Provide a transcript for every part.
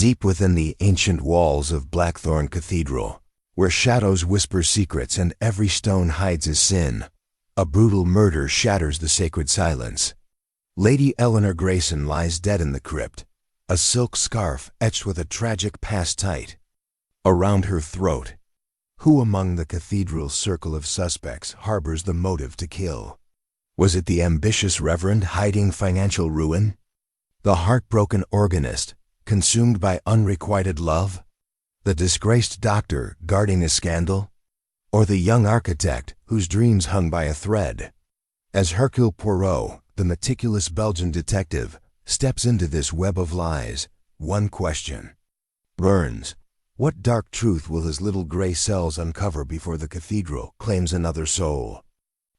Deep within the ancient walls of Blackthorn Cathedral, where shadows whisper secrets and every stone hides his sin, a brutal murder shatters the sacred silence. Lady Eleanor Grayson lies dead in the crypt, a silk scarf etched with a tragic past tight around her throat. Who among the cathedral's circle of suspects harbors the motive to kill? Was it the ambitious reverend hiding financial ruin? The heartbroken organist, consumed by unrequited love? The disgraced doctor guarding a scandal? Or the young architect whose dreams hung by a thread? As Hercule Poirot, the meticulous Belgian detective, steps into this web of lies, one question burns. What dark truth will his little gray cells uncover before the cathedral claims another soul?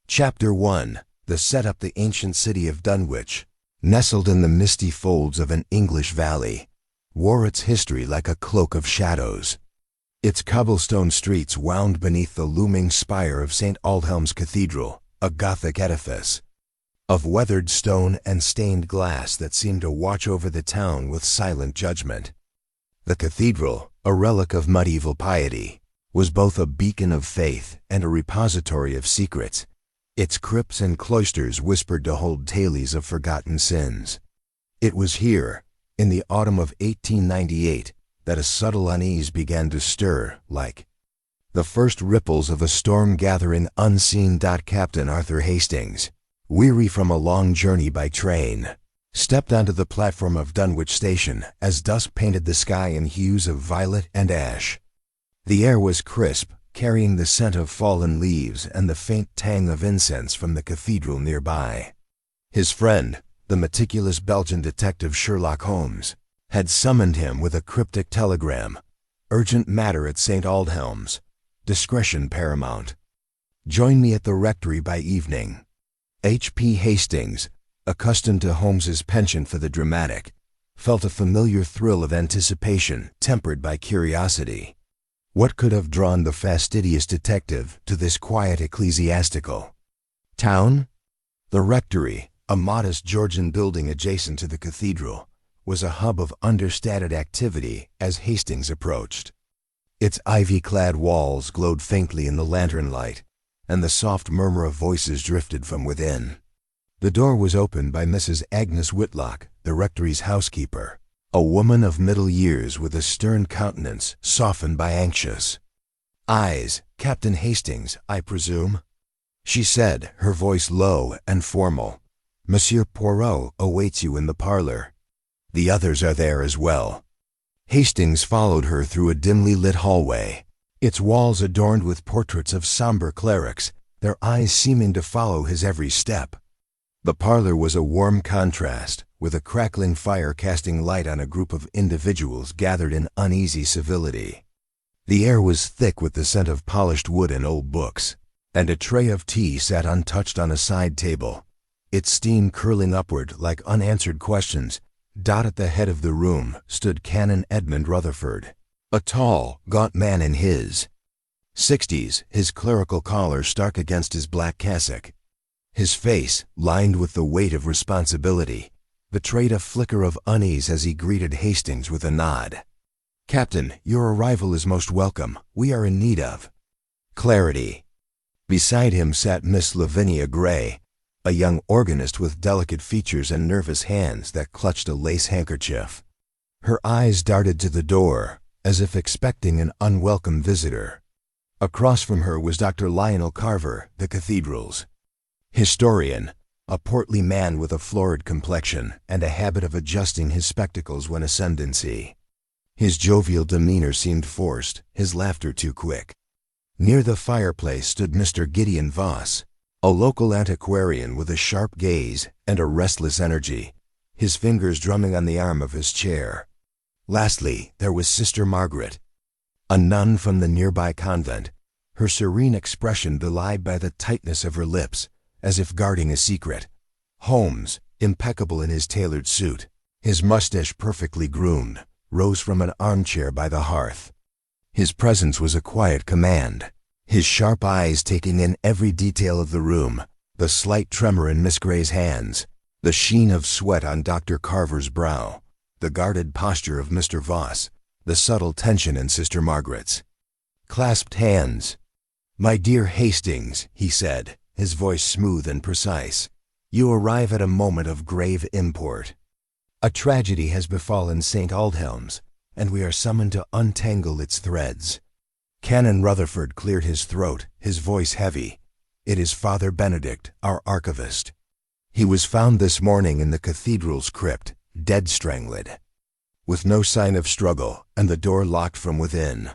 Chapter 1. The setup. The ancient city of Dunwich, nestled in the misty folds of an English valley, wore its history like a cloak of shadows. Its cobblestone streets wound beneath the looming spire of St. Aldhelm's Cathedral, a Gothic edifice of weathered stone and stained glass that seemed to watch over the town with silent judgment. The cathedral, a relic of medieval piety, was both a beacon of faith and a repository of secrets. Its crypts and cloisters whispered to hold tales of forgotten sins. It was here, in the autumn of 1898, that a subtle unease began to stir, like the first ripples of a storm gathering unseen. Captain Arthur Hastings, weary from a long journey by train, stepped onto the platform of Dunwich Station as dusk painted the sky in hues of violet and ash. The air was crisp, carrying the scent of fallen leaves and the faint tang of incense from the cathedral nearby. His friend, the meticulous Belgian detective Sherlock Holmes, had summoned him with a cryptic telegram. Urgent matter at St. Aldhelm's. Discretion paramount. Join me at the rectory by evening. H.P. Hastings, accustomed to Holmes's penchant for the dramatic, felt a familiar thrill of anticipation tempered by curiosity. What could have drawn the fastidious detective to this quiet ecclesiastical town? The rectory, a modest Georgian building adjacent to the cathedral, was a hub of understated activity as Hastings approached. Its ivy-clad walls glowed faintly in the lantern light, and the soft murmur of voices drifted from within. The door was opened by Mrs. Agnes Whitlock, the rectory's housekeeper, a woman of middle years with a stern countenance softened by anxious eyes. "Captain Hastings, I presume?" she said, her voice low and formal. "Monsieur Poirot awaits you in the parlor. The others are there as well." Hastings followed her through a dimly lit hallway, its walls adorned with portraits of somber clerics, their eyes seeming to follow his every step. The parlor was a warm contrast, with a crackling fire casting light on a group of individuals gathered in uneasy civility. The air was thick with the scent of polished wood and old books, and a tray of tea sat untouched on a side table, its steam curling upward like unanswered questions. At the head of the room stood Canon Edmund Rutherford, a tall, gaunt man in his 60s, his clerical collar stark against his black cassock. His face, lined with the weight of responsibility, betrayed a flicker of unease as he greeted Hastings with a nod. "Captain, your arrival is most welcome. We are in need of clarity." Beside him sat Miss Lavinia Gray, a young organist with delicate features and nervous hands that clutched a lace handkerchief. Her eyes darted to the door, as if expecting an unwelcome visitor. Across from her was Dr. Lionel Carver, the cathedral's historian, a portly man with a florid complexion and a habit of adjusting his spectacles when ascendancy. His jovial demeanor seemed forced, his laughter too quick. Near the fireplace stood Mr. Gideon Voss, a local antiquarian with a sharp gaze and a restless energy, his fingers drumming on the arm of his chair. Lastly, there was Sister Margaret, a nun from the nearby convent, her serene expression belied by the tightness of her lips, as if guarding a secret. Holmes, impeccable in his tailored suit, his mustache perfectly groomed, rose from an armchair by the hearth. His presence was a quiet command, his sharp eyes taking in every detail of the room, the slight tremor in Miss Gray's hands, the sheen of sweat on Dr. Carver's brow, the guarded posture of Mr. Voss, the subtle tension in Sister Margaret's clasped hands. "My dear Hastings," he said, his voice smooth and precise, "you arrive at a moment of grave import. A tragedy has befallen St. Aldhelm's, and we are summoned to untangle its threads." Canon Rutherford cleared his throat, his voice heavy. "It is Father Benedict, our archivist. He was found this morning in the cathedral's crypt, dead strangled, with no sign of struggle, and the door locked from within.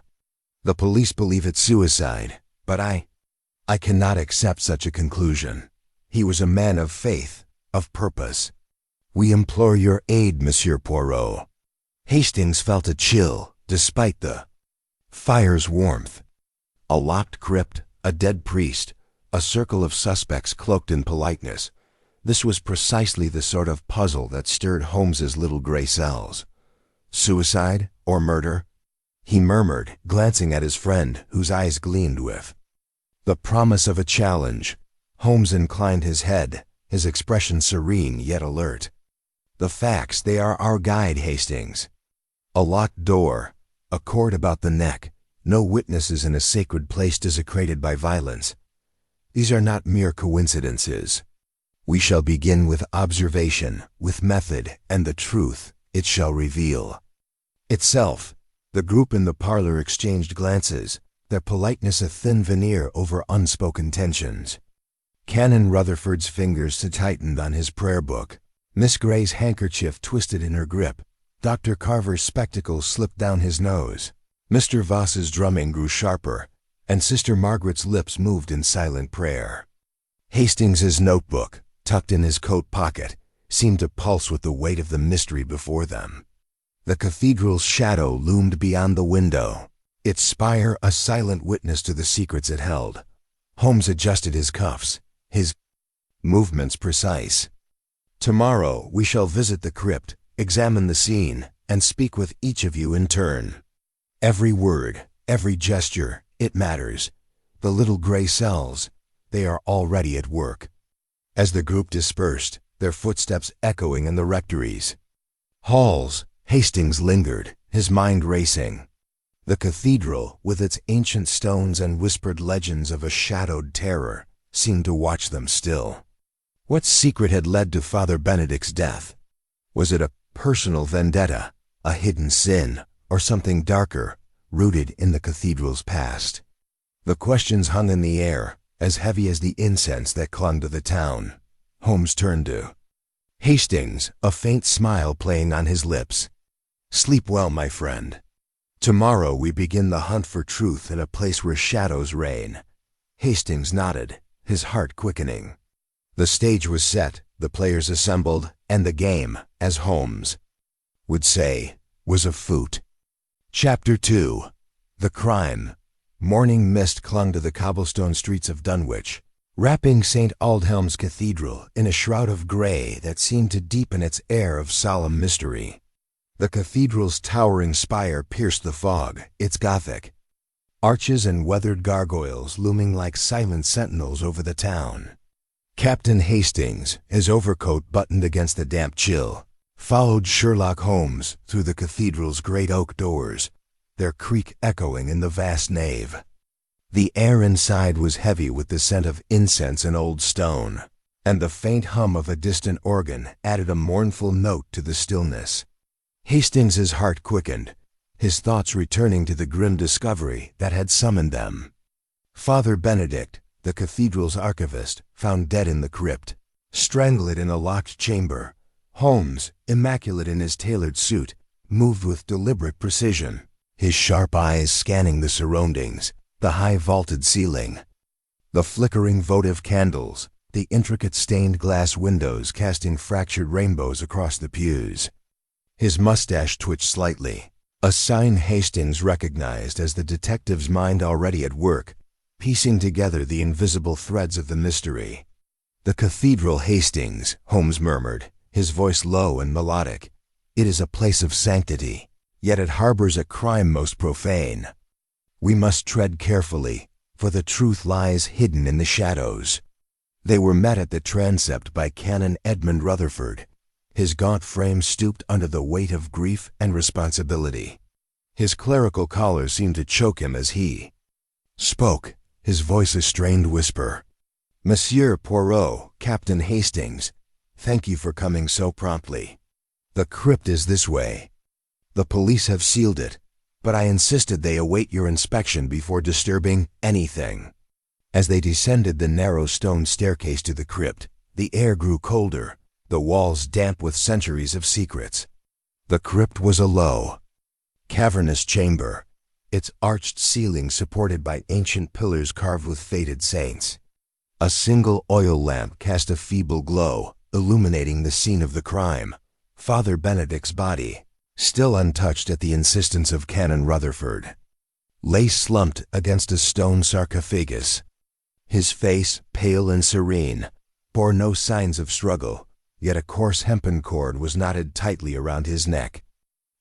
The police believe it's suicide, but I cannot accept such a conclusion. He was a man of faith, of purpose. We implore your aid, Monsieur Poirot." Hastings felt a chill, despite the fire's warmth. A locked crypt, a dead priest, a circle of suspects cloaked in politeness. This was precisely the sort of puzzle that stirred Holmes's little gray cells. Suicide or murder? He murmured, glancing at his friend, whose eyes gleamed with the promise of a challenge. Holmes inclined his head, his expression serene yet alert. "The facts, they are our guide, Hastings. A locked door, a cord about the neck, no witnesses in a sacred place desecrated by violence. These are not mere coincidences. We shall begin with observation, with method, and the truth, it shall reveal itself." The group in the parlor exchanged glances, their politeness a thin veneer over unspoken tensions. Canon Rutherford's fingers tightened on his prayer book. Miss Gray's handkerchief twisted in her grip. Dr. Carver's spectacles slipped down his nose. Mr. Voss's drumming grew sharper, and Sister Margaret's lips moved in silent prayer. Hastings's notebook, tucked in his coat pocket, seemed to pulse with the weight of the mystery before them. The cathedral's shadow loomed beyond the window, its spire a silent witness to the secrets it held. Holmes adjusted his cuffs, his movements precise. "Tomorrow we shall visit the crypt, examine the scene, and speak with each of you in turn. Every word, every gesture, it matters. The little gray cells, they are already at work." As the group dispersed, their footsteps echoing in the rectory's halls, Hastings lingered, his mind racing. The cathedral, with its ancient stones and whispered legends of a shadowed terror, seemed to watch them still. What secret had led to Father Benedict's death? Was it a personal vendetta, a hidden sin, or something darker, rooted in the cathedral's past? The questions hung in the air, as heavy as the incense that clung to the town. Holmes turned to Hastings, a faint smile playing on his lips. "Sleep well, my friend. Tomorrow we begin the hunt for truth in a place where shadows reign." Hastings nodded, his heart quickening. The stage was set, the players assembled, and the game, as Holmes would say, was afoot. Chapter 2. The Crime. Morning mist clung to the cobblestone streets of Dunwich, wrapping St. Aldhelm's Cathedral in a shroud of gray that seemed to deepen its air of solemn mystery. The cathedral's towering spire pierced the fog, its Gothic arches and weathered gargoyles looming like silent sentinels over the town. Captain Hastings, his overcoat buttoned against the damp chill, followed Sherlock Holmes through the cathedral's great oak doors, their creak echoing in the vast nave. The air inside was heavy with the scent of incense and old stone, and the faint hum of a distant organ added a mournful note to the stillness. Hastings's heart quickened, his thoughts returning to the grim discovery that had summoned them. Father Benedict, the cathedral's archivist, found dead in the crypt, strangled in a locked chamber. Holmes, immaculate in his tailored suit, moved with deliberate precision, his sharp eyes scanning the surroundings, the high vaulted ceiling, the flickering votive candles, the intricate stained glass windows casting fractured rainbows across the pews. His mustache twitched slightly, a sign Hastings recognized as the detective's mind already at work, piecing together the invisible threads of the mystery. "The cathedral, Hastings," Holmes murmured, his voice low and melodic. "It is a place of sanctity, yet it harbors a crime most profane. We must tread carefully, for the truth lies hidden in the shadows." They were met at the transept by Canon Edmund Rutherford, His gaunt frame stooped under the weight of grief and responsibility. His clerical collar seemed to choke him as he spoke, his voice a strained whisper. "Monsieur Poirot, Captain Hastings, thank you for coming so promptly. The crypt is this way. The police have sealed it, but I insisted they await your inspection before disturbing anything." As they descended the narrow stone staircase to the crypt, the air grew colder, the walls damp with centuries of secrets. The crypt was a low, cavernous chamber, its arched ceiling supported by ancient pillars carved with faded saints. A single oil lamp cast a feeble glow, illuminating the scene of the crime, Father Benedict's body, still untouched at the insistence of Canon Rutherford, lay slumped against a stone sarcophagus. His face, pale and serene, bore no signs of struggle, yet a coarse hempen cord was knotted tightly around his neck.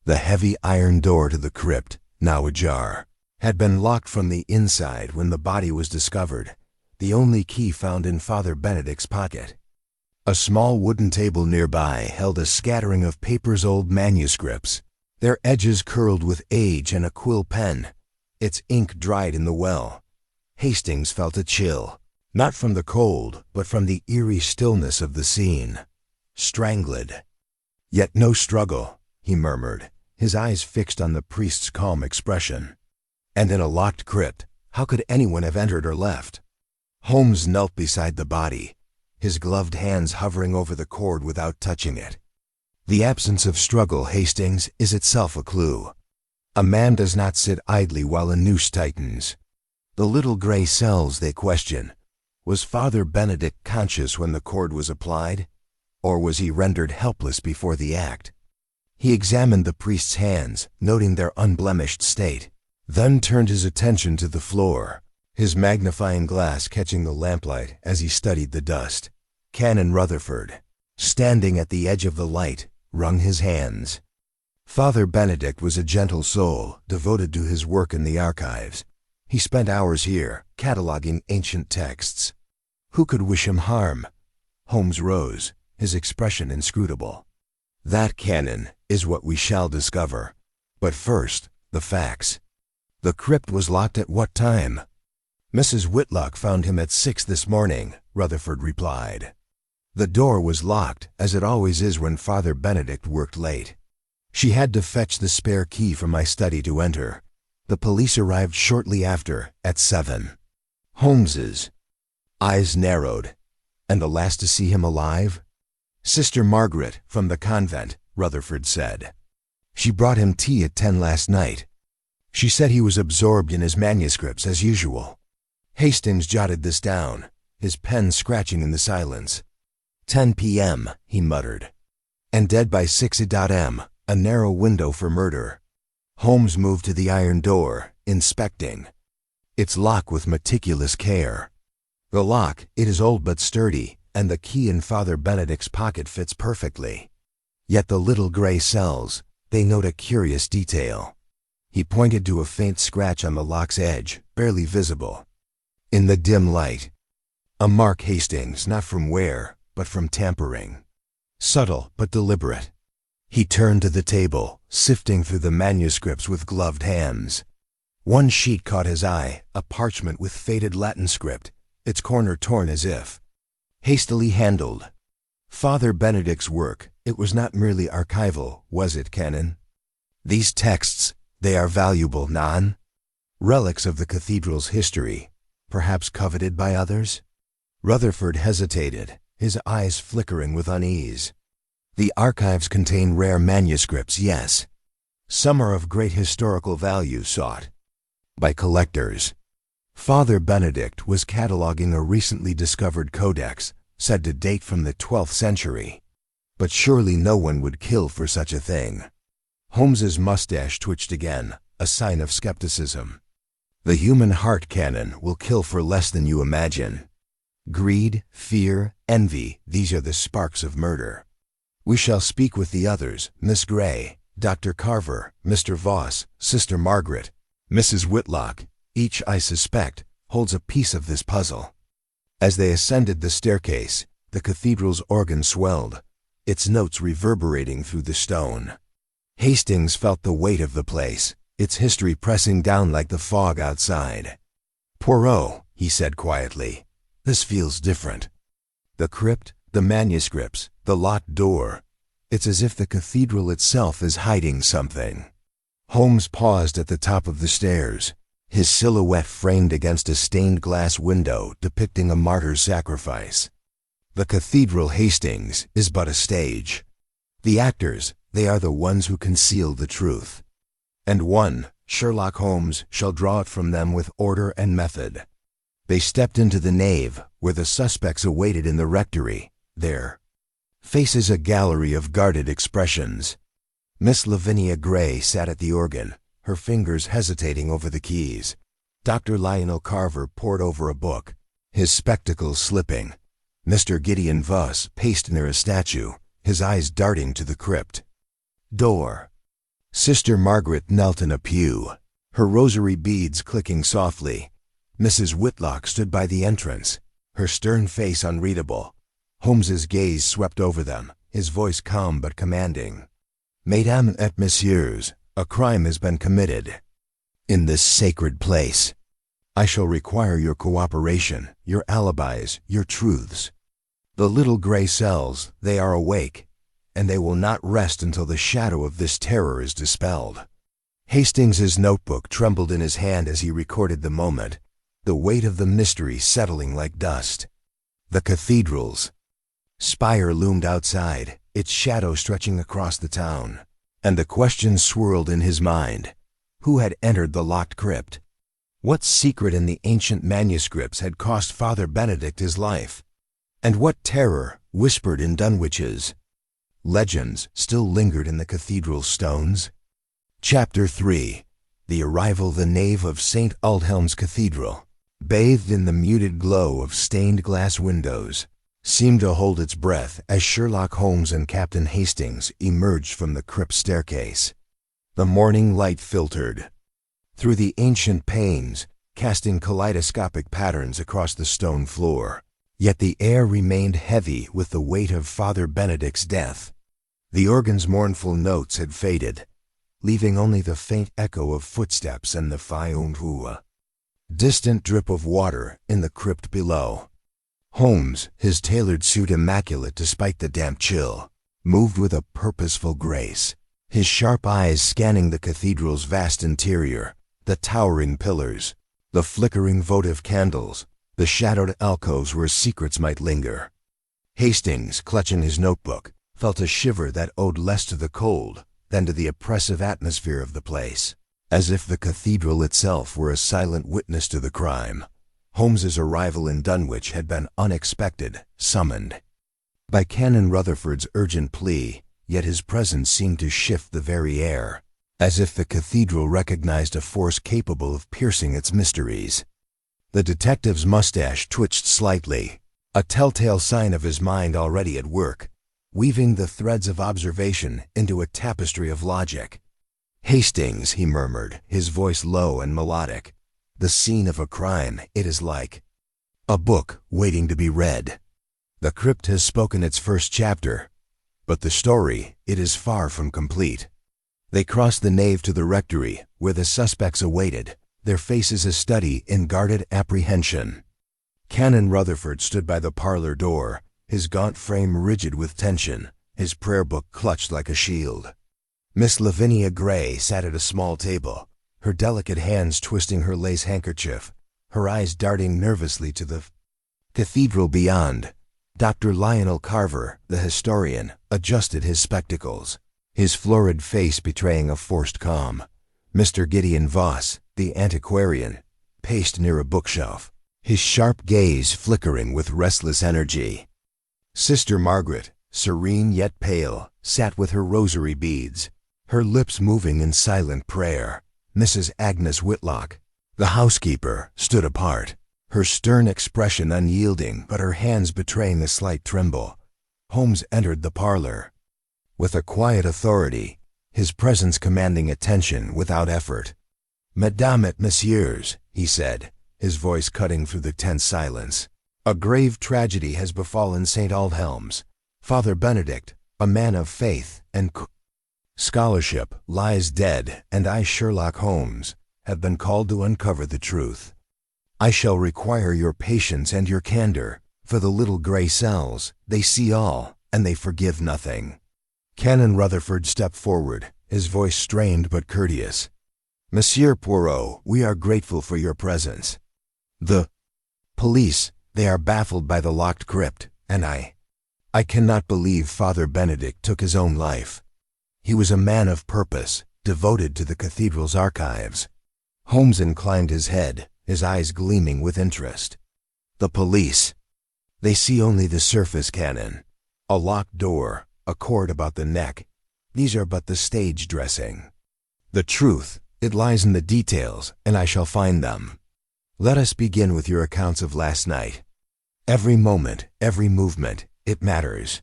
The heavy iron door to the crypt, now ajar, had been locked from the inside when the body was discovered, the only key found in Father Benedict's pocket. A small wooden table nearby held a scattering of papers, old manuscripts, their edges curled with age, and a quill pen, its ink dried in the well. Hastings felt a chill, not from the cold, but from the eerie stillness of the scene. Strangled. Yet no struggle, he murmured, his eyes fixed on the priest's calm expression. And in a locked crypt, how could anyone have entered or left? Holmes knelt beside the body, his gloved hands hovering over the cord without touching it. The absence of struggle, Hastings, is itself a clue. A man does not sit idly while a noose tightens. The little gray cells, they question. Was Father Benedict conscious when the cord was applied? Or was he rendered helpless before the act? He examined the priest's hands, noting their unblemished state, then turned his attention to the floor, his magnifying glass catching the lamplight as he studied the dust. Canon Rutherford, standing at the edge of the light, wrung his hands. Father Benedict was a gentle soul, devoted to his work in the archives. He spent hours here, cataloging ancient texts. Who could wish him harm? Holmes rose, his expression inscrutable. That, Canon, is what we shall discover. But first, the facts. The crypt was locked at what time? Mrs. Whitlock found him at 6 this morning, Rutherford replied. The door was locked, as it always is when Father Benedict worked late. She had to fetch the spare key from my study to enter. The police arrived shortly after, at 7. Holmes's eyes narrowed. And the last to see him alive? Sister Margaret, from the convent, Rutherford said. She brought him tea at 10 last night. She said he was absorbed in his manuscripts as usual. Hastings jotted this down, his pen scratching in the silence. 10 p.m., he muttered. And dead by 6 a.m., a narrow window for murder. Holmes moved to the iron door, inspecting its lock with meticulous care. The lock, it is old but sturdy, and the key in Father Benedict's pocket fits perfectly. Yet the little gray cells, they note a curious detail. He pointed to a faint scratch on the lock's edge, barely visible. In the dim light, a mark, Hastings, not from wear, but from tampering. Subtle but deliberate. He turned to the table, sifting through the manuscripts with gloved hands. One sheet caught his eye, a parchment with faded Latin script, its corner torn as if hastily handled. Father Benedict's work, it was not merely archival, was it, Canon? These texts, they are valuable, relics of the cathedral's history, perhaps coveted by others? Rutherford hesitated, his eyes flickering with unease. The archives contain rare manuscripts, yes. Some are of great historical value, sought by collectors. Father Benedict was cataloging a recently discovered codex, said to date from the 12th century. But surely no one would kill for such a thing. Holmes's mustache twitched again, a sign of skepticism. The human heart, Canon, will kill for less than you imagine. Greed, fear, envy, these are the sparks of murder. We shall speak with the others, Miss Gray, Dr. Carver, Mr. Voss, Sister Margaret, Mrs. Whitlock. Each, I suspect, holds a piece of this puzzle. As they ascended the staircase, the cathedral's organ swelled, its notes reverberating through the stone. Hastings felt the weight of the place, its history pressing down like the fog outside. "Poirot," he said quietly, "this feels different. The crypt, the manuscripts, the locked door. It's as if the cathedral itself is hiding something." Holmes paused at the top of the stairs, his silhouette framed against a stained glass window depicting a martyr's sacrifice. The cathedral, Hastings, is but a stage. The actors, they are the ones who conceal the truth. And one, Sherlock Holmes, shall draw it from them with order and method. They stepped into the nave, where the suspects awaited in the rectory. Their faces a gallery of guarded expressions. Miss Lavinia Gray sat at the organ, her fingers hesitating over the keys. Dr. Lionel Carver pored over a book, his spectacles slipping. Mr. Gideon Voss paced near a statue, his eyes darting to the crypt door. Sister Margaret knelt in a pew, her rosary beads clicking softly. Mrs. Whitlock stood by the entrance, her stern face unreadable. Holmes's gaze swept over them, his voice calm but commanding. "Mesdames et messieurs, a crime has been committed in this sacred place. I shall require your cooperation, your alibis, your truths. The little gray cells, they are awake, and they will not rest until the shadow of this terror is dispelled." Hastings's notebook trembled in his hand as he recorded the moment, the weight of the mystery settling like dust. The cathedral's spire loomed outside, its shadow stretching across the town, and the question swirled in his mind. Who had entered the locked crypt? What secret in the ancient manuscripts had cost Father Benedict his life? And what terror, whispered in Dunwich's legends, still lingered in the cathedral stones? Chapter 3. The Arrival. The nave of St. Aldhelm's Cathedral, bathed in the muted glow of stained glass windows, seemed to hold its breath as Sherlock Holmes and Captain Hastings emerged from the crypt staircase. The morning light filtered through the ancient panes, casting kaleidoscopic patterns across the stone floor. Yet the air remained heavy with the weight of Father Benedict's death. The organ's mournful notes had faded, leaving only the faint echo of footsteps and the faïence, distant drip of water in the crypt below. Holmes, his tailored suit immaculate despite the damp chill, moved with a purposeful grace, his sharp eyes scanning the cathedral's vast interior, the towering pillars, the flickering votive candles, the shadowed alcoves where secrets might linger. Hastings, clutching his notebook, felt a shiver that owed less to the cold than to the oppressive atmosphere of the place, as if the cathedral itself were a silent witness to the crime. Holmes's arrival in Dunwich had been unexpected, summoned by Canon Rutherford's urgent plea, yet his presence seemed to shift the very air, as if the cathedral recognized a force capable of piercing its mysteries. The detective's mustache twitched slightly, a telltale sign of his mind already at work, weaving the threads of observation into a tapestry of logic. "Hastings," he murmured, his voice low and melodic, "the scene of a crime, it is like a book waiting to be read. The crypt has spoken its first chapter, but the story, it is far from complete." They crossed the nave to the rectory, where the suspects awaited, their faces a study in guarded apprehension. Canon Rutherford stood by the parlor door, his gaunt frame rigid with tension, his prayer book clutched like a shield. Miss Lavinia Gray sat at a small table, her delicate hands twisting her lace handkerchief, her eyes darting nervously to the cathedral beyond. Dr. Lionel Carver, the historian, adjusted his spectacles, his florid face betraying a forced calm. Mr. Gideon Voss, the antiquarian, paced near a bookshelf, his sharp gaze flickering with restless energy. Sister Margaret, serene yet pale, sat with her rosary beads, her lips moving in silent prayer. Mrs. Agnes Whitlock, the housekeeper, stood apart, her stern expression unyielding but her hands betraying a slight tremble. Holmes entered the parlor with a quiet authority, his presence commanding attention without effort. "Mesdames et messieurs," he said, his voice cutting through the tense silence, "a grave tragedy has befallen St. Aldhelm's. Father Benedict, a man of faith and scholarship, lies dead, and I, Sherlock Holmes, have been called to uncover the truth. I shall require your patience and your candor, for the little gray cells, they see all, and they forgive nothing." Canon Rutherford stepped forward, his voice strained but courteous. "Monsieur Poirot, we are grateful for your presence. The police, they are baffled by the locked crypt, and I cannot believe Father Benedict took his own life. He was a man of purpose, devoted to the cathedral's archives." Holmes inclined his head, his eyes gleaming with interest. "The police. They see only the surface, Canon. A locked door, a cord about the neck. These are but the stage dressing. The truth, it lies in the details, and I shall find them. Let us begin with your accounts of last night. Every moment, every movement, it matters."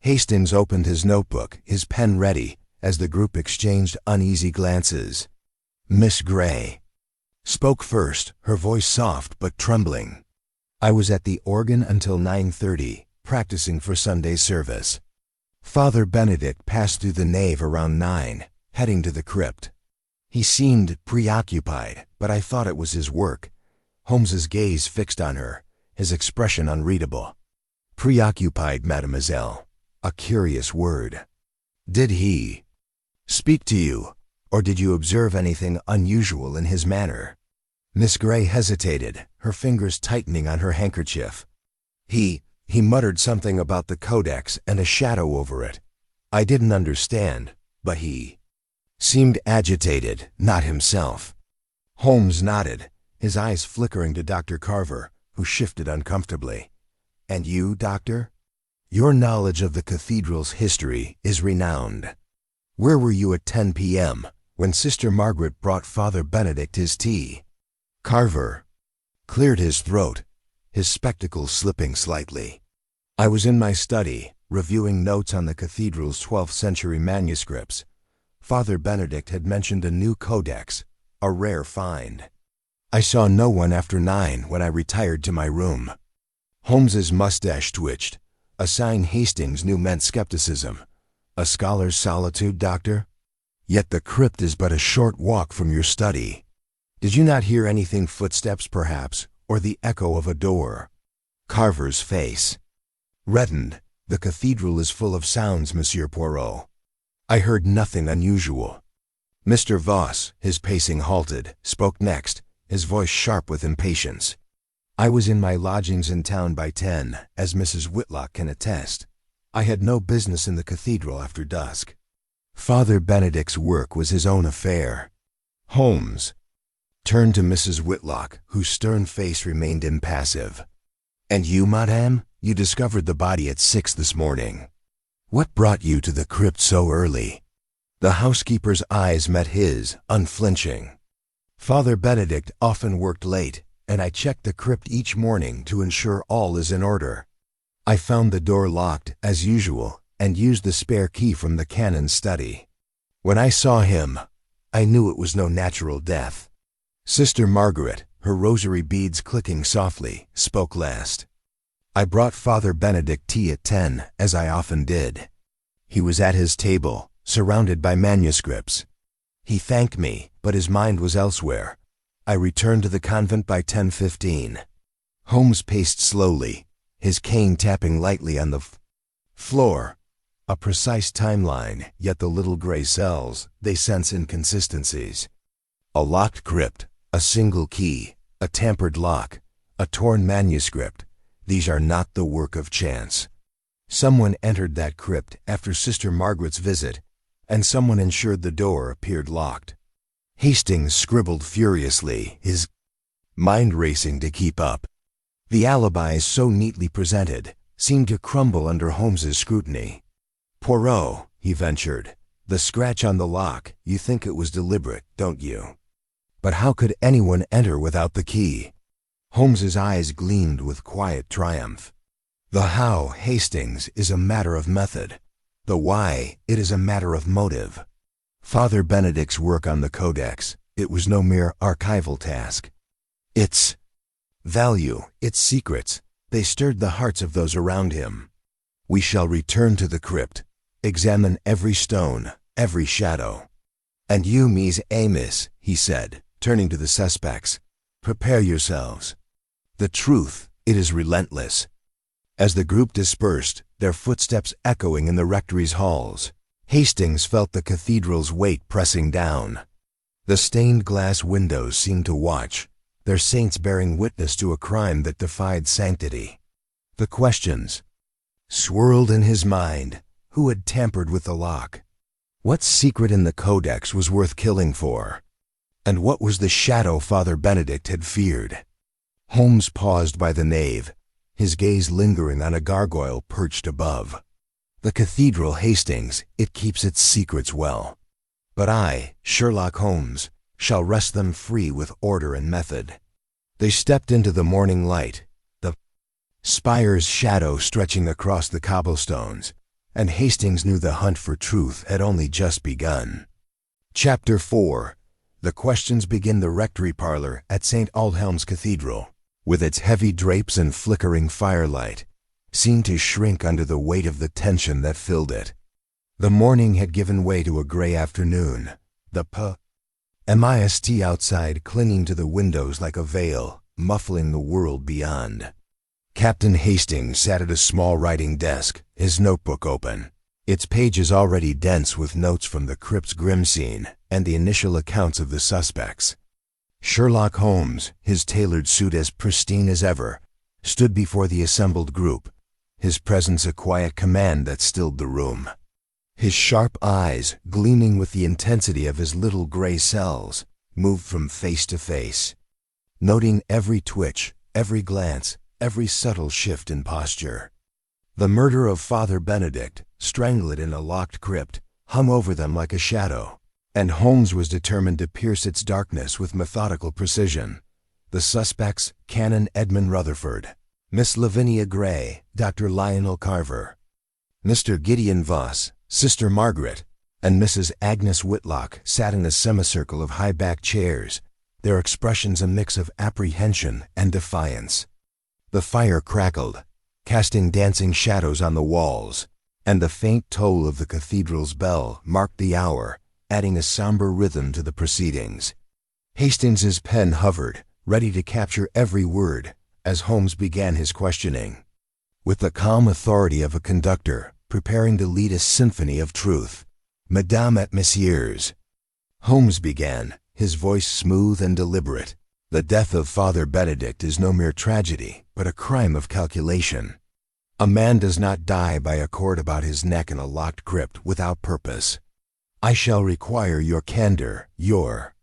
Hastings opened his notebook, his pen ready, as the group exchanged uneasy glances. Miss Gray spoke first, her voice soft but trembling. "I was at the organ until 9:30, practicing for Sunday service. Father Benedict passed through the nave around 9, heading to the crypt. He seemed preoccupied, but I thought it was his work." Holmes's gaze fixed on her, his expression unreadable. "Preoccupied, mademoiselle. A curious word. Did he speak to you, or did you observe anything unusual in his manner?" Miss Gray hesitated, her fingers tightening on her handkerchief. He muttered something about the codex and a shadow over it. I didn't understand, but he seemed agitated, not himself." Holmes nodded, his eyes flickering to Dr. Carver, who shifted uncomfortably. "And you, Doctor? Your knowledge of the cathedral's history is renowned. Where were you at 10 p.m. when Sister Margaret brought Father Benedict his tea?" Carver cleared his throat, his spectacles slipping slightly. "I was in my study, reviewing notes on the cathedral's 12th century manuscripts. Father Benedict had mentioned a new codex, a rare find. I saw no one after 9 when I retired to my room." Holmes's mustache twitched, a sign Hastings knew meant skepticism. "A scholar's solitude, Doctor? Yet the crypt is but a short walk from your study. Did you not hear anything, footsteps perhaps, or the echo of a door?" Carver's face reddened. "The cathedral is full of sounds, Monsieur Poirot. I heard nothing unusual." Mr. Voss, his pacing halted, spoke next, his voice sharp with impatience. "I was in my lodgings in town by 10, as Mrs. Whitlock can attest. I had no business in the cathedral after dusk. Father Benedict's work was his own affair." Holmes turned to Mrs. Whitlock, whose stern face remained impassive. "And you, madame? You discovered the body at 6 this morning. What brought you to the crypt so early?" The housekeeper's eyes met his, unflinching. "Father Benedict often worked late, and I checked the crypt each morning to ensure all is in order. I found the door locked, as usual, and used the spare key from the canon's study. When I saw him, I knew it was no natural death." Sister Margaret, her rosary beads clicking softly, spoke last. "I brought Father Benedict tea at 10, as I often did. He was at his table, surrounded by manuscripts. He thanked me, but his mind was elsewhere. I returned to the convent by 10:15. Holmes paced slowly, his cane tapping lightly on the floor. A precise timeline, yet the little gray cells, they sense inconsistencies. A locked crypt, a single key, a tampered lock, a torn manuscript. These are not the work of chance. Someone entered that crypt after Sister Margaret's visit, and someone ensured the door appeared locked." Hastings scribbled furiously, his mind racing to keep up. The alibis so neatly presented seemed to crumble under Holmes's scrutiny. "Poirot," he ventured, "the scratch on the lock, you think it was deliberate, don't you? But how could anyone enter without the key?" Holmes's eyes gleamed with quiet triumph. "The how, Hastings, is a matter of method. The why, it is a matter of motive. Father Benedict's work on the codex, it was no mere archival task. Its value, its secrets, they stirred the hearts of those around him. We shall return to the crypt, Examine every stone, every shadow. And you, Miss Amos, he said, turning to the suspects, prepare yourselves. The truth, it is relentless. As the group dispersed, their footsteps echoing in the rectory's halls, Hastings felt the cathedral's weight pressing down. The stained glass windows seemed to watch, their saints bearing witness to a crime that defied sanctity. The questions swirled in his mind. Who had tampered with the lock? What secret in the codex was worth killing for? And what was the shadow Father Benedict had feared? Holmes paused by the nave, his gaze lingering on a gargoyle perched above. The cathedral, Hastings, it keeps its secrets well. But I, Sherlock Holmes, shall wrest them free with order and method. They stepped into the morning light, the spire's shadow stretching across the cobblestones, and Hastings knew the hunt for truth had only just begun. Chapter 4. The questions begin. The rectory parlor at St. Aldhelm's Cathedral, with its heavy drapes and flickering firelight, seemed to shrink under the weight of the tension that filled it. The morning had given way to a gray afternoon, the mist outside clinging to the windows like a veil, muffling the world beyond. Captain Hastings sat at a small writing desk, his notebook open, its pages already dense with notes from the crypt's grim scene and the initial accounts of the suspects. Sherlock Holmes, his tailored suit as pristine as ever, stood before the assembled group, his presence a quiet command that stilled the room. His sharp eyes, gleaming with the intensity of his little gray cells, moved from face to face, noting every twitch, every glance, every subtle shift in posture. The murder of Father Benedict, strangled in a locked crypt, hung over them like a shadow, and Holmes was determined to pierce its darkness with methodical precision. The suspects, Canon Edmund Rutherford, Miss Lavinia Gray, Dr. Lionel Carver, Mr. Gideon Voss, Sister Margaret, and Mrs. Agnes Whitlock sat in a semicircle of high-backed chairs, their expressions a mix of apprehension and defiance. The fire crackled, casting dancing shadows on the walls, and the faint toll of the cathedral's bell marked the hour, adding a somber rhythm to the proceedings. Hastings's pen hovered, ready to capture every word, as Holmes began his questioning. With the calm authority of a conductor preparing to lead a symphony of truth, Mesdames et Messieurs, Holmes began, his voice smooth and deliberate. The death of Father Benedict is no mere tragedy, but a crime of calculation. A man does not die by a cord about his neck in a locked crypt without purpose. I shall require your candor, your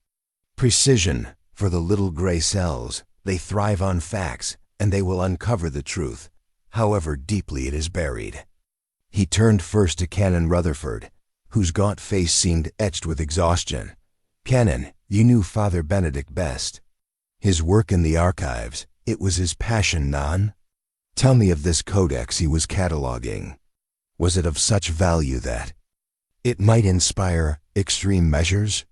precision, for the little gray cells. They thrive on facts, and they will uncover the truth, however deeply it is buried. He turned first to Canon Rutherford, whose gaunt face seemed etched with exhaustion. Canon, you knew Father Benedict best. His work in the archives, it was his passion, non? Tell me of this codex he was cataloging. Was it of such value that it might inspire extreme measures?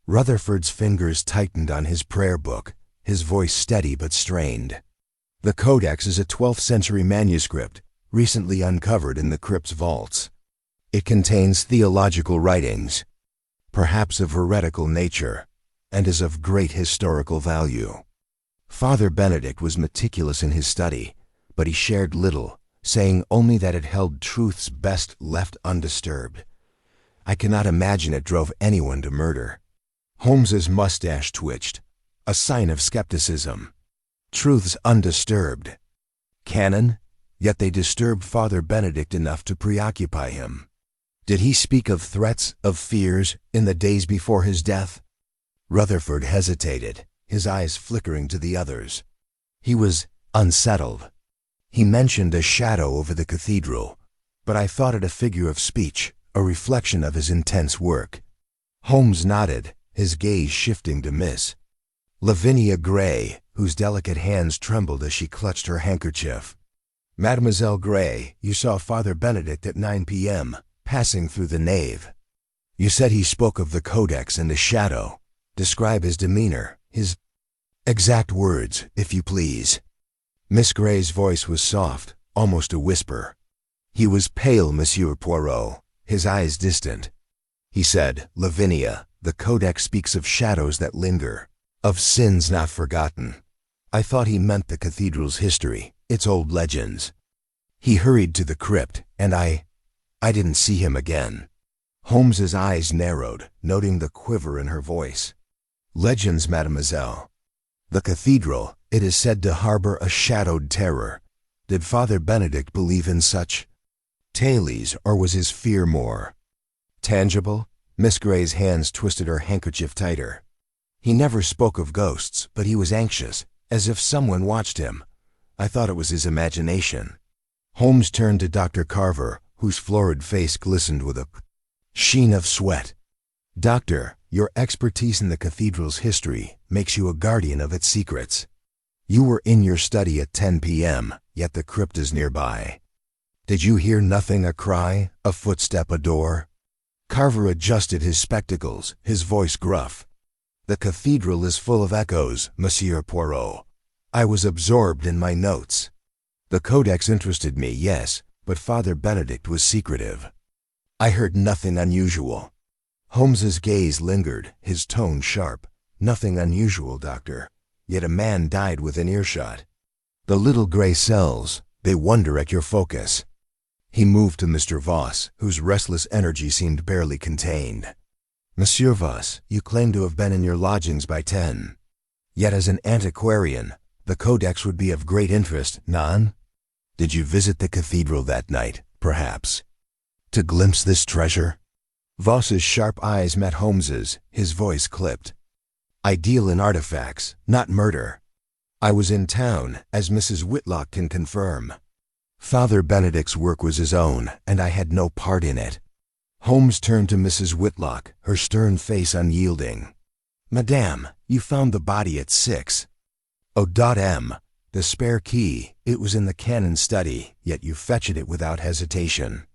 Rutherford's fingers tightened on his prayer book, his voice steady but strained. The codex is a 12th century manuscript, recently uncovered in the crypt's vaults. It contains theological writings, perhaps of heretical nature, and is of great historical value. Father Benedict was meticulous in his study, but he shared little, saying only that it held truths best left undisturbed. I cannot imagine it drove anyone to murder. Holmes's mustache twitched, a sign of skepticism. Truths undisturbed. Canon, yet they disturbed Father Benedict enough to preoccupy him. Did he speak of threats, of fears, in the days before his death? Rutherford hesitated, his eyes flickering to the others. He was unsettled. He mentioned a shadow over the cathedral, but I thought it a figure of speech, a reflection of his intense work. Holmes nodded, his gaze shifting to Miss Lavinia Gray, whose delicate hands trembled as she clutched her handkerchief. Mademoiselle Gray, you saw Father Benedict at 9 p.m., passing through the nave. You said he spoke of the codex and the shadow. Describe his demeanor, his exact words, if you please. Miss Gray's voice was soft, almost a whisper. He was pale, Monsieur Poirot, his eyes distant. He said, "Lavinia, the Codex speaks of shadows that linger, of sins not forgotten." I thought he meant the cathedral's history, its old legends. He hurried to the crypt, and I didn't see him again. Holmes's eyes narrowed, noting the quiver in her voice. "Legends, mademoiselle. The cathedral, it is said to harbor a shadowed terror. Did Father Benedict believe in such tales, or was his fear more tangible?" Miss Gray's hands twisted her handkerchief tighter. "He never spoke of ghosts, but he was anxious, as if someone watched him. I thought it was his imagination." Holmes turned to Dr. Carver, whose florid face glistened with a sheen of sweat. "Doctor, your expertise in the cathedral's history makes you a guardian of its secrets. You were in your study at 10 p.m., yet the crypt is nearby. Did you hear nothing, a cry, a footstep, a door?" Carver adjusted his spectacles, his voice gruff. "The cathedral is full of echoes, Monsieur Poirot. I was absorbed in my notes. The Codex interested me, yes, but Father Benedict was secretive. I heard nothing unusual." Holmes's gaze lingered, his tone sharp. "Nothing unusual, doctor. Yet a man died within earshot. The little gray cells, they wonder at your focus." He moved to Mr. Voss, whose restless energy seemed barely contained. "Monsieur Voss, you claim to have been in your lodgings by 10. Yet as an antiquarian, the Codex would be of great interest, non? Did you visit the cathedral that night, perhaps, to glimpse this treasure?" Voss's sharp eyes met Holmes's, his voice clipped. "I deal in artifacts, not murder. I was in town, as Mrs. Whitlock can confirm. Father Benedict's work was his own, and I had no part in it." Holmes turned to Mrs. Whitlock, her stern face unyielding. "Madame, you found the body at 6. O.M. The spare key, it was in the canon's study, yet you fetched it without hesitation.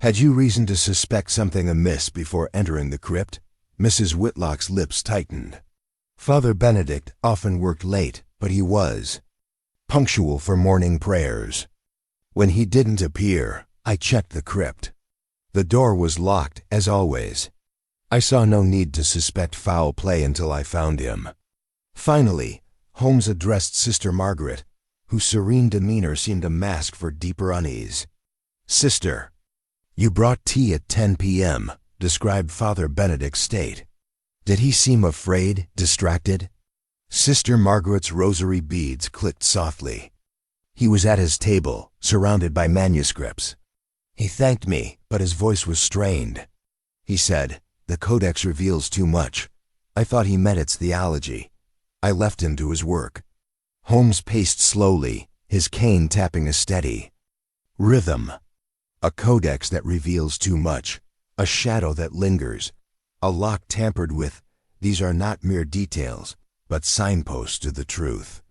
Had you reason to suspect something amiss before entering the crypt?" Mrs. Whitlock's lips tightened. "Father Benedict often worked late, but he was punctual for morning prayers. When he didn't appear, I checked the crypt. The door was locked, as always. I saw no need to suspect foul play until I found him." Finally, Holmes addressed Sister Margaret, whose serene demeanor seemed a mask for deeper unease. "Sister, you brought tea at 10 p.m., described Father Benedict's state. Did he seem afraid, distracted?" Sister Margaret's rosary beads clicked softly. "He was at his table, surrounded by manuscripts. He thanked me, but his voice was strained. He said, 'The Codex reveals too much.' I thought he meant its theology. I left him to his work." Holmes paced slowly, his cane tapping a steady rhythm. "A codex that reveals too much, a shadow that lingers, a lock tampered with. These are not mere details, but signposts to the truth.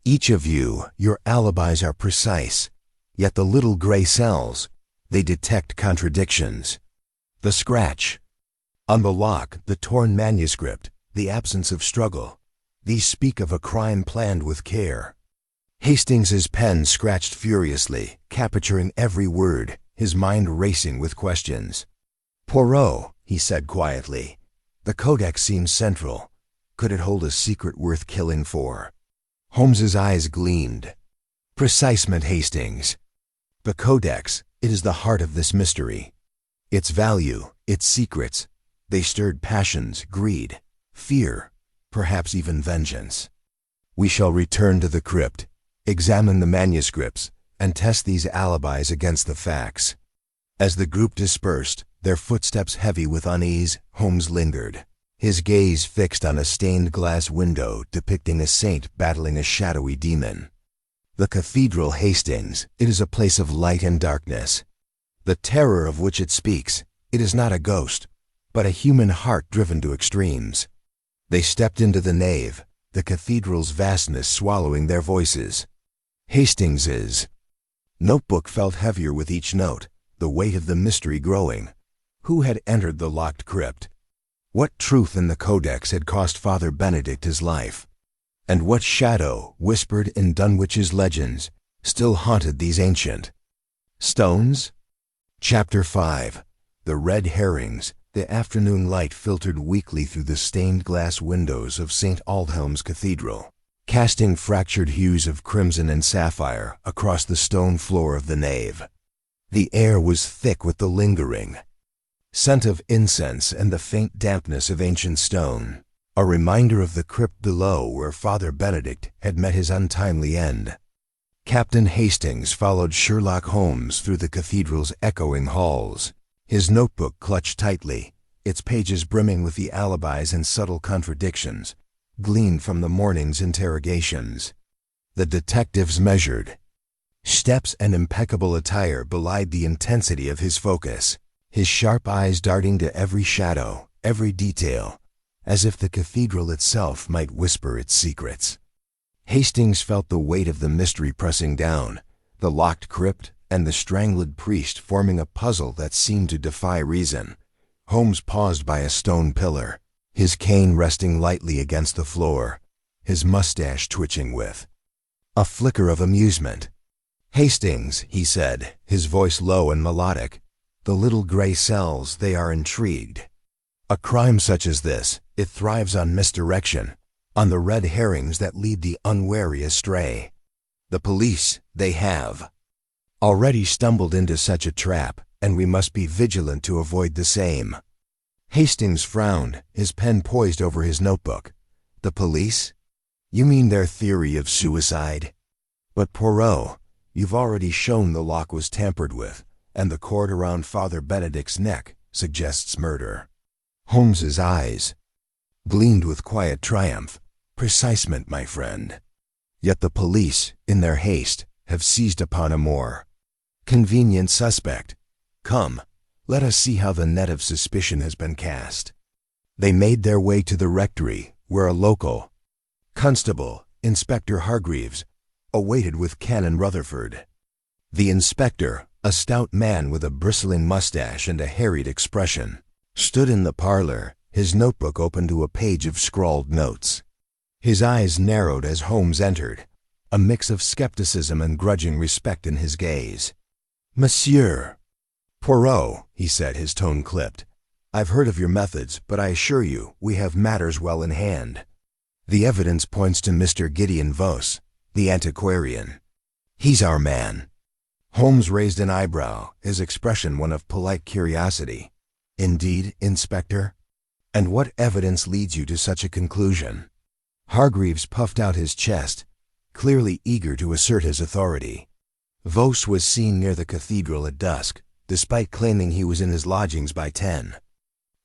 Each of you, your alibis are precise, yet the little gray cells, they detect contradictions. The scratch on the lock, the torn manuscript, the absence of struggle, these speak of a crime planned with care." Hastings's pen scratched furiously, capturing every word, his mind racing with questions. "Poirot," he said quietly, "the Codex seems central. Could it hold a secret worth killing for?" Holmes's eyes gleamed. "Precisement, Hastings. The Codex, it is the heart of this mystery. Its value, its secrets, they stirred passions, greed, fear, perhaps even vengeance. We shall return to the crypt, examine the manuscripts, and test these alibis against the facts." As the group dispersed, their footsteps heavy with unease, Holmes lingered, his gaze fixed on a stained glass window depicting a saint battling a shadowy demon. The cathedral, Hastings, it is a place of light and darkness. The terror of which it speaks, it is not a ghost, but a human heart driven to extremes. They stepped into the nave, the cathedral's vastness swallowing their voices. Hastings's notebook felt heavier with each note, the weight of the mystery growing. Who had entered the locked crypt? What truth in the Codex had cost Father Benedict his life? And what shadow, whispered in Dunwich's legends, still haunted these ancient stones? Chapter 5. The red herrings, the afternoon light filtered weakly through the stained glass windows of St. Aldhelm's Cathedral, casting fractured hues of crimson and sapphire across the stone floor of the nave. The air was thick with the lingering scent of incense and the faint dampness of ancient stone, a reminder of the crypt below where Father Benedict had met his untimely end. Captain Hastings followed Sherlock Holmes through the cathedral's echoing halls, his notebook clutched tightly, its pages brimming with the alibis and subtle contradictions gleaned from the morning's interrogations. The detective's measured steps and impeccable attire belied the intensity of his focus, his sharp eyes darting to every shadow, every detail, as if the cathedral itself might whisper its secrets. Hastings felt the weight of the mystery pressing down, the locked crypt and the strangled priest forming a puzzle that seemed to defy reason. Holmes paused by a stone pillar, his cane resting lightly against the floor, his mustache twitching with a flicker of amusement. "Hastings," he said, his voice low and melodic, "the little gray cells, they are intrigued. A crime such as this, it thrives on misdirection, on the red herrings that lead the unwary astray. The police, they have already stumbled into such a trap, and we must be vigilant to avoid the same." Hastings frowned, his pen poised over his notebook. "The police? You mean their theory of suicide? But Poirot, you've already shown the lock was tampered with, and the cord around Father Benedict's neck suggests murder." Holmes's eyes gleamed with quiet triumph. "Precisement, my friend. Yet the police, in their haste, have seized upon a more convenient suspect. Come, let us see how the net of suspicion has been cast." They made their way to the rectory, where a local constable, Inspector Hargreaves, awaited with Canon Rutherford. The inspector, a stout man with a bristling mustache and a harried expression, stood in the parlor, his notebook open to a page of scrawled notes. His eyes narrowed as Holmes entered, a mix of skepticism and grudging respect in his gaze. "Monsieur Poirot," he said, his tone clipped, "I've heard of your methods, but I assure you we have matters well in hand. The evidence points to Mr. Gideon Vos, the antiquarian. He's our man." Holmes raised an eyebrow, his expression one of polite curiosity. "Indeed, Inspector? And what evidence leads you to such a conclusion?" Hargreaves puffed out his chest, clearly eager to assert his authority. "Vos was seen near the cathedral at dusk, despite claiming he was in his lodgings by 10.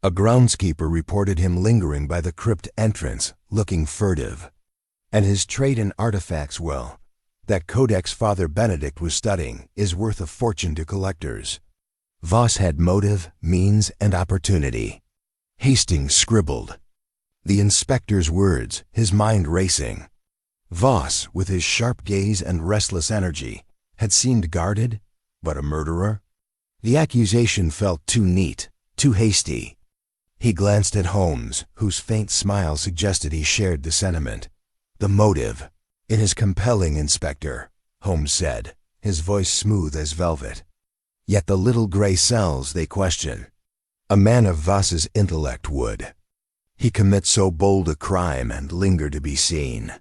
A groundskeeper reported him lingering by the crypt entrance, looking furtive. And his trade in artifacts, well, that codex Father Benedict was studying is worth a fortune to collectors. Vos had motive, means, and opportunity." Hastings scribbled the inspector's words, his mind racing. Vos, with his sharp gaze and restless energy, had seemed guarded, but a murderer? The accusation felt too neat, too hasty. He glanced at Holmes, whose faint smile suggested he shared the sentiment. "The motive. It is compelling, Inspector," Holmes said, his voice smooth as velvet. "Yet the little gray cells they question. A man of Vos's intellect would he commit so bold a crime and linger to be seen?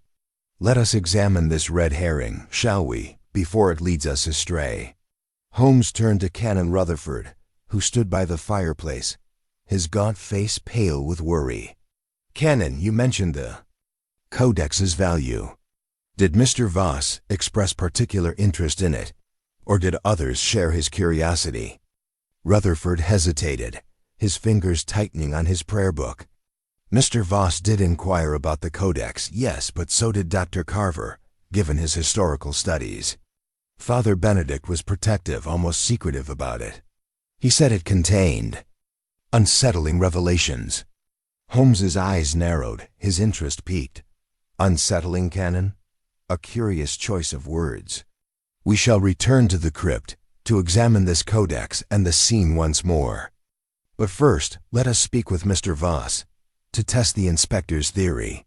Let us examine this red herring, shall we, before it leads us astray." Holmes turned to Canon Rutherford, who stood by the fireplace, his gaunt face pale with worry. "Canon, you mentioned the codex's value. Did Mr. Vos express particular interest in it, or did others share his curiosity?" Rutherford hesitated, his fingers tightening on his prayer book. "Mr. Vos did inquire about the codex, yes, but so did Dr. Carver, given his historical studies. Father Benedict was protective, almost secretive about it. He said it contained unsettling revelations." Holmes's eyes narrowed, his interest piqued. "Unsettling, Canon? A curious choice of words. We shall return to the crypt to examine this codex and the scene once more. But first, let us speak with Mr. Vos, to test the inspector's theory."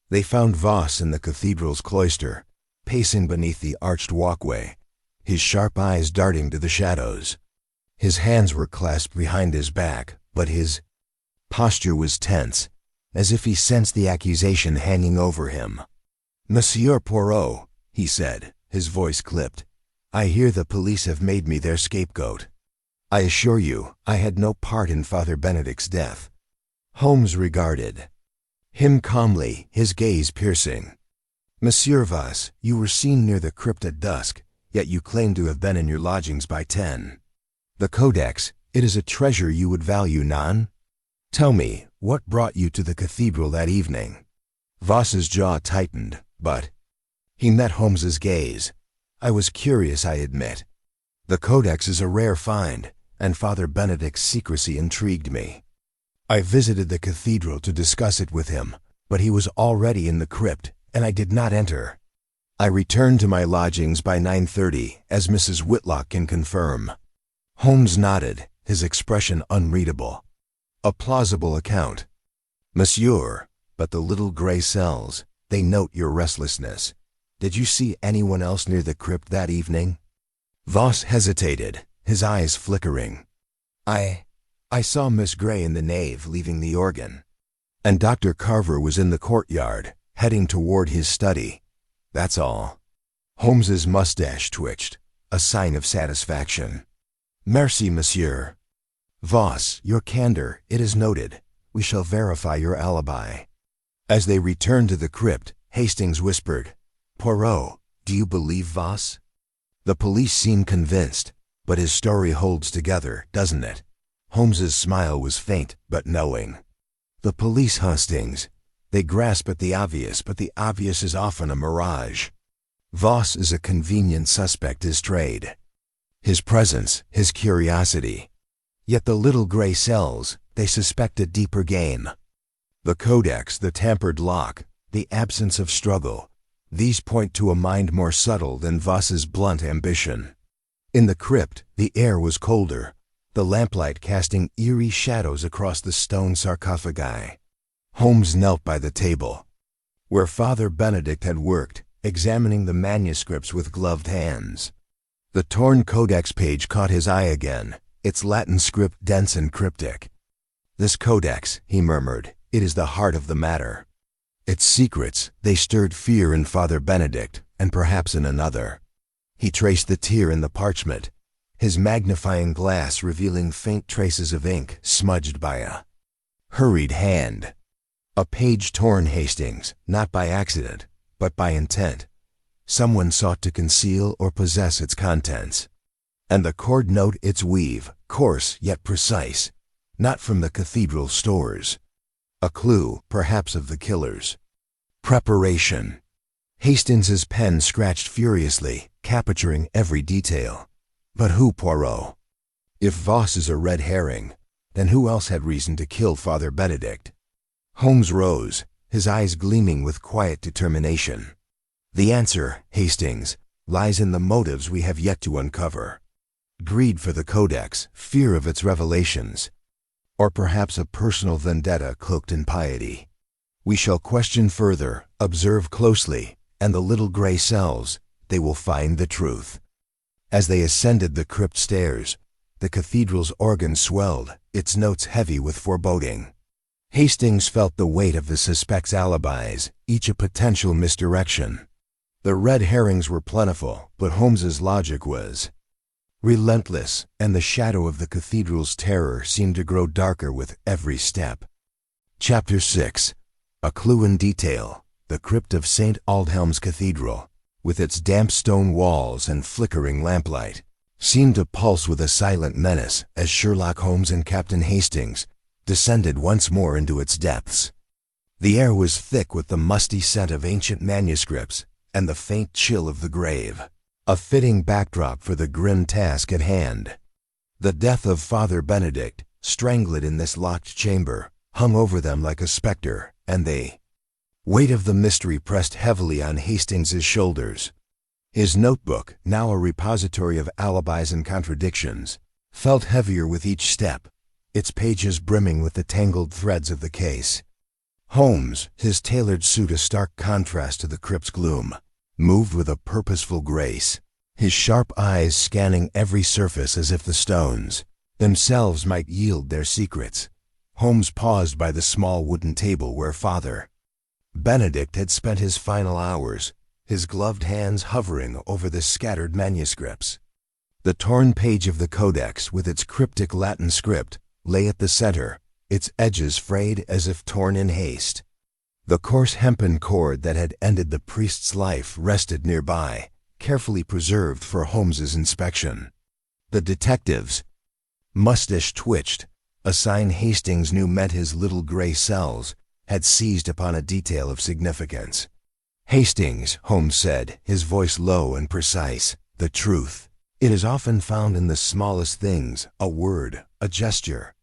They found Vos in the cathedral's cloister, pacing beneath the arched walkway, his sharp eyes darting to the shadows. His hands were clasped behind his back, but his posture was tense, as if he sensed the accusation hanging over him. "Monsieur Poirot," he said, his voice clipped, "I hear the police have made me their scapegoat. I assure you, I had no part in Father Benedict's death." Holmes regarded him calmly, his gaze piercing. "Monsieur Voss, you were seen near the crypt at dusk, yet you claim to have been in your lodgings by 10. The Codex, it is a treasure you would value, non? Tell me, what brought you to the cathedral that evening?" Voss's jaw tightened, but he met Holmes's gaze. "I was curious, I admit. The Codex is a rare find, and Father Benedict's secrecy intrigued me. I visited the cathedral to discuss it with him, but he was already in the crypt, and I did not enter. I returned to my lodgings by 9:30, as Mrs. Whitlock can confirm." Holmes nodded, his expression unreadable. "A plausible account, monsieur, but the little gray cells, they note your restlessness. Did you see anyone else near the crypt that evening?" Voss hesitated, his eyes flickering. I saw Miss Gray in the nave leaving the organ, and Dr. Carver was in the courtyard, heading toward his study. That's all." Holmes's mustache twitched, a sign of satisfaction. "Merci, monsieur. Voss, your candor, it is noted. We shall verify your alibi." As they returned to the crypt, Hastings whispered, "Poirot, do you believe Voss? The police seem convinced, but his story holds together, doesn't it?" Holmes's smile was faint but knowing. "The police, Hastings, they grasp at the obvious, but the obvious is often a mirage. Voss is a convenient suspect, his trade, his presence, his curiosity. Yet the little gray cells, they suspect a deeper game. The Codex, the tampered lock, the absence of struggle, these point to a mind more subtle than Voss's blunt ambition. In the crypt, the air was colder, the lamplight casting eerie shadows across the stone sarcophagi. Holmes knelt by the table, where Father Benedict had worked, examining the manuscripts with gloved hands. The torn Codex page caught his eye again, its Latin script dense and cryptic. "This Codex," he murmured, "it is the heart of the matter. Its secrets, they stirred fear in Father Benedict, and perhaps in another." He traced the tear in the parchment, his magnifying glass revealing faint traces of ink smudged by a hurried hand. "A page torn, Hastings, not by accident, but by intent. Someone sought to conceal or possess its contents. And the cord note its weave, coarse yet precise, not from the cathedral stores. A clue, perhaps, of the killers. Preparation." Hastings's pen scratched furiously, capturing every detail. "But who, Poirot? If Voss is a red herring, then who else had reason to kill Father Benedict?" Holmes rose, his eyes gleaming with quiet determination. "The answer, Hastings, lies in the motives we have yet to uncover. Greed for the Codex, fear of its revelations, or perhaps a personal vendetta cloaked in piety. We shall question further, observe closely, and the little gray cells, they will find the truth." As they ascended the crypt stairs, the cathedral's organ swelled, its notes heavy with foreboding. Hastings felt the weight of the suspects' alibis, each a potential misdirection. The red herrings were plentiful, but Holmes's logic was relentless, and the shadow of the cathedral's terror seemed to grow darker with every step. Chapter 6. A Clue in Detail. The crypt of St. Aldhelm's Cathedral, with its damp stone walls and flickering lamplight, seemed to pulse with a silent menace as Sherlock Holmes and Captain Hastings descended once more into its depths. The air was thick with the musty scent of ancient manuscripts and the faint chill of the grave, a fitting backdrop for the grim task at hand. The death of Father Benedict, strangled in this locked chamber, hung over them like a specter, and the weight of the mystery pressed heavily on Hastings's shoulders. His notebook, now a repository of alibis and contradictions, felt heavier with each step, its pages brimming with the tangled threads of the case. Holmes, his tailored suit a stark contrast to the crypt's gloom, moved with a purposeful grace, his sharp eyes scanning every surface as if the stones themselves might yield their secrets. Holmes paused by the small wooden table where Father Benedict had spent his final hours, his gloved hands hovering over the scattered manuscripts. The torn page of the Codex with its cryptic Latin script lay at the center, its edges frayed as if torn in haste. The coarse hempen cord that had ended the priest's life rested nearby, carefully preserved for Holmes's inspection. The detective's mustache twitched, a sign Hastings knew meant his little gray cells had seized upon a detail of significance. "Hastings," Holmes said, his voice low and precise, "the truth. It is often found in the smallest things, a word, a gesture,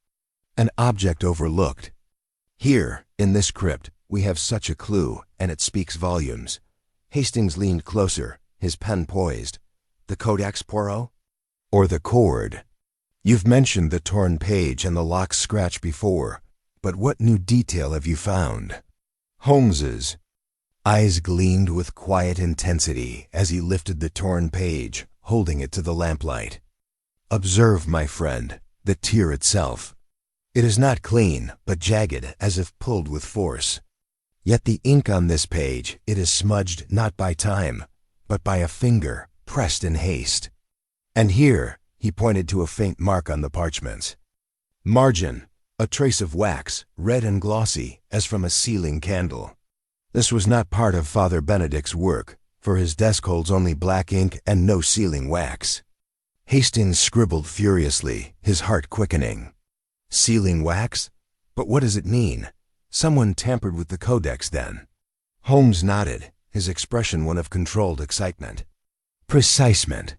an object overlooked. Here, in this crypt, we have such a clue, and it speaks volumes." Hastings leaned closer, his pen poised. "The Codex, Poirot? Or the cord? You've mentioned the torn page and the lock's scratch before, but what new detail have you found?" Holmes's eyes gleamed with quiet intensity as he lifted the torn page, holding it to the lamplight. "Observe, my friend, the tear itself. It is not clean, but jagged, as if pulled with force. Yet the ink on this page, it is smudged not by time, but by a finger pressed in haste. And here," he pointed to a faint mark on the parchments. "Margin, a trace of wax, red and glossy, as from a sealing candle. This was not part of Father Benedict's work, for his desk holds only black ink and no sealing wax." Hastings scribbled furiously, his heart quickening. "Sealing wax? But what does it mean? Someone tampered with the Codex, then?" Holmes nodded, his expression one of controlled excitement. "Precisement.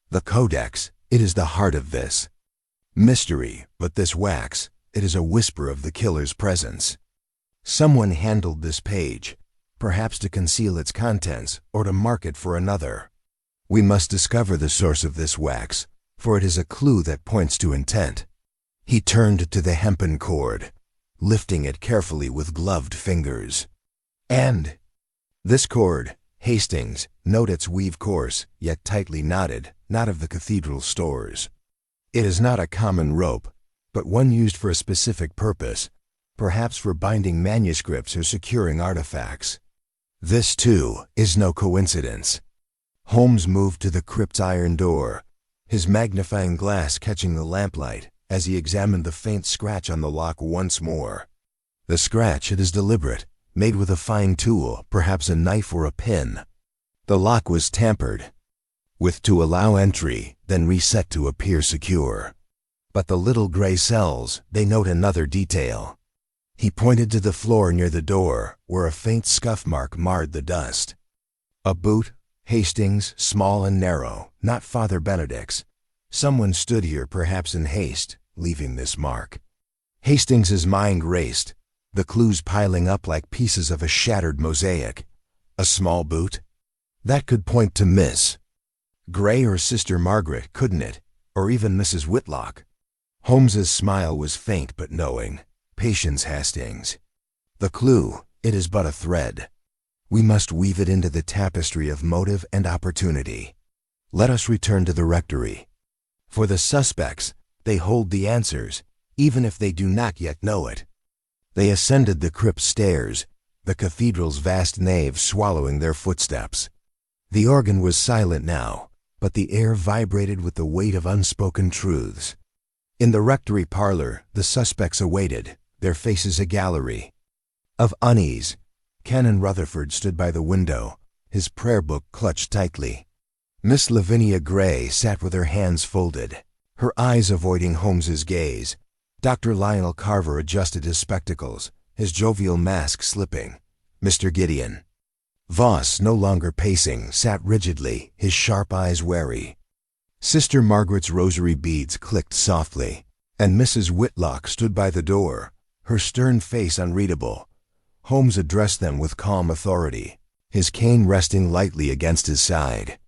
The Codex, it is the heart of this mystery, but this wax, it is a whisper of the killer's presence. Someone handled this page, perhaps to conceal its contents or to mark it for another. We must discover the source of this wax, for it is a clue that points to intent." He turned to the hempen cord, lifting it carefully with gloved fingers. "And this cord, Hastings, note its weave coarse, yet tightly knotted, not of the cathedral stores. It is not a common rope, but one used for a specific purpose, perhaps for binding manuscripts or securing artifacts. This, too, is no coincidence." Holmes moved to the crypt's iron door, his magnifying glass catching the lamplight as he examined the faint scratch on the lock once more. The scratch, it is deliberate, made with a fine tool, perhaps a knife or a pin. The lock was tampered with to allow entry, then reset to appear secure. But the little gray cells, they note another detail. He pointed to the floor near the door, where a faint scuff mark marred the dust. A boot, Hastings, small and narrow, not Father Benedict's. Someone stood here, perhaps in haste, leaving this mark. Hastings's mind raced, the clues piling up like pieces of a shattered mosaic. A small boot? That could point to Miss Gray or Sister Margaret, couldn't it? Or even Mrs. Whitlock. Holmes's smile was faint but knowing. "Patience, Hastings. The clue, it is but a thread. We must weave it into the tapestry of motive and opportunity. Let us return to the rectory. For the suspects, they hold the answers, even if they do not yet know it." They ascended the crypt stairs, the cathedral's vast nave swallowing their footsteps. The organ was silent now, but the air vibrated with the weight of unspoken truths. In the rectory parlor, the suspects awaited, their faces a gallery of unease. Canon Rutherford stood by the window, his prayer book clutched tightly. Miss Lavinia Gray sat with her hands folded, her eyes avoiding Holmes's gaze. Dr. Lionel Carver adjusted his spectacles, his jovial mask slipping. Mr. Gideon Voss, no longer pacing, sat rigidly, his sharp eyes wary. Sister Margaret's rosary beads clicked softly, and Mrs. Whitlock stood by the door, her stern face unreadable. Holmes addressed them with calm authority, his cane resting lightly against his side.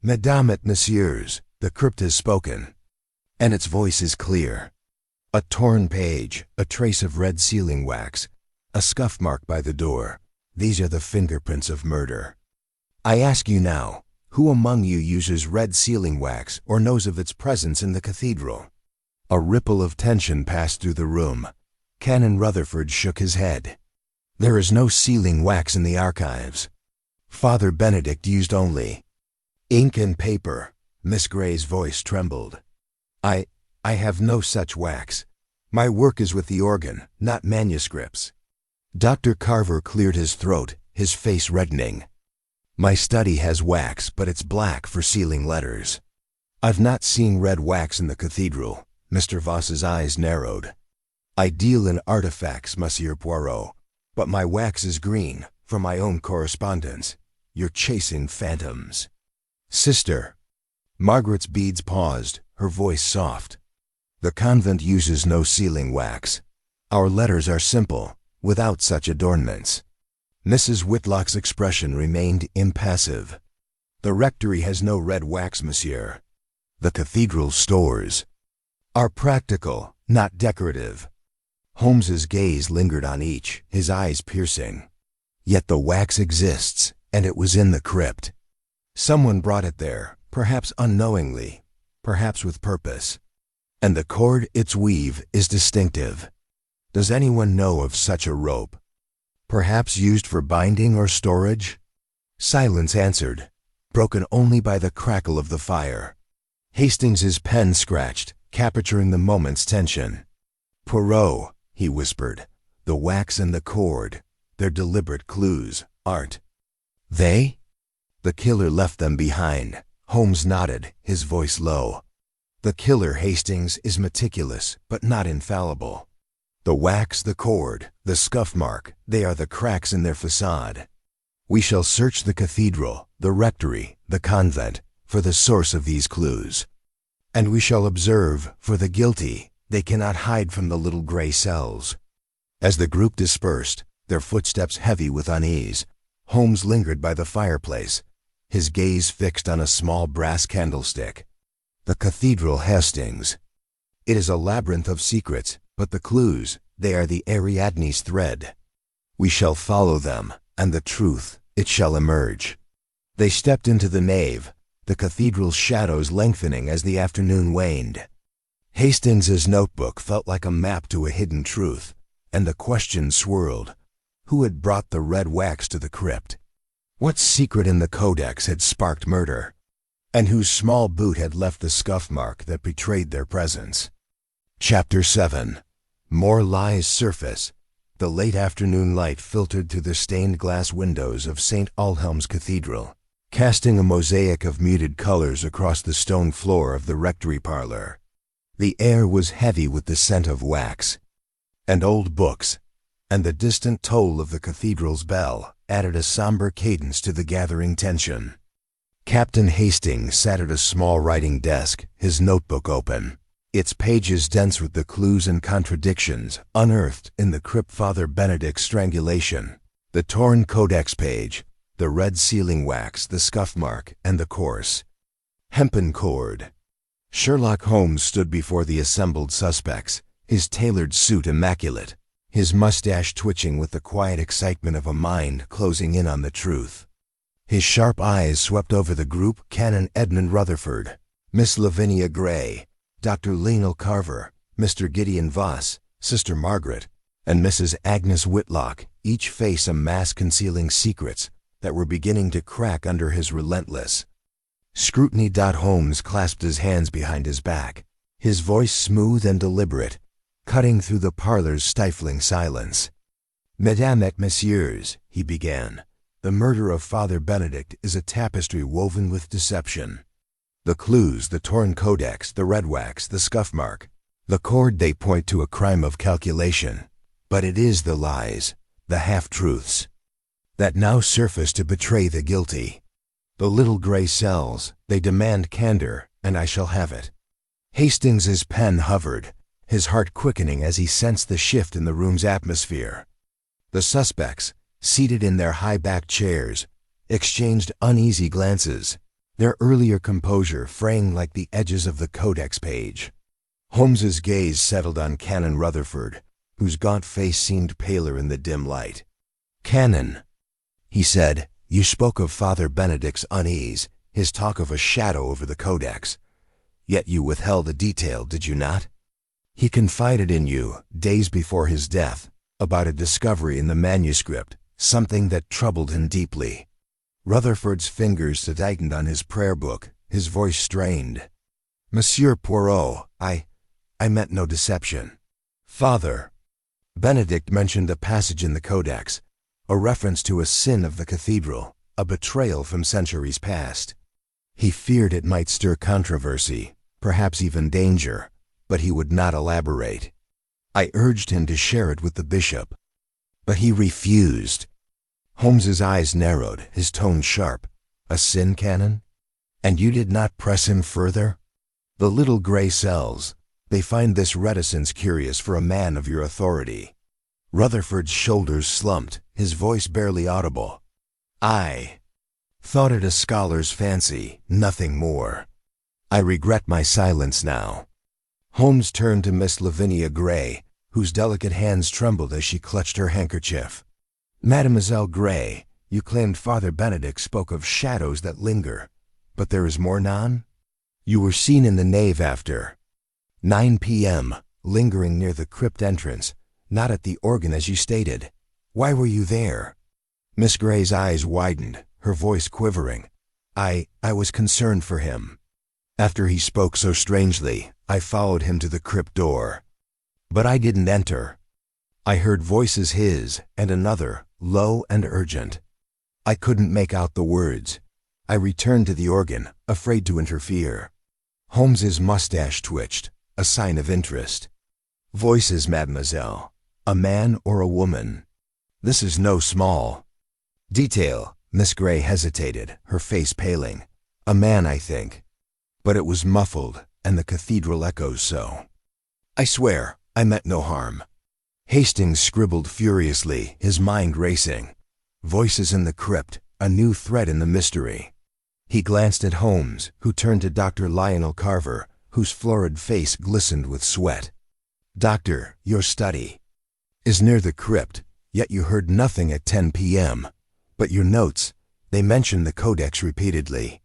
"Mesdames et messieurs, the crypt has spoken, and its voice is clear. A torn page, a trace of red sealing wax, a scuff mark by the door. These are the fingerprints of murder. I ask you now, Who among you uses red sealing wax or knows of its presence in the cathedral? A ripple of tension passed through the room. Canon Rutherford shook his head. There is no sealing wax in the archives. Father Benedict used only ink and paper. Miss Gray's voice trembled. I have no such wax. My work is with the organ, not manuscripts. Dr. Carver cleared his throat, his face reddening. My study has wax, but it's black for sealing letters. I've not seen red wax in the cathedral. Mr. Voss's eyes narrowed. I deal in artifacts, Monsieur Poirot, but my wax is green, from my own correspondence. You're chasing phantoms. Sister. Margaret's beads paused, her voice soft. The convent uses no sealing wax. Our letters are simple, without such adornments. Mrs. Whitlock's expression remained impassive. The rectory has no red wax, monsieur. The cathedral stores are practical, not decorative. Holmes's gaze lingered on each, his eyes piercing. Yet the wax exists, and it was in the crypt. Someone brought it there, perhaps unknowingly, perhaps with purpose. And the cord its weave is distinctive. Does anyone know of such a rope? Perhaps used for binding or storage? Silence answered, broken only by the crackle of the fire. Hastings's pen scratched, capturing the moment's tension. Poirot, he whispered, the wax and the cord, they're deliberate clues, aren't they? The killer left them behind. Holmes nodded, his voice low. The killer, Hastings, is meticulous, but not infallible. The wax, the cord, the scuff mark, they are the cracks in their facade. We shall search the cathedral, the rectory, the convent, for the source of these clues. And we shall observe, for the guilty, they cannot hide from the little gray cells. As the group dispersed, their footsteps heavy with unease, Holmes lingered by the fireplace, his gaze fixed on a small brass candlestick. The cathedral, Hastings. It is a labyrinth of secrets, but the clues, they are the Ariadne's thread. We shall follow them, and the truth, it shall emerge. They stepped into the nave, the cathedral's shadows lengthening as the afternoon waned. Hastings's notebook felt like a map to a hidden truth, and the question swirled. Who had brought the red wax to the crypt? What secret in the codex had sparked murder? And whose small boot had left the scuff mark that betrayed their presence? Chapter 7. More lies surface. The late afternoon light filtered through the stained glass windows of St. Aldhelm's Cathedral, casting a mosaic of muted colors across the stone floor of the rectory parlor. The air was heavy with the scent of wax and old books, and the distant toll of the cathedral's bell added a somber cadence to the gathering tension. Captain Hastings sat at a small writing desk, his notebook open, its pages dense with the clues and contradictions unearthed in the crypt Father Benedict's strangulation. The torn codex page, the red sealing wax, the scuff mark, and the coarse hempen cord. Sherlock Holmes stood before the assembled suspects, his tailored suit immaculate, his mustache twitching with the quiet excitement of a mind closing in on the truth. His sharp eyes swept over the group: Canon Edmund Rutherford, Miss Lavinia Gray, Dr. Lionel Carver, Mr. Gideon Voss, Sister Margaret, and Mrs. Agnes Whitlock, each face a mask concealing secrets that were beginning to crack under his relentless scrutiny. Holmes clasped his hands behind his back, his voice smooth and deliberate, cutting through the parlor's stifling silence. Mesdames et messieurs, he began, the murder of Father Benedict is a tapestry woven with deception. The clues, the torn codex, the red wax, the scuff mark, the cord, they point to a crime of calculation. But it is the lies, the half-truths, that now surface to betray the guilty. The little gray cells, they demand candor, and I shall have it. Hastings's pen hovered, his heart quickening as he sensed the shift in the room's atmosphere. The suspects, seated in their high-backed chairs, exchanged uneasy glances, their earlier composure fraying like the edges of the codex page. Holmes's gaze settled on Canon Rutherford, whose gaunt face seemed paler in the dim light. Canon, he said, you spoke of Father Benedict's unease, his talk of a shadow over the codex. Yet you withheld a detail, did you not? He confided in you, days before his death, about a discovery in the manuscript, something that troubled him deeply. Rutherford's fingers tightened on his prayer book, his voice strained. Monsieur Poirot, I meant no deception. Father Benedict mentioned a passage in the codex, a reference to a sin of the cathedral, a betrayal from centuries past. He feared it might stir controversy, perhaps even danger, but he would not elaborate. I urged him to share it with the bishop, but he refused. Holmes's eyes narrowed, his tone sharp. A sin canon? And you did not press him further? The little gray cells, they find this reticence curious for a man of your authority. Rutherford's shoulders slumped, his voice barely audible. I thought it a scholar's fancy, nothing more. I regret my silence now. Holmes turned to Miss Lavinia Gray, whose delicate hands trembled as she clutched her handkerchief. Mademoiselle Gray, you claimed Father Benedict spoke of shadows that linger, but there is more none? You were seen in the nave after 9 p.m., lingering near the crypt entrance, not at the organ as you stated. Why were you there? Miss Gray's eyes widened, her voice quivering. I was concerned for him. After he spoke so strangely, I followed him to the crypt door. But I didn't enter. I heard voices his and another, low and urgent. I couldn't make out the words. I returned to the organ, afraid to interfere. Holmes's mustache twitched, a sign of interest. Voices, mademoiselle. A man or a woman? This is no small detail. Miss Gray hesitated, her face paling. A man, I think. But it was muffled, and the cathedral echoes so. I swear, I meant no harm. Hastings scribbled furiously, his mind racing. Voices in the crypt, a new thread in the mystery. He glanced at Holmes, who turned to Dr. Lionel Carver, whose florid face glistened with sweat. Doctor, your study is near the crypt, yet you heard nothing at 10 p.m. But your notes, they mention the codex repeatedly.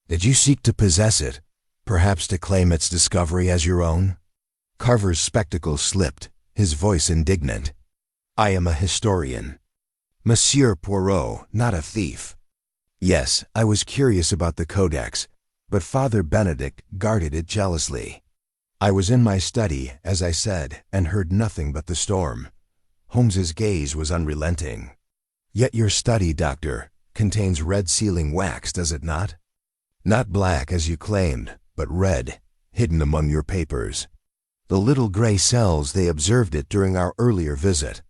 Did you seek to possess it, perhaps to claim its discovery as your own? Carver's spectacles slipped, his voice indignant. I am a historian. Monsieur Poirot, not a thief. Yes, I was curious about the codex, but Father Benedict guarded it jealously. I was in my study, as I said, and heard nothing but the storm. Holmes's gaze was unrelenting. Yet your study, doctor, contains red sealing wax, does it not? Not black, as you claimed, but red, hidden among your papers. The little gray cells, they observed it during our earlier visit.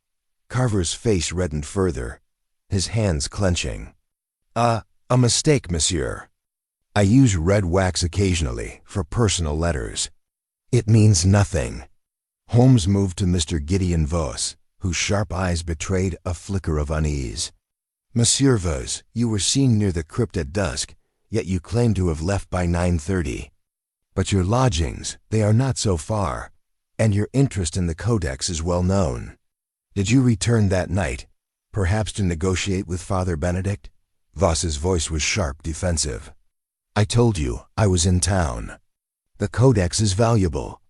Carver's face reddened further, his hands clenching. A mistake, monsieur. I use red wax occasionally, for personal letters. It means nothing. Holmes moved to Mr. Gideon Vos, whose sharp eyes betrayed a flicker of unease. Monsieur Vos, you were seen near the crypt at dusk, yet you claim to have left by 9:30. But your lodgings, they are not so far, and your interest in the codex is well known. Did you return that night, perhaps to negotiate with Father Benedict? Vos's voice was sharp, defensive. I told you, I was in town. The codex is valuable.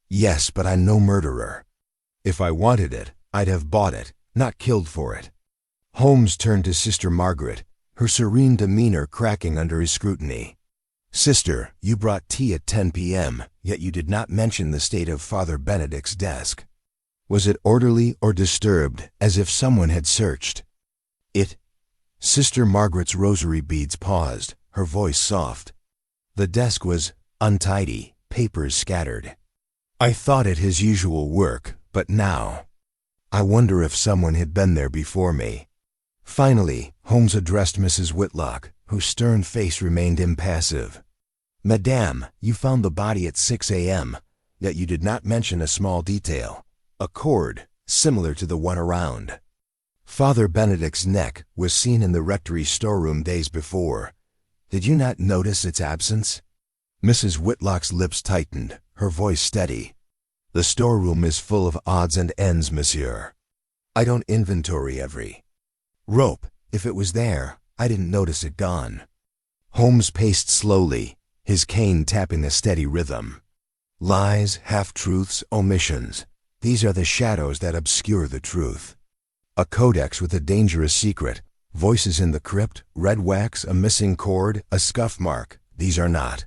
Yes, but I'm no murderer. If I wanted it, I'd have bought it, not killed for it. Holmes turned to Sister Margaret, her serene demeanor cracking under his scrutiny. Sister, you brought tea at 10 p.m., yet you did not mention the state of Father Benedict's desk. Was it orderly or disturbed, as if someone had searched? Sister Margaret's rosary beads paused, her voice soft. The desk was untidy, papers scattered. I thought it his usual work, but now I wonder if someone had been there before me. Finally, Holmes addressed Mrs. Whitlock, whose stern face remained impassive. Madame, you found the body at 6 a.m., yet you did not mention a small detail, a cord similar to the one around. Father Benedict's neck was seen in the rectory storeroom days before. Did you not notice its absence? Mrs. Whitlock's lips tightened, her voice steady. The storeroom is full of odds and ends, monsieur. I don't inventory every rope. If it was there, I didn't notice it gone. Holmes paced slowly, his cane tapping a steady rhythm. Lies, half-truths, omissions. These are the shadows that obscure the truth. A codex with a dangerous secret. Voices in the crypt, red wax, a missing cord, a scuff mark. These are not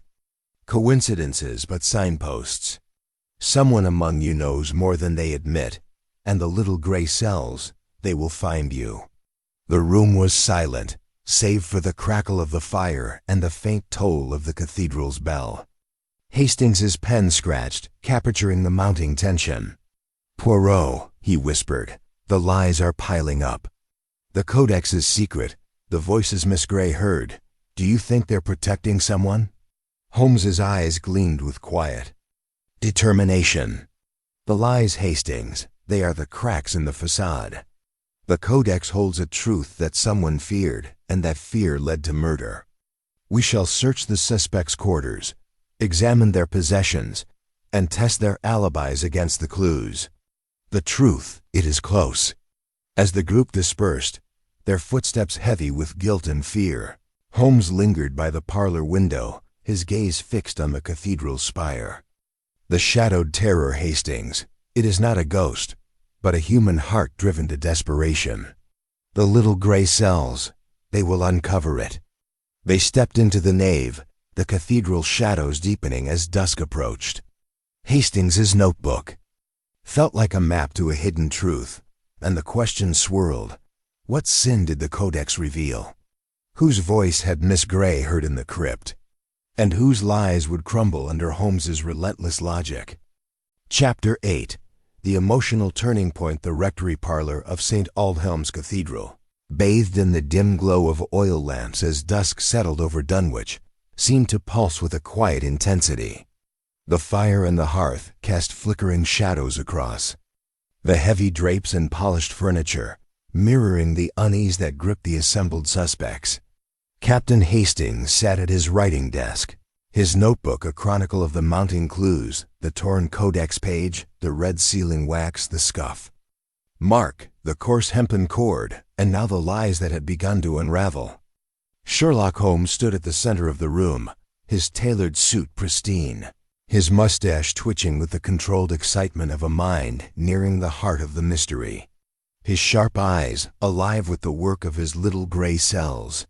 coincidences but signposts. Someone among you knows more than they admit, and the little gray cells, they will find you. The room was silent, save for the crackle of the fire and the faint toll of the cathedral's bell. Hastings's pen scratched, capturing the mounting tension. "Poirot," he whispered, "the lies are piling up. The codex is secret, the voices Miss Gray heard. Do you think they're protecting someone?" Holmes's eyes gleamed with quiet determination. "The lies, Hastings, they are the cracks in the facade. The codex holds a truth that someone feared, and that fear led to murder. We shall search the suspects' quarters, examine their possessions, and test their alibis against the clues. The truth, it is close." As the group dispersed, their footsteps heavy with guilt and fear, Holmes lingered by the parlor window, his gaze fixed on the cathedral's spire. "The shadowed terror, Hastings. It is not a ghost, but a human heart driven to desperation. The little gray cells, they will uncover it." They stepped into the nave, the cathedral's shadows deepening as dusk approached. Hastings's notebook felt like a map to a hidden truth, and the question swirled. What sin did the codex reveal? Whose voice had Miss Gray heard in the crypt? And whose lies would crumble under Holmes's relentless logic? Chapter 8. The emotional turning point. The rectory parlor of St. Aldhelm's Cathedral, bathed in the dim glow of oil lamps as dusk settled over Dunwich, seemed to pulse with a quiet intensity. The fire and the hearth cast flickering shadows across the heavy drapes and polished furniture, mirroring the unease that gripped the assembled suspects. Captain Hastings sat at his writing desk, his notebook a chronicle of the mounting clues, the torn codex page, the red sealing wax, the scuff mark, the coarse hempen cord, and now the lies that had begun to unravel. Sherlock Holmes stood at the center of the room, his tailored suit pristine, his mustache twitching with the controlled excitement of a mind nearing the heart of the mystery. His sharp eyes, alive with the work of his little gray cells,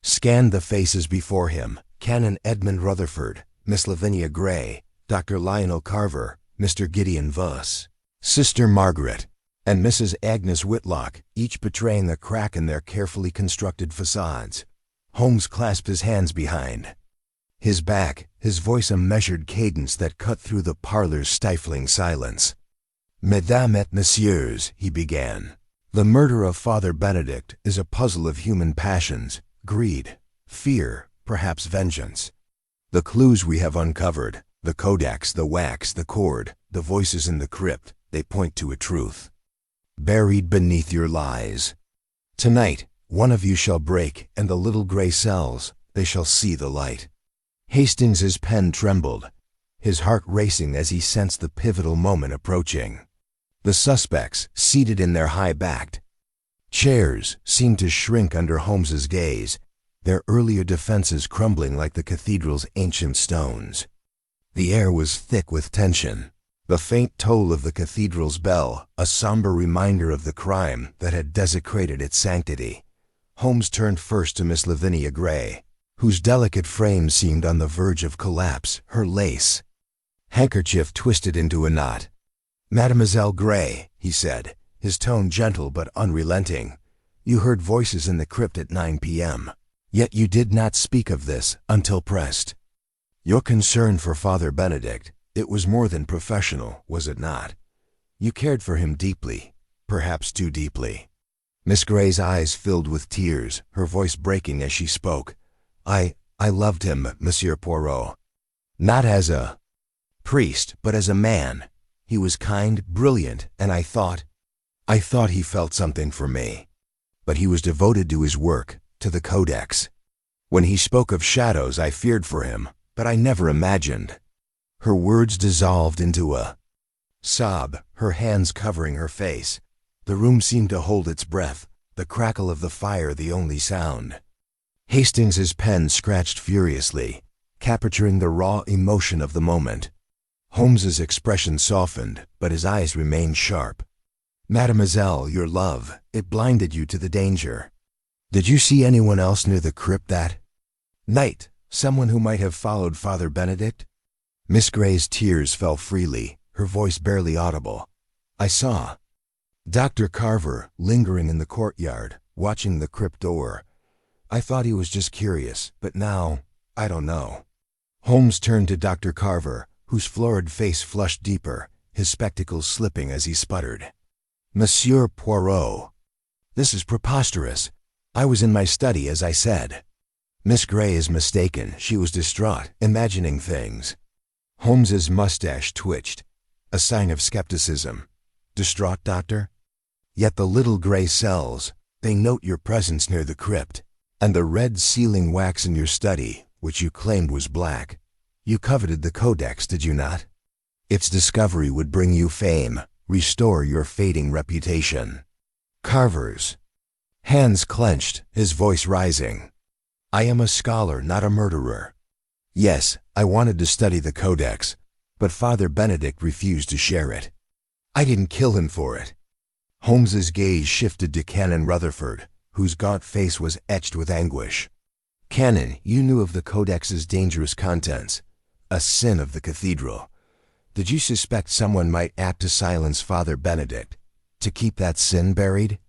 scanned the faces before him: Canon Edmund Rutherford, Miss Lavinia Gray, Dr. Lionel Carver, Mr. Gideon Voss, Sister Margaret, and Mrs. Agnes Whitlock, each betraying a crack in their carefully constructed facades. Holmes clasped his hands behind his back, his voice a measured cadence that cut through the parlor's stifling silence. "Mesdames et messieurs," he began, "the murder of Father Benedict is a puzzle of human passions, greed, fear, perhaps vengeance. The clues we have uncovered, the codex, the wax, the cord, the voices in the crypt, they point to a truth buried beneath your lies. Tonight, one of you shall break, and the little gray cells, they shall see the light." Hastings's pen trembled, his heart racing as he sensed the pivotal moment approaching. The suspects, seated in their high-backed chairs, seemed to shrink under Holmes's gaze, their earlier defenses crumbling like the cathedral's ancient stones. The air was thick with tension. The faint toll of the cathedral's bell, a somber reminder of the crime that had desecrated its sanctity. Holmes turned first to Miss Lavinia Gray, whose delicate frame seemed on the verge of collapse, her lace handkerchief twisted into a knot. "Mademoiselle Gray," he said, his tone gentle but unrelenting, "you heard voices in the crypt at 9 p.m., yet you did not speak of this until pressed. Your concern for Father Benedict, it was more than professional, was it not? You cared for him deeply, perhaps too deeply." Miss Gray's eyes filled with tears, her voice breaking as she spoke. I loved him, Monsieur Poirot. Not as a priest, but as a man. He was kind, brilliant, and I thought he felt something for me. But he was devoted to his work, to the codex. When he spoke of shadows, I feared for him, but I never imagined. Her words dissolved into a sob, her hands covering her face. The room seemed to hold its breath, the crackle of the fire the only sound. Hastings's pen scratched furiously, capturing the raw emotion of the moment. Holmes's expression softened, but his eyes remained sharp. "Mademoiselle, your love, it blinded you to the danger. Did you see anyone else near the crypt that night? Someone who might have followed Father Benedict?" Miss Gray's tears fell freely, her voice barely audible. "I saw Dr. Carver lingering in the courtyard, watching the crypt door. I thought he was just curious, but now, I don't know." Holmes turned to Dr. Carver, whose florid face flushed deeper, his spectacles slipping as he sputtered. "Monsieur Poirot, this is preposterous. I was in my study, as I said." "Miss Gray is mistaken. She was distraught, imagining things." Holmes's mustache twitched, a sign of skepticism. "Distraught, doctor? Yet the little gray cells, they note your presence near the crypt, and the red sealing wax in your study, which you claimed was black. You coveted the codex, did you not? Its discovery would bring you fame, restore your fading reputation." Carver's hands clenched, his voice rising. "I am a scholar, not a murderer. Yes, I wanted to study the codex, but Father Benedict refused to share it. I didn't kill him for it." Holmes's gaze shifted to Canon Rutherford, whose gaunt face was etched with anguish. "Canon, you knew of the codex's dangerous contents, a sin of the cathedral. Did you suspect someone might act to silence Father Benedict, to keep that sin buried?"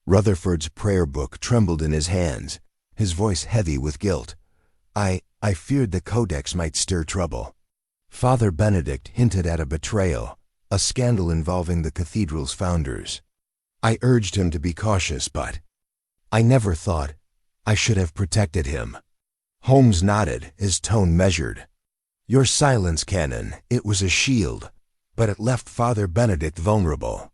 Rutherford's prayer book trembled in his hands, his voice heavy with guilt. I feared the codex might stir trouble. Father Benedict hinted at a betrayal, a scandal involving the cathedral's founders. I urged him to be cautious, but I never thought I should have protected him." Holmes nodded, his tone measured. "Your silence, Canon, it was a shield, but it left Father Benedict vulnerable.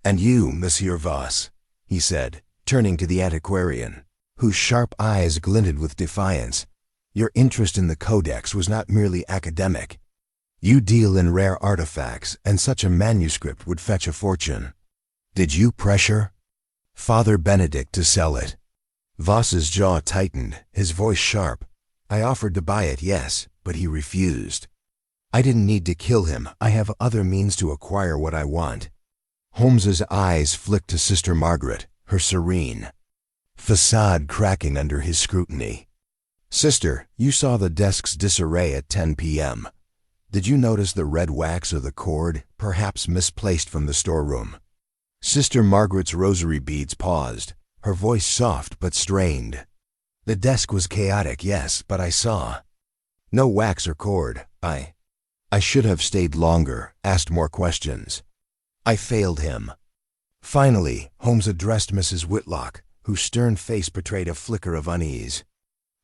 And you, Monsieur Voss," he said, turning to the antiquarian, whose sharp eyes glinted with defiance, "your interest in the codex was not merely academic. You deal in rare artifacts, and such a manuscript would fetch a fortune. Did you pressure Father Benedict to sell it?" Voss's jaw tightened, his voice sharp. "I offered to buy it, yes, but he refused. I didn't need to kill him. I have other means to acquire what I want." Holmes's eyes flicked to Sister Margaret, her serene facade cracking under his scrutiny. "Sister, you saw the desk's disarray at 10 p.m. Did you notice the red wax or the cord, perhaps misplaced from the storeroom?" Sister Margaret's rosary beads paused, her voice soft but strained. "The desk was chaotic, yes, but I saw no wax or cord. I should have stayed longer, asked more questions. I failed him." Finally, Holmes addressed Mrs. Whitlock, whose stern face betrayed a flicker of unease.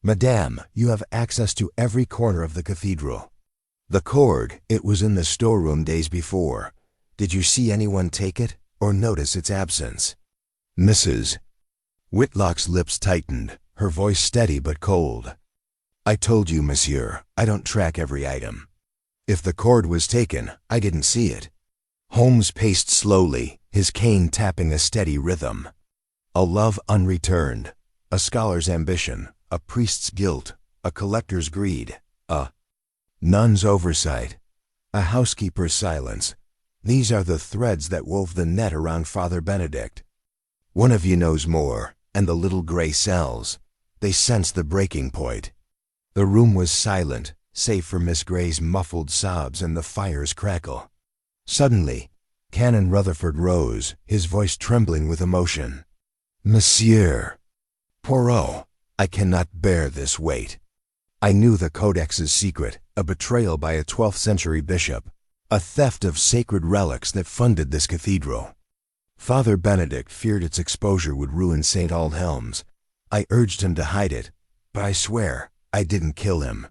"Madame, you have access to every corner of the cathedral. The cord, it was in the storeroom days before. Did you see anyone take it, or notice its absence?" Mrs. Whitlock's lips tightened, her voice steady but cold. "I told you, monsieur, I don't track every item. If the cord was taken, I didn't see it." Holmes paced slowly, his cane tapping a steady rhythm. A love unreturned, a scholar's ambition, a priest's guilt, a collector's greed, a nun's oversight, a housekeeper's silence. These are the threads that wove the net around Father Benedict. One of you knows more, and the little gray cells, they sensed the breaking point. The room was silent, save for Miss Gray's muffled sobs and the fire's crackle. Suddenly, Canon Rutherford rose, his voice trembling with emotion. "Monsieur Poirot, I cannot bear this weight. I knew the codex's secret, a betrayal by a 12th century bishop, a theft of sacred relics that funded this cathedral. Father Benedict feared its exposure would ruin St. Aldhelm's. I urged him to hide it, but I swear I didn't kill him."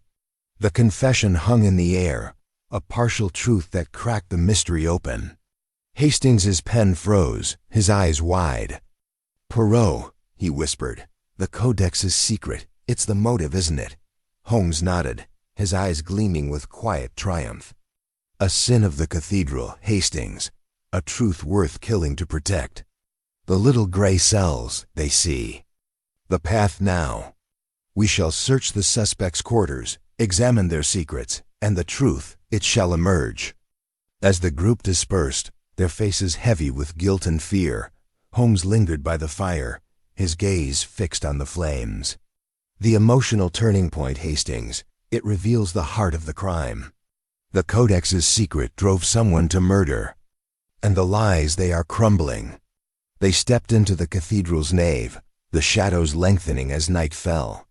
The confession hung in the air, a partial truth that cracked the mystery open. Hastings's pen froze, his eyes wide. "Poirot," he whispered, "the codex is secret. It's the motive, isn't it?" Holmes nodded, his eyes gleaming with quiet triumph. "A sin of the cathedral, Hastings, a truth worth killing to protect. The little gray cells, they see. The path now." We shall search the suspects' quarters, examine their secrets, and the truth, it shall emerge." As the group dispersed, their faces heavy with guilt and fear, Holmes lingered by the fire, his gaze fixed on the flames. The emotional turning point, Hastings. It reveals the heart of the crime. The Codex's secret drove someone to murder. And the lies, they are crumbling. They stepped into the cathedral's nave, the shadows lengthening as night fell.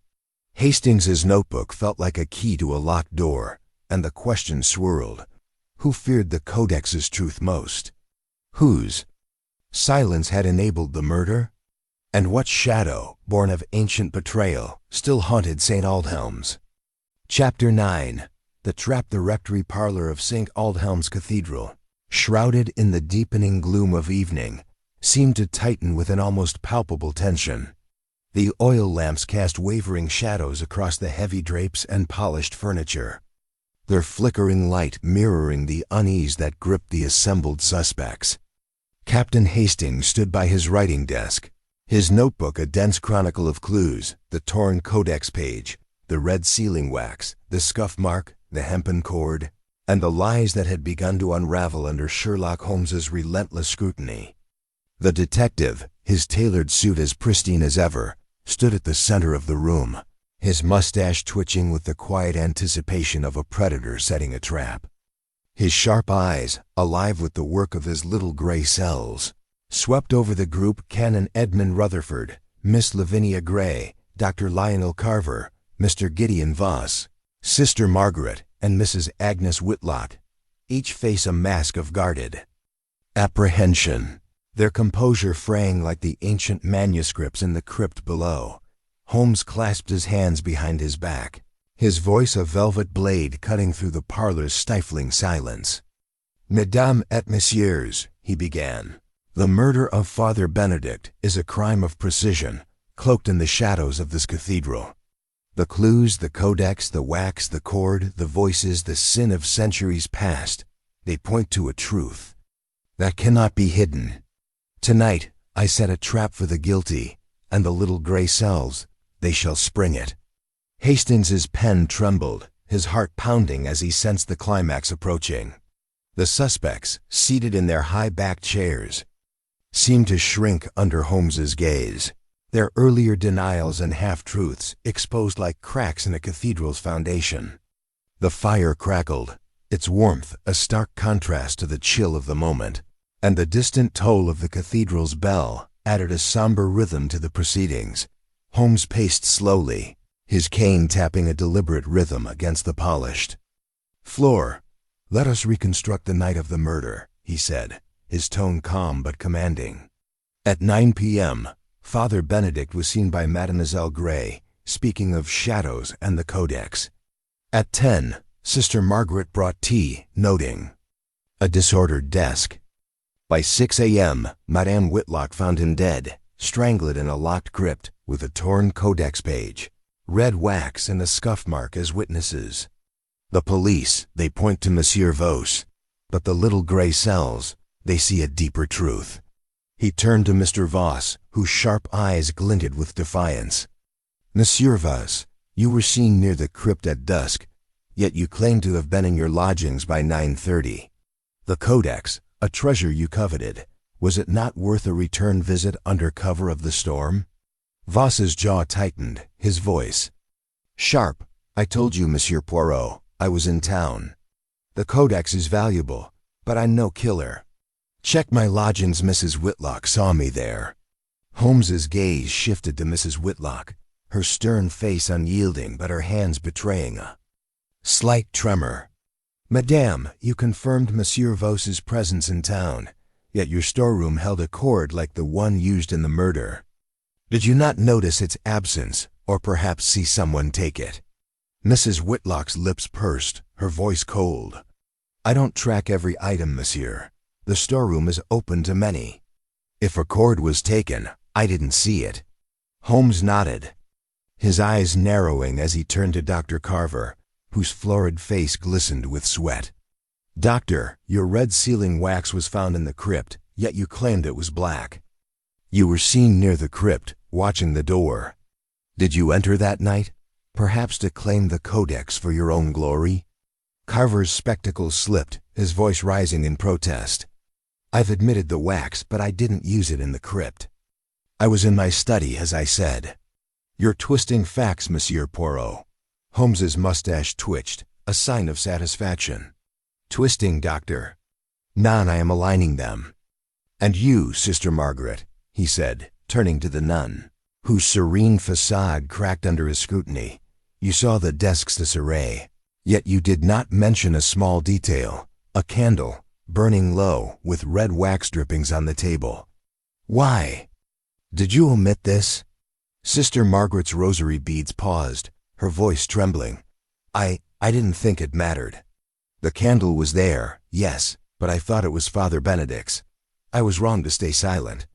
Hastings's notebook felt like a key to a locked door, and the question swirled. Who feared the Codex's truth most? Whose silence had enabled the murder? And what shadow, born of ancient betrayal, still haunted St. Aldhelm's? Chapter 9. The Trap. The rectory parlor of St. Aldhelm's Cathedral, shrouded in the deepening gloom of evening, seemed to tighten with an almost palpable tension. The oil lamps cast wavering shadows across the heavy drapes and polished furniture, their flickering light mirroring the unease that gripped the assembled suspects. Captain Hastings stood by his writing desk, his notebook a dense chronicle of clues, the torn codex page, the red sealing wax, the scuff mark, the hempen cord, and the lies that had begun to unravel under Sherlock Holmes's relentless scrutiny. The detective, his tailored suit as pristine as ever, stood at the center of the room, his mustache twitching with the quiet anticipation of a predator setting a trap. His sharp eyes, alive with the work of his little gray cells, swept over the group: Canon Edmund Rutherford, Miss Lavinia Gray, Dr. Lionel Carver, Mr. Gideon Voss, Sister Margaret, and Mrs. Agnes Whitlock, each face a mask of guarded apprehension, their composure fraying like the ancient manuscripts in the crypt below. Holmes clasped his hands behind his back, his voice a velvet blade cutting through the parlor's stifling silence. "Mesdames et messieurs," he began, "the murder of Father Benedict is a crime of precision, cloaked in the shadows of this cathedral. The clues, the codex, the wax, the cord, the voices, the sin of centuries past, they point to a truth that cannot be hidden. Tonight, I set a trap for the guilty, and the little gray cells, they shall spring it." Hastings's pen trembled, his heart pounding as he sensed the climax approaching. The suspects, seated in their high-backed chairs, seemed to shrink under Holmes's gaze, their earlier denials and half-truths exposed like cracks in a cathedral's foundation. The fire crackled, its warmth a stark contrast to the chill of the moment, and the distant toll of the cathedral's bell added a somber rhythm to the proceedings. Holmes paced slowly, his cane tapping a deliberate rhythm against the polished floor. "Let us reconstruct the night of the murder," he said, his tone calm but commanding. At 9 p.m., Father Benedict was seen by Mademoiselle Gray, speaking of shadows and the codex. At 10, Sister Margaret brought tea, noting a disordered desk. By 6 a.m., Madame Whitlock found him dead, strangled in a locked crypt, with a torn codex page, red wax, and a scuff mark as witnesses. The police, they point to Monsieur Voss, but the little gray cells, they see a deeper truth. He turned to Mr. Voss, whose sharp eyes glinted with defiance. "Monsieur Voss, you were seen near the crypt at dusk, yet you claim to have been in your lodgings by 9:30. The codex, a treasure you coveted, was it not worth a return visit under cover of the storm?" Voss's jaw tightened, his voice sharp. "I told you, Monsieur Poirot, I was in town. The codex is valuable, but I'm no killer. Check my lodgings. Mrs. Whitlock saw me there." Holmes's gaze shifted to Mrs. Whitlock, her stern face unyielding but her hands betraying a slight tremor. "Madame, you confirmed Monsieur Voss's presence in town, yet your storeroom held a cord like the one used in the murder. Did you not notice its absence, or perhaps see someone take it?" Mrs. Whitlock's lips pursed, her voice cold. "I don't track every item, monsieur. The storeroom is open to many. If a cord was taken, I didn't see it." Holmes nodded, his eyes narrowing as he turned to Dr. Carver, whose florid face glistened with sweat. "Doctor, your red sealing wax was found in the crypt, yet you claimed it was black. You were seen near the crypt, watching the door. Did you enter that night, perhaps to claim the codex for your own glory? Carver's spectacles slipped, his voice rising in protest. I've admitted the wax, but I didn't use it in the crypt. I was in my study, as I said. You're twisting facts, Monsieur Poirot. Holmes's mustache twitched, a sign of satisfaction. Twisting, Doctor. Nun, I am aligning them. And you, Sister Margaret, he said, turning to the nun, whose serene facade cracked under his scrutiny. You saw the desk's disarray, yet you did not mention a small detail, a candle, burning low, with red wax drippings on the table. Why? Did you omit this? Sister Margaret's rosary beads paused, her voice trembling. I didn't think it mattered. The candle was there, yes, but I thought it was Father Benedict's. I was wrong to stay silent.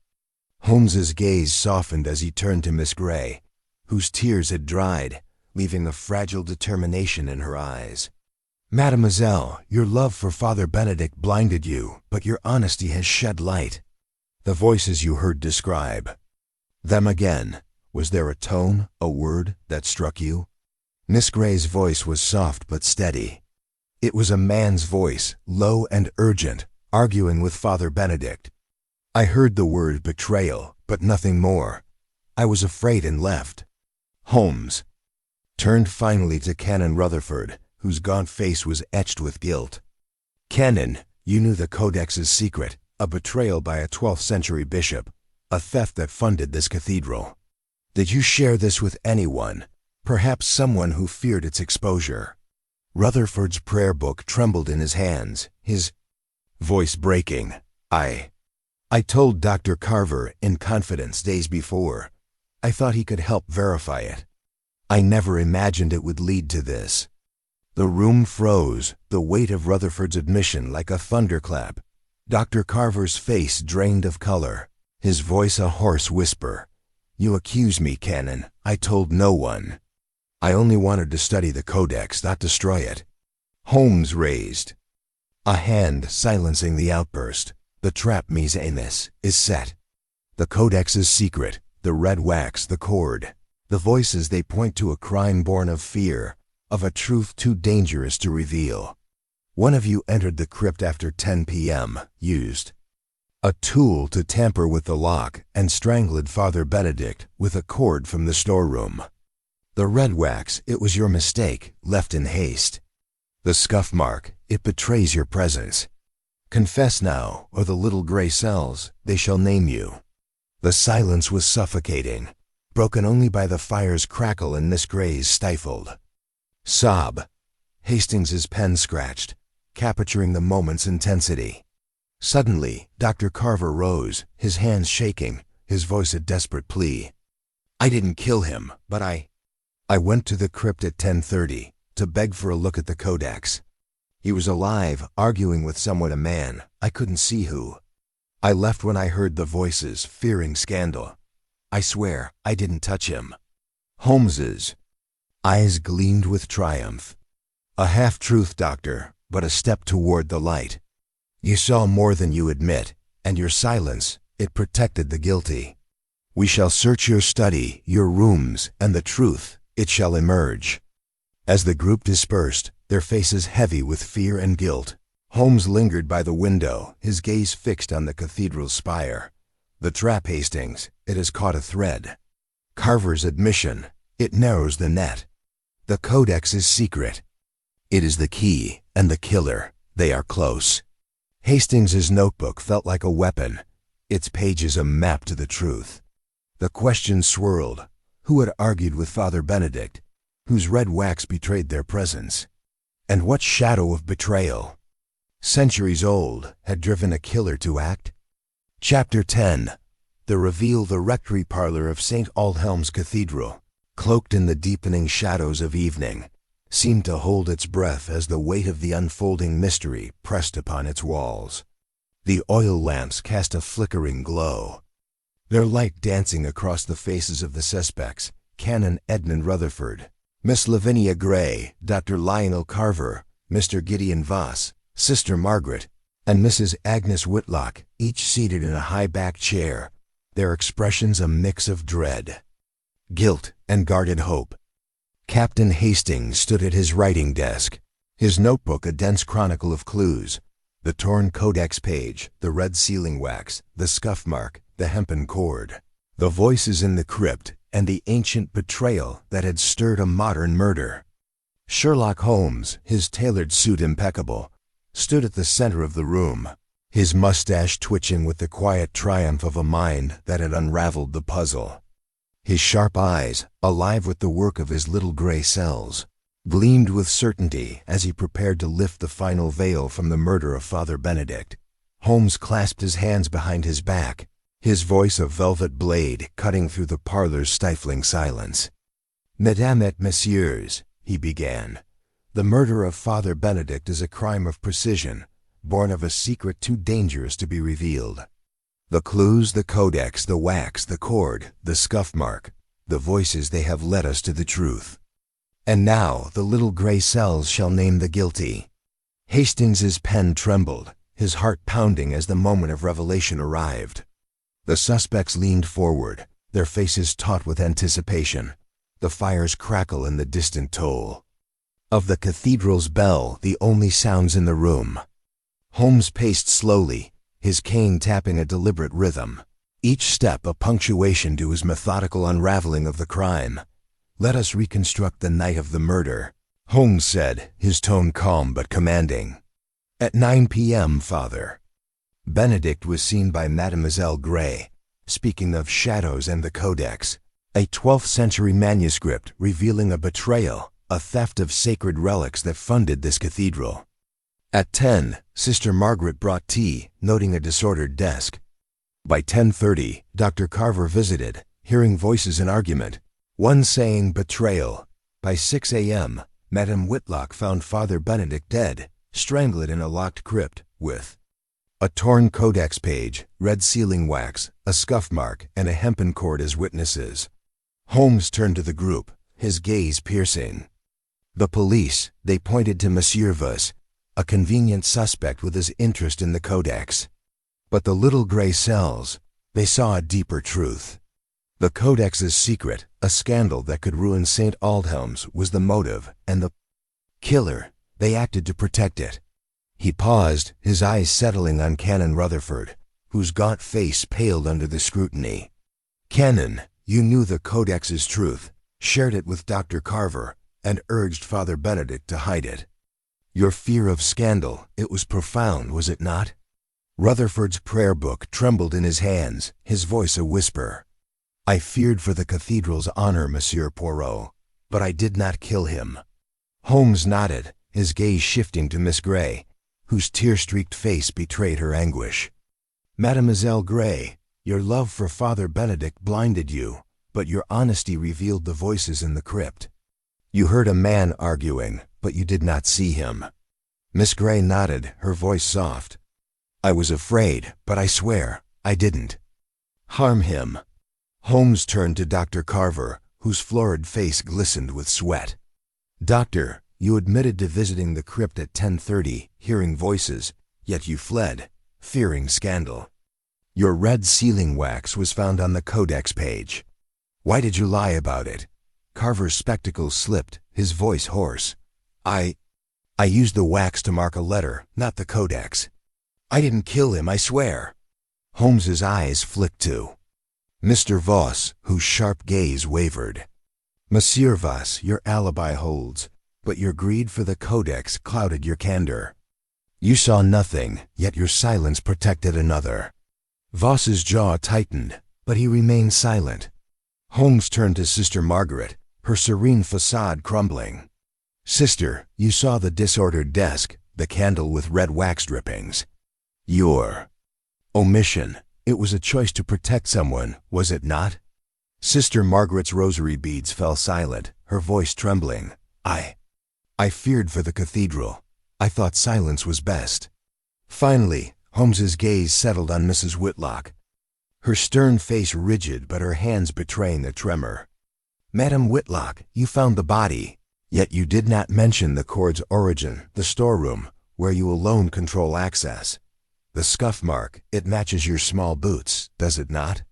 Holmes's gaze softened as he turned to Miss Grey, whose tears had dried, leaving a fragile determination in her eyes. Mademoiselle, your love for Father Benedict blinded you, but your honesty has shed light. The voices you heard describe. Them again. Was there a tone, a word, that struck you? Miss Grey's voice was soft but steady. It was a man's voice, low and urgent, arguing with Father Benedict. I heard the word betrayal, but nothing more. I was afraid and left. Holmes turned finally to Canon Rutherford, whose gaunt face was etched with guilt. Canon, you knew the Codex's secret, a betrayal by a 12th century bishop, a theft that funded this cathedral. Did you share this with anyone, perhaps someone who feared its exposure? Rutherford's prayer book trembled in his hands, his voice breaking. I told Dr. Carver in confidence days before. I thought he could help verify it. I never imagined it would lead to this. The room froze, the weight of Rutherford's admission like a thunderclap. Dr. Carver's face drained of color, his voice a hoarse whisper. You accuse me, Canon. I told no one. I only wanted to study the Codex, not destroy it. Holmes raised a hand, silencing the outburst. The trap, Ms. Amos, is set. The Codex's secret, the red wax, the cord. The voices, they point to a crime born of fear, of a truth too dangerous to reveal. One of you entered the crypt after 10 p.m., used a tool to tamper with the lock, and strangled Father Benedict with a cord from the storeroom. The red wax, it was your mistake, left in haste. The scuff mark, it betrays your presence. Confess now, or the little gray cells, they shall name you. The silence was suffocating, broken only by the fire's crackle and Miss Grey's stifled sob. Hastings's pen scratched, capturing the moment's intensity. Suddenly, Dr. Carver rose, his hands shaking, his voice a desperate plea. I didn't kill him, but I went to the crypt at 10:30 to beg for a look at the Codex. He was alive, arguing with someone, a man. I couldn't see who. I left when I heard the voices, fearing scandal. I swear, I didn't touch him. Holmes's eyes gleamed with triumph. A half-truth, Doctor, but a step toward the light. You saw more than you admit, and your silence, it protected the guilty. We shall search your study, your rooms, and the truth, it shall emerge. As the group dispersed, their faces heavy with fear and guilt, Holmes lingered by the window, his gaze fixed on the cathedral's spire. The trap, Hastings, it has caught a thread. Carver's admission, it narrows the net. The Codex is secret. It is the key, and the killer, they are close. Hastings's notebook felt like a weapon, its pages a map to the truth. The questions swirled. Who had argued with Father Benedict? Whose red wax betrayed their presence? And what shadow of betrayal, centuries old, had driven a killer to act? Chapter 10. The reveal. The rectory parlor of St. Aldhelm's Cathedral, cloaked in the deepening shadows of evening, seemed to hold its breath as the weight of the unfolding mystery pressed upon its walls. The oil lamps cast a flickering glow, their light dancing across the faces of the suspects, Canon Edmund Rutherford, Miss Lavinia Gray, Dr. Lionel Carver, Mr. Gideon Voss, Sister Margaret, and Mrs. Agnes Whitlock, each seated in a high-backed chair, their expressions a mix of dread guilt, and guarded hope. Captain Hastings stood at his writing desk, his notebook a dense chronicle of clues: the torn codex page, the red sealing wax, the scuff mark, the hempen cord, the voices in the crypt, and the ancient betrayal that had stirred a modern murder. Sherlock Holmes, his tailored suit impeccable, stood at the center of the room, his mustache twitching with the quiet triumph of a mind that had unraveled the puzzle. His sharp eyes, alive with the work of his little gray cells, gleamed with certainty as he prepared to lift the final veil from the murder of Father Benedict. Holmes clasped his hands behind his back, his voice a velvet blade cutting through the parlor's stifling silence. "Mesdames et messieurs," he began, "the murder of Father Benedict is a crime of precision, born of a secret too dangerous to be revealed. The clues, the codex, the wax, the cord, the scuff mark, the voices, they have led us to the truth. And now the little gray cells shall name the guilty." Hastings's pen trembled, his heart pounding as the moment of revelation arrived. The suspects leaned forward, their faces taut with anticipation, the fire's crackle in the distant toll of the cathedral's bell, the only sounds in the room. Holmes paced slowly, his cane tapping a deliberate rhythm, each step a punctuation to his methodical unraveling of the crime. "Let us reconstruct the night of the murder," Holmes said, his tone calm but commanding. "At 9 p.m., Father Benedict was seen by Mademoiselle Gray, speaking of shadows and the codex, a 12th century manuscript revealing a betrayal, a theft of sacred relics that funded this cathedral. At 10, Sister Margaret brought tea, noting a disordered desk. By 10:30, Dr. Carver visited, hearing voices in argument, one saying betrayal. By 6 a.m., Madame Whitlock found Father Benedict dead, strangled in a locked crypt, with a torn codex page, red sealing wax, a scuff mark, and a hempen cord as witnesses. Holmes turned to the group, his gaze piercing. The police, they pointed to Monsieur Vos, a convenient suspect with his interest in the codex. But the little gray cells, they saw a deeper truth. The codex's secret, a scandal that could ruin St. Aldhelm's, was the motive, and the killer, they acted to protect it. He paused, his eyes settling on Canon Rutherford, whose gaunt face paled under the scrutiny. "Canon, you knew the codex's truth, shared it with Dr. Carver, and urged Father Benedict to hide it. Your fear of scandal, it was profound, was it not?" Rutherford's prayer book trembled in his hands, his voice a whisper. "I feared for the cathedral's honor, Monsieur Poirot, but I did not kill him." Holmes nodded, his gaze shifting to Miss Gray, whose tear-streaked face betrayed her anguish. "Mademoiselle Gray, your love for Father Benedict blinded you, but your honesty revealed the voices in the crypt. You heard a man arguing, but you did not see him." Miss Gray nodded, her voice soft. "I was afraid, but I swear, I didn't harm him." Holmes turned to Dr. Carver, whose florid face glistened with sweat. "Doctor, you admitted to visiting the crypt at 10:30, hearing voices, yet you fled, fearing scandal. Your red sealing wax was found on the codex page. Why did you lie about it?" Carver's spectacles slipped, his voice hoarse. I used the wax to mark a letter, not the codex. I didn't kill him, I swear." Holmes's eyes flicked to Mr. Voss, whose sharp gaze wavered. "Monsieur Voss, your alibi holds, but your greed for the codex clouded your candor. You saw nothing, yet your silence protected another." Voss's jaw tightened, but he remained silent. Holmes turned to Sister Margaret, her serene facade crumbling. "Sister, you saw the disordered desk, the candle with red wax drippings. Your omission, it was a choice to protect someone, was it not?" Sister Margaret's rosary beads fell silent, her voice trembling. I feared for the cathedral. I thought silence was best." Finally, Holmes's gaze settled on Mrs. Whitlock, her stern face rigid but her hands betraying a tremor. "Madam Whitlock, you found the body, yet you did not mention the cord's origin, the storeroom, where you alone control access. The scuff mark, it matches your small boots, does it not?"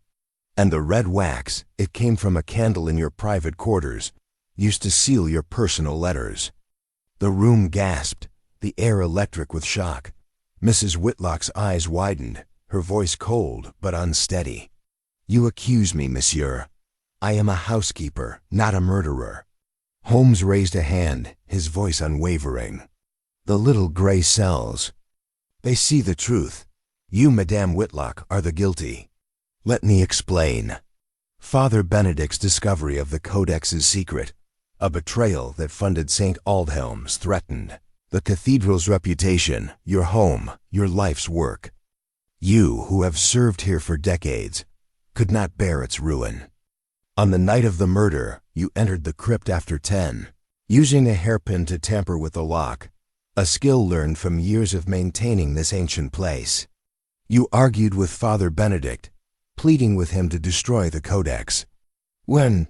And the red wax, it came from a candle in your private quarters, used to seal your personal letters. The room gasped, the air electric with shock. Mrs. Whitlock's eyes widened, her voice cold but unsteady. "You accuse me, monsieur. I am a housekeeper, not a murderer." Holmes raised a hand, his voice unwavering. "The little gray cells. They see the truth. You, Madame Whitlock, are the guilty. Let me explain. Father Benedict's discovery of the Codex's secret, a betrayal that funded St. Aldhelm's, threatened the cathedral's reputation, your home, your life's work. You, who have served here for decades, could not bear its ruin. On the night of the murder, you entered the crypt after 10, using a hairpin to tamper with the lock, a skill learned from years of maintaining this ancient place. You argued with Father Benedict, pleading with him to destroy the Codex. When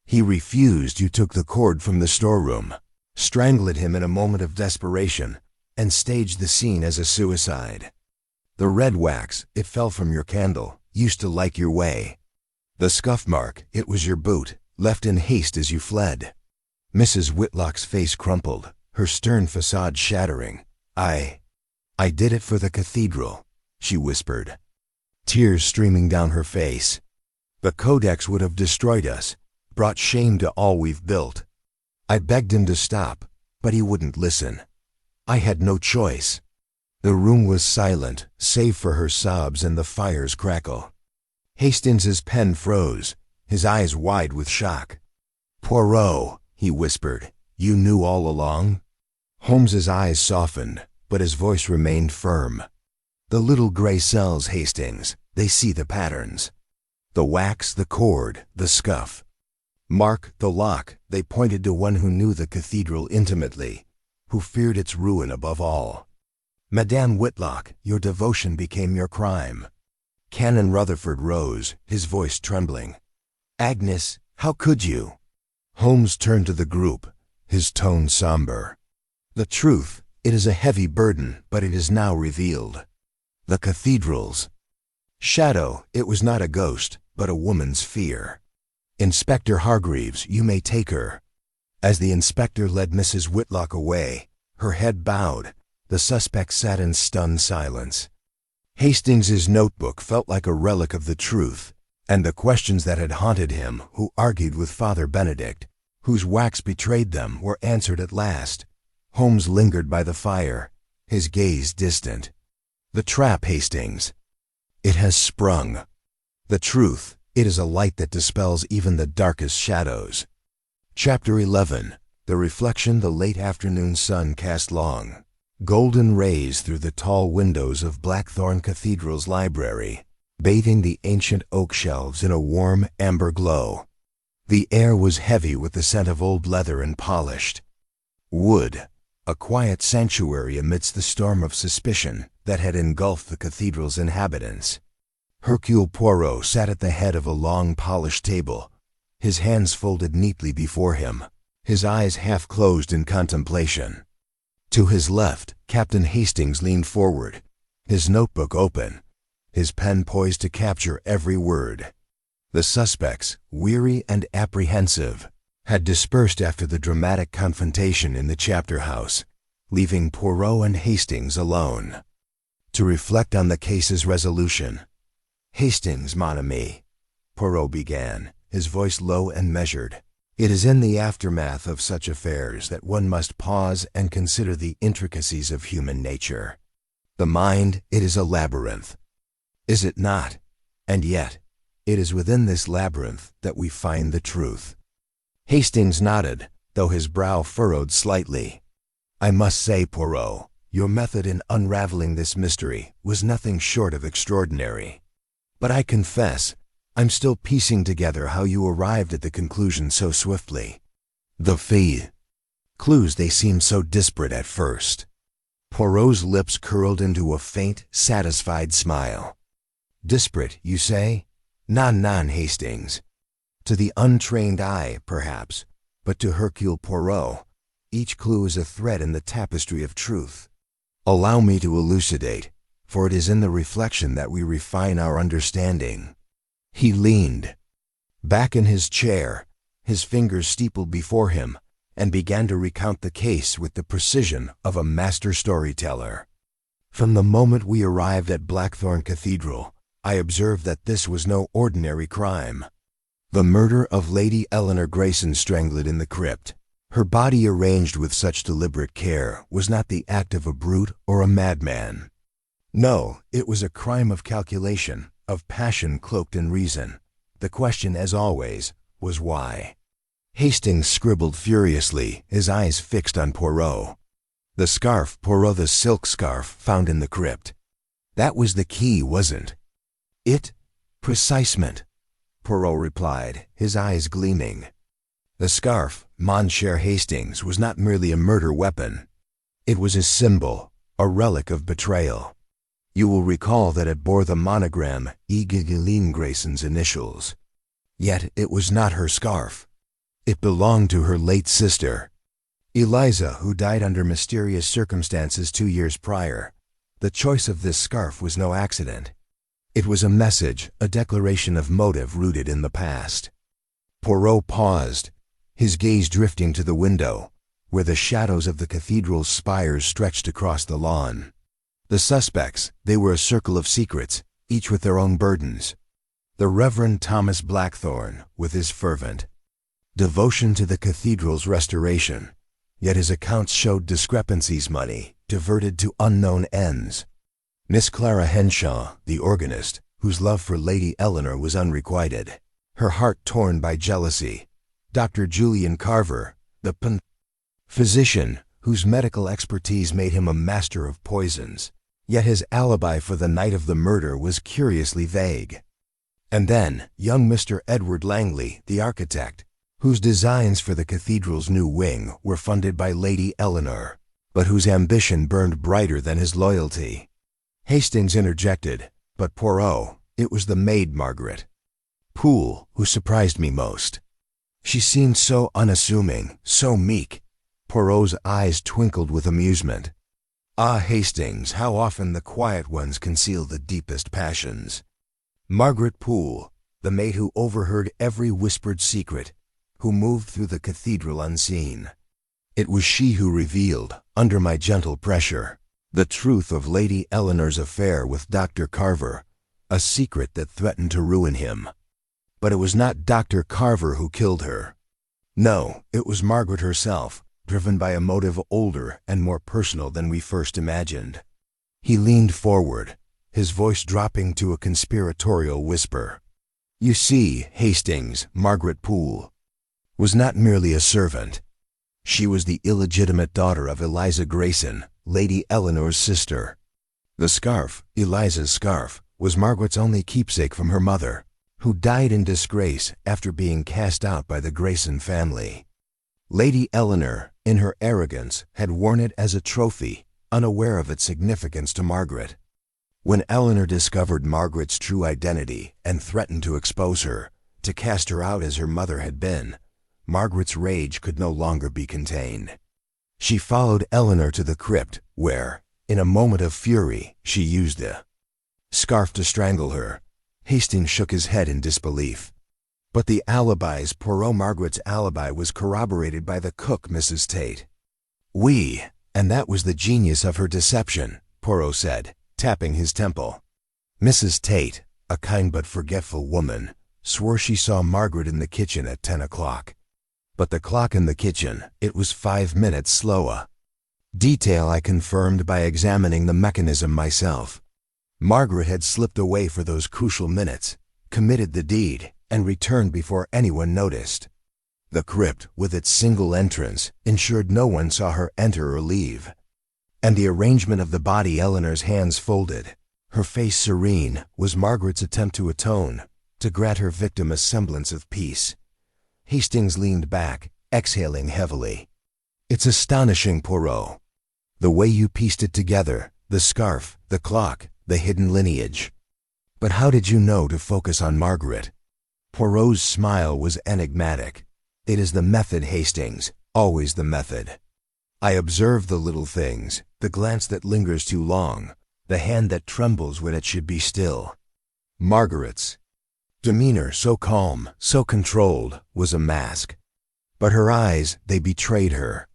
he refused, you took the cord from the storeroom, strangled him in a moment of desperation, and staged the scene as a suicide. The red wax, it fell from your candle, used to light your way. The scuff mark, it was your boot, left in haste as you fled." Mrs. Whitlock's face crumpled, her stern facade shattering. I did it for the cathedral," she whispered, tears streaming down her face. "The Codex would have destroyed us, brought shame to all we've built. I begged him to stop, but he wouldn't listen. I had no choice." The room was silent, save for her sobs and the fire's crackle. Hastings's pen froze, his eyes wide with shock. "Poirot," he whispered, "you knew all along?" Holmes's eyes softened, but his voice remained firm. "The little gray cells, Hastings, they see the patterns. The wax, the cord, the scuff. Mark, the lock, they pointed to one who knew the cathedral intimately, who feared its ruin above all. Madame Whitlock, your devotion became your crime." Canon Rutherford rose, his voice trembling. "Agnes, how could you?" Holmes turned to the group, his tone somber. "The truth, it is a heavy burden, but it is now revealed. The cathedral's shadow, it was not a ghost, but a woman's fear. Inspector Hargreaves, you may take her." As the inspector led Mrs. Whitlock away, her head bowed, the suspect sat in stunned silence. Hastings's notebook felt like a relic of the truth, and the questions that had haunted him, who argued with Father Benedict, whose wax betrayed them, were answered at last. Holmes lingered by the fire, his gaze distant. "The trap, Hastings. It has sprung. The truth, it is a light that dispels even the darkest shadows." Chapter 11. The reflection the late afternoon sun cast long, golden rays through the tall windows of Blackthorn Cathedral's library, bathing the ancient oak shelves in a warm amber glow. The air was heavy with the scent of old leather and polished wood, a quiet sanctuary amidst the storm of suspicion that had engulfed the cathedral's inhabitants. Hercule Poirot sat at the head of a long polished table, his hands folded neatly before him, his eyes half closed in contemplation. To his left, Captain Hastings leaned forward, his notebook open, his pen poised to capture every word. The suspects, weary and apprehensive, had dispersed after the dramatic confrontation in the chapter house, leaving Poirot and Hastings alone to reflect on the case's resolution. "Hastings, mon ami," Poirot began, his voice low and measured. "It is in the aftermath of such affairs that one must pause and consider the intricacies of human nature. The mind, it is a labyrinth. Is it not? And yet, it is within this labyrinth that we find the truth." Hastings nodded, though his brow furrowed slightly. "I must say, Poirot, your method in unraveling this mystery was nothing short of extraordinary. But I confess, I'm still piecing together how you arrived at the conclusion so swiftly. The clues, they seemed so disparate at first." Poirot's lips curled into a faint, satisfied smile. "Disparate, you say? Non, Hastings. To the untrained eye, perhaps, but to Hercule Poirot, each clue is a thread in the tapestry of truth. Allow me to elucidate, for it is in the reflection that we refine our understanding." He leaned back in his chair, his fingers steepled before him, and began to recount the case with the precision of a master storyteller. From the moment we arrived at Blackthorn Cathedral, I observed that this was no ordinary crime. The murder of Lady Eleanor Grayson strangled in the crypt, her body arranged with such deliberate care, was not the act of a brute or a madman. No, it was a crime of calculation, of passion cloaked in reason. The question, as always, was why. Hastings scribbled furiously, his eyes fixed on Poirot. The scarf, Poirot, the silk scarf found in the crypt. That was the key, wasn't it? Precisement, Poirot replied, his eyes gleaming. The scarf, Monsieur Hastings, was not merely a murder weapon. It was a symbol, a relic of betrayal. You will recall that it bore the monogram Egeline Grayson's initials. Yet it was not her scarf. It belonged to her late sister, Eliza, who died under mysterious circumstances 2 years prior. The choice of this scarf was no accident. It was a message, a declaration of motive rooted in the past. Poirot paused, his gaze drifting to the window, where the shadows of the cathedral's spires stretched across the lawn. The suspects, they were a circle of secrets, each with their own burdens. The Reverend Thomas Blackthorn, with his fervent devotion to the cathedral's restoration, yet his accounts showed discrepancies, money diverted to unknown ends. Miss Clara Henshaw, the organist, whose love for Lady Eleanor was unrequited, her heart torn by jealousy. Dr. Julian Carver, the physician, whose medical expertise made him a master of poisons, yet his alibi for the night of the murder was curiously vague. And then, young Mr. Edward Langley, the architect, whose designs for the cathedral's new wing were funded by Lady Eleanor, but whose ambition burned brighter than his loyalty. Hastings interjected, but Poirot, it was the maid Margaret Poole who surprised me most. She seemed so unassuming, so meek. Poirot's eyes twinkled with amusement. Ah, Hastings, how often the quiet ones conceal the deepest passions. Margaret Poole, the maid who overheard every whispered secret, who moved through the cathedral unseen. It was she who revealed, under my gentle pressure, the truth of Lady Eleanor's affair with Dr. Carver, a secret that threatened to ruin him. But it was not Dr. Carver who killed her. No, it was Margaret herself, driven by a motive older and more personal than we first imagined. He leaned forward, his voice dropping to a conspiratorial whisper. You see, Hastings, Margaret Poole was not merely a servant. She was the illegitimate daughter of Eliza Grayson, Lady Eleanor's sister. The scarf, Eliza's scarf, was Margaret's only keepsake from her mother, who died in disgrace after being cast out by the Grayson family. Lady Eleanor, in her arrogance, had worn it as a trophy, unaware of its significance to Margaret. When Eleanor discovered Margaret's true identity and threatened to expose her, to cast her out as her mother had been, Margaret's rage could no longer be contained. She followed Eleanor to the crypt, where, in a moment of fury, she used the scarf to strangle her. Hastings shook his head in disbelief. But the alibis, Margaret's alibi was corroborated by the cook, Mrs. Tate. And that was the genius of her deception, Poirot said, tapping his temple. Mrs. Tate, a kind but forgetful woman, swore she saw Margaret in the kitchen at 10 o'clock. But the clock in the kitchen, it was 5 minutes slower. Detail I confirmed by examining the mechanism myself. Margaret had slipped away for those crucial minutes, committed the deed, and returned before anyone noticed. The crypt, with its single entrance, ensured no one saw her enter or leave. And the arrangement of the body, Eleanor's hands folded, her face serene, was Margaret's attempt to atone, to grant her victim a semblance of peace. Hastings leaned back, exhaling heavily. It's astonishing, Poirot. The way you pieced it together, the scarf, the clock, the hidden lineage. But how did you know to focus on Margaret? Poirot's smile was enigmatic. It is the method, Hastings, always the method. I observe the little things, the glance that lingers too long, the hand that trembles when it should be still. Margaret's Demeanor so calm, so controlled, was a mask. But her eyes, they betrayed her.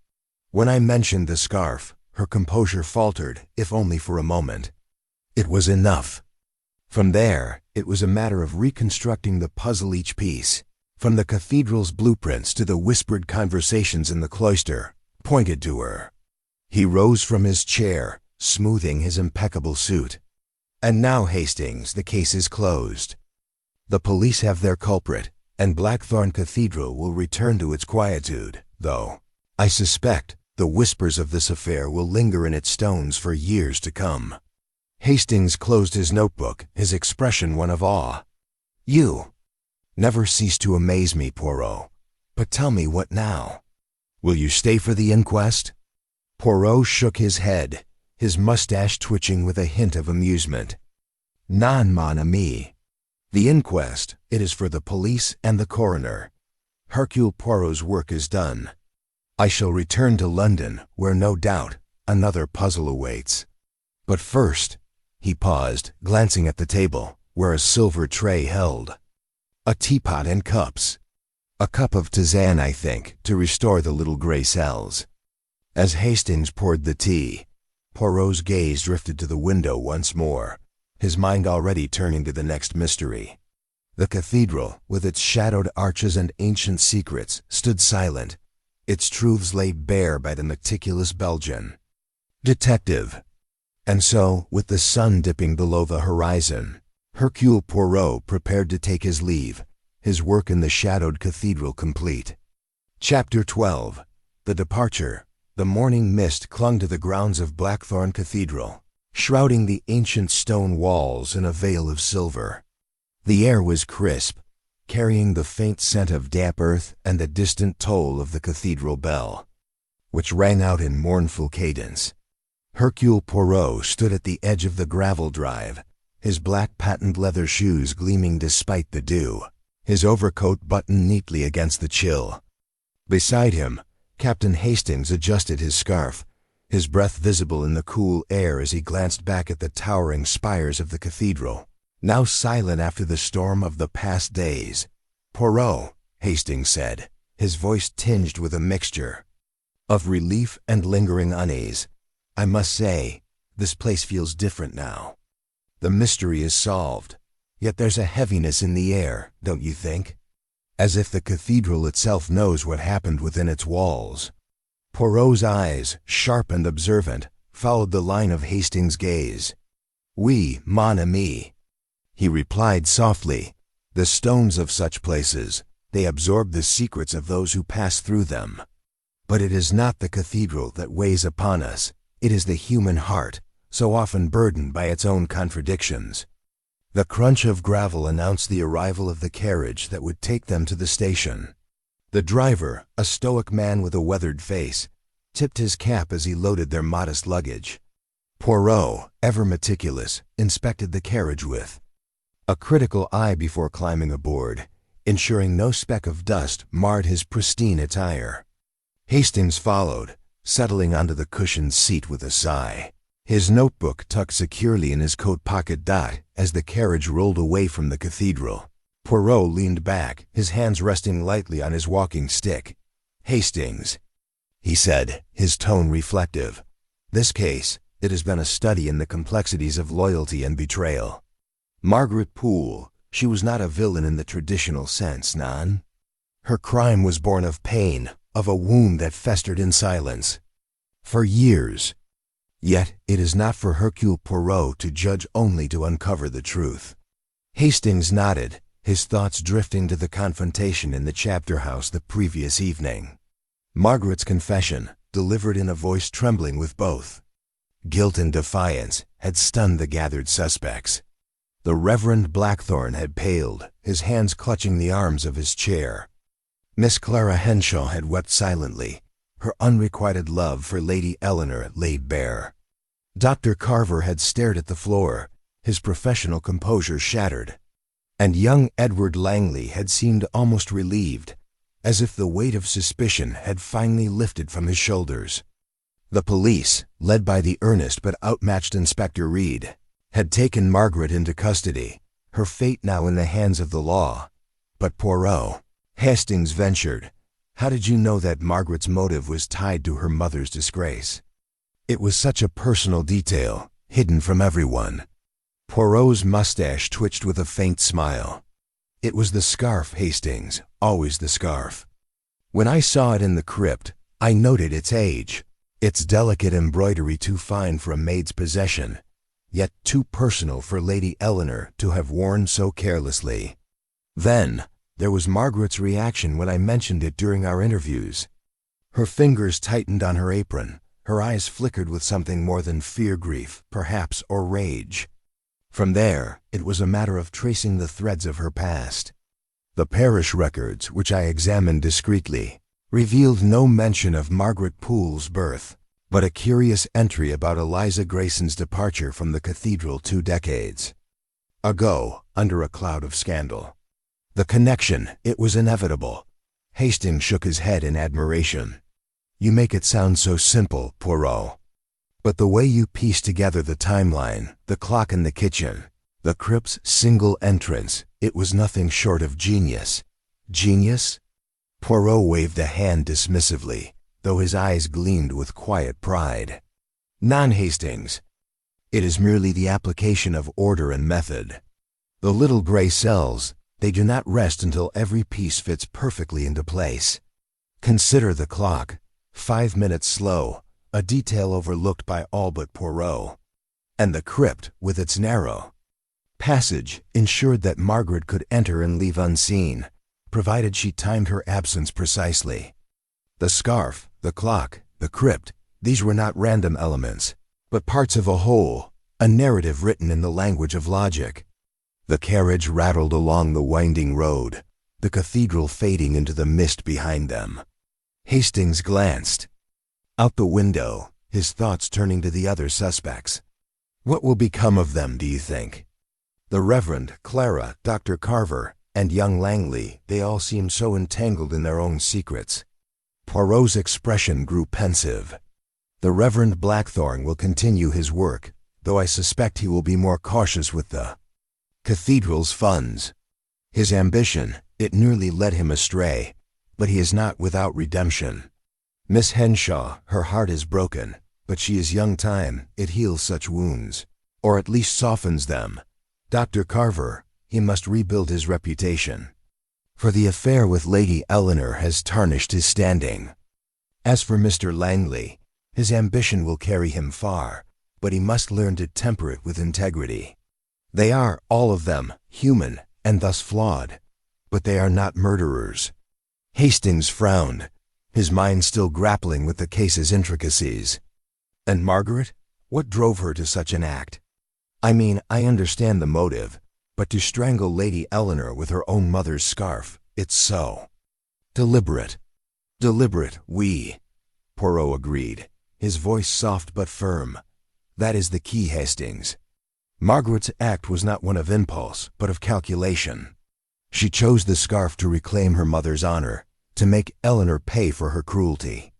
When I mentioned the scarf, her composure faltered, if only for a moment. It was enough. From there, it was a matter of reconstructing the puzzle each piece, from the cathedral's blueprints to the whispered conversations in the cloister, pointed to her. He rose from his chair, smoothing his impeccable suit. And now, Hastings, the case is closed. The police have their culprit, and Blackthorn Cathedral will return to its quietude, though I suspect the whispers of this affair will linger in its stones for years to come. Hastings closed his notebook, his expression one of awe. You never cease to amaze me, Poirot. But tell me, what now? Will you stay for the inquest? Poirot shook his head, his mustache twitching with a hint of amusement. Non, mon ami. The inquest, it is for the police and the coroner. Hercule Poirot's work is done. I shall return to London, where no doubt another puzzle awaits. But first, he paused, glancing at the table, where a silver tray held a teapot and cups. A cup of tisane, I think, to restore the little gray cells. As Hastings poured the tea, Poirot's gaze drifted to the window once more, his mind already turning to the next mystery. The cathedral, with its shadowed arches and ancient secrets, stood silent, its truths laid bare by the meticulous Belgian detective. And so, with the sun dipping below the horizon, Hercule Poirot prepared to take his leave, his work in the shadowed cathedral complete. Chapter 12. The Departure. The morning mist clung to the grounds of Blackthorn Cathedral, shrouding the ancient stone walls in a veil of silver. The air was crisp, carrying the faint scent of damp earth and the distant toll of the cathedral bell, which rang out in mournful cadence. Hercule Poirot stood at the edge of the gravel drive, his black patent leather shoes gleaming despite the dew, his overcoat buttoned neatly against the chill. Beside him, Captain Hastings adjusted his scarf, his breath visible in the cool air as he glanced back at the towering spires of the cathedral, now silent after the storm of the past days. "Poirot," Hastings said, his voice tinged with a mixture of relief and lingering unease, "I must say, this place feels different now. The mystery is solved, yet there's a heaviness in the air, don't you think? As if the cathedral itself knows what happened within its walls." Poirot's eyes, sharp and observant, followed the line of Hastings' gaze. "Oui, mon ami," he replied softly. "The stones of such places, they absorb the secrets of those who pass through them. But it is not the cathedral that weighs upon us, it is the human heart, so often burdened by its own contradictions." The crunch of gravel announced the arrival of the carriage that would take them to the station. The driver, a stoic man with a weathered face, tipped his cap as he loaded their modest luggage. Poirot, ever meticulous, inspected the carriage with a critical eye before climbing aboard, ensuring no speck of dust marred his pristine attire. Hastings followed, settling onto the cushioned seat with a sigh, his notebook tucked securely in his coat pocket. As the carriage rolled away from the cathedral, Poirot leaned back, his hands resting lightly on his walking stick. "Hastings," he said, his tone reflective, "this case, it has been a study in the complexities of loyalty and betrayal. Margaret Poole, she was not a villain in the traditional sense, non. Her crime was born of pain, of a wound that festered in silence for years. Yet it is not for Hercule Poirot to judge, only to uncover the truth." Hastings nodded, his thoughts drifting to the confrontation in the chapter house the previous evening. Margaret's confession, delivered in a voice trembling with both guilt and defiance, had stunned the gathered suspects. The Reverend Blackthorn had paled, his hands clutching the arms of his chair. Miss Clara Henshaw had wept silently, her unrequited love for Lady Eleanor laid bare. Dr. Carver had stared at the floor, his professional composure shattered. And young Edward Langley had seemed almost relieved, as if the weight of suspicion had finally lifted from his shoulders. The police, led by the earnest but outmatched Inspector Reed, had taken Margaret into custody, her fate now in the hands of the law. But Poirot, Hastings ventured, how did you know that Margaret's motive was tied to her mother's disgrace? It was such a personal detail, hidden from everyone. Poirot's mustache twitched with a faint smile. It was the scarf, Hastings, always the scarf. When I saw it in the crypt, I noted its age, its delicate embroidery too fine for a maid's possession, yet too personal for Lady Eleanor to have worn so carelessly. Then, there was Margaret's reaction when I mentioned it during our interviews. Her fingers tightened on her apron, her eyes flickered with something more than fear, grief, perhaps, or rage. From there, it was a matter of tracing the threads of her past. The parish records, which I examined discreetly, revealed no mention of Margaret Poole's birth, but a curious entry about Eliza Grayson's departure from the cathedral 2 decades ago, under a cloud of scandal. The connection, it was inevitable. Hastings shook his head in admiration. You make it sound so simple, Poirot. But the way you piece together the timeline, the clock in the kitchen, the crypt's single entrance, it was nothing short of genius. Genius? Poirot waved a hand dismissively, though his eyes gleamed with quiet pride. Non-Hastings. It is merely the application of order and method. The little gray cells, they do not rest until every piece fits perfectly into place. Consider the clock, 5 minutes slow, a detail overlooked by all but Poirot. And the crypt, with its narrow passage, ensured that Margaret could enter and leave unseen, provided she timed her absence precisely. The scarf, the clock, the crypt, these were not random elements, but parts of a whole, a narrative written in the language of logic. The carriage rattled along the winding road, the cathedral fading into the mist behind them. Hastings glanced out the window, his thoughts turning to the other suspects. What will become of them, do you think? The Reverend, Clara, Dr. Carver, and young Langley, they all seemed so entangled in their own secrets. Poirot's expression grew pensive. The Reverend Blackthorne will continue his work, though I suspect he will be more cautious with the cathedral's funds. His ambition, it nearly led him astray, but he is not without redemption. Miss Henshaw, her heart is broken, but she is young time, it heals such wounds, or at least softens them. Dr. Carver, he must rebuild his reputation, for the affair with Lady Eleanor has tarnished his standing. As for Mr. Langley, his ambition will carry him far, but he must learn to temper it with integrity. They are, all of them, human and thus flawed, but they are not murderers. Hastings frowned, his mind still grappling with the case's intricacies. And Margaret? What drove her to such an act? I mean, I understand the motive, but to strangle Lady Eleanor with her own mother's scarf, it's so deliberate. Deliberate, oui, Poirot agreed, his voice soft but firm. That is the key, Hastings. Margaret's act was not one of impulse, but of calculation. She chose the scarf to reclaim her mother's honor, to make Eleanor pay for her cruelty.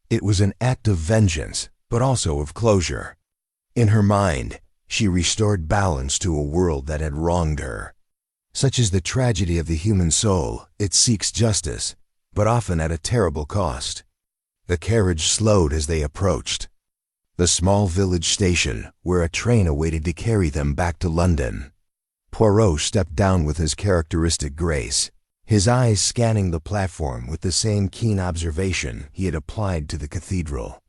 It was an act of vengeance, but also of closure. In her mind, she restored balance to a world that had wronged her. Such is the tragedy of the human soul, it seeks justice, but often at a terrible cost. The carriage slowed as they approached the small village station, where a train awaited to carry them back to London. Poirot stepped down with his characteristic grace, his eyes scanning the platform with the same keen observation he had applied to the cathedral.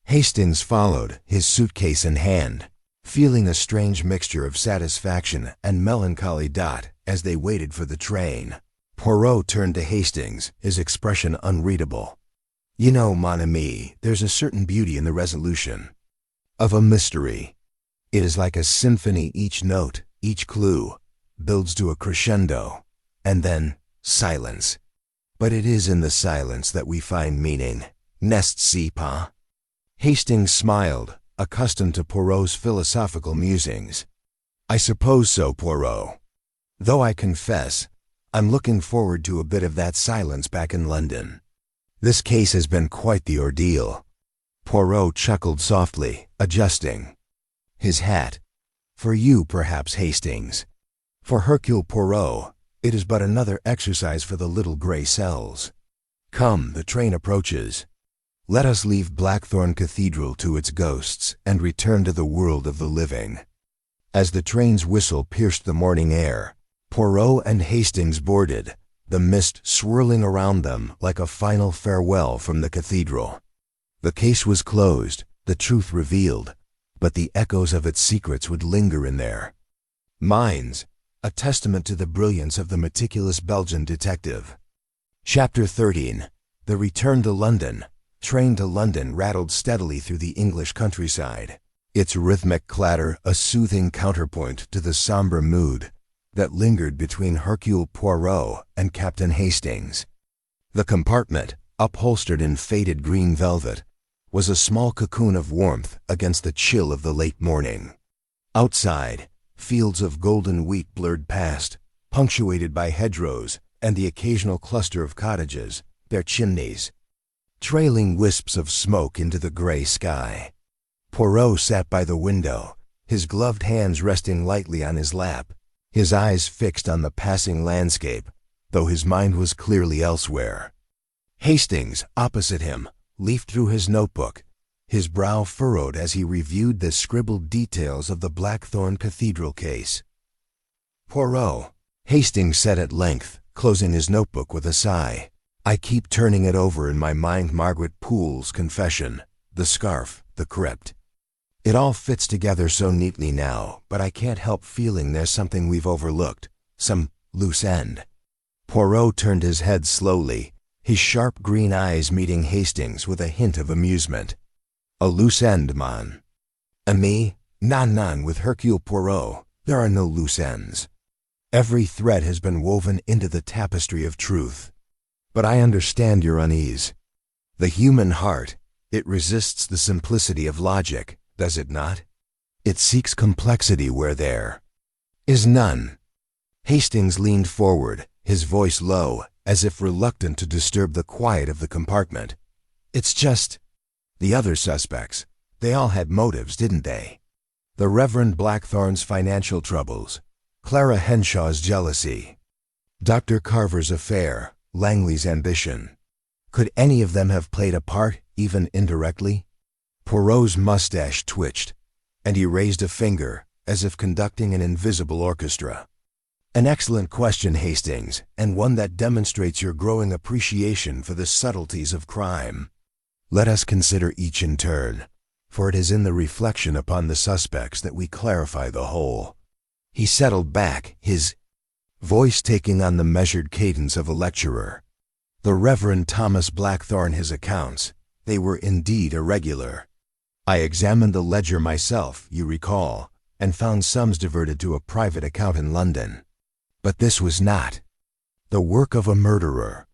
Hastings followed, his suitcase in hand, feeling a strange mixture of satisfaction and melancholy. As they waited for the train, Poirot turned to Hastings, his expression unreadable. You know, mon ami, there's a certain beauty in the resolution of a mystery. It is like a symphony, each note, each clue, builds to a crescendo, and then silence. But it is in the silence that we find meaning, n'est-ce pas? Hastings smiled, accustomed to Poirot's philosophical musings. I suppose so, Poirot. Though I confess, I'm looking forward to a bit of that silence back in London. This case has been quite the ordeal. Poirot chuckled softly, adjusting his hat. For you, perhaps, Hastings. For Hercule Poirot, it is but another exercise for the little gray cells. Come, the train approaches. Let us leave Blackthorn Cathedral to its ghosts and return to the world of the living. As the train's whistle pierced the morning air, Poirot and Hastings boarded, the mist swirling around them like a final farewell from the cathedral. The case was closed, the truth revealed, but the echoes of its secrets would linger in their minds, a testament to the brilliance of the meticulous Belgian detective. Chapter 13. The Return to London. Train to London rattled steadily through the English countryside, its rhythmic clatter a soothing counterpoint to the somber mood that lingered between Hercule Poirot and Captain Hastings. The compartment, upholstered in faded green velvet, was a small cocoon of warmth against the chill of the late morning. Outside, fields of golden wheat blurred past, punctuated by hedgerows and the occasional cluster of cottages, their chimneys trailing wisps of smoke into the gray sky. Poirot sat by the window, his gloved hands resting lightly on his lap, his eyes fixed on the passing landscape, though his mind was clearly elsewhere. Hastings, opposite him, leafed through his notebook, his brow furrowed as he reviewed the scribbled details of the Blackthorn Cathedral case. "Poirot," Hastings said at length, closing his notebook with a sigh. "I keep turning it over in my mind, Margaret Poole's confession, the scarf, the crypt. It all fits together so neatly now, but I can't help feeling there's something we've overlooked, some loose end." Poirot turned his head slowly, his sharp green eyes meeting Hastings with a hint of amusement. "A loose end, man." "Me? Non, with Hercule Poirot, there are no loose ends. Every thread has been woven into the tapestry of truth. But I understand your unease. The human heart, it resists the simplicity of logic, does it not? It seeks complexity where there is none." Hastings leaned forward, his voice low, as if reluctant to disturb the quiet of the compartment. "It's just the other suspects. They all had motives, didn't they? The Reverend Blackthorn's financial troubles, Clara Henshaw's jealousy, Dr. Carver's affair, Langley's ambition. Could any of them have played a part, even indirectly?" Poirot's mustache twitched, and he raised a finger, as if conducting an invisible orchestra. "An excellent question, Hastings, and one that demonstrates your growing appreciation for the subtleties of crime. Let us consider each in turn, for it is in the reflection upon the suspects that we clarify the whole." He settled back, his voice taking on the measured cadence of a lecturer. "The Reverend Thomas Blackthorn, his accounts, they were indeed irregular. I examined the ledger myself, you recall, and found sums diverted to a private account in London. But this was not the work of a murderer.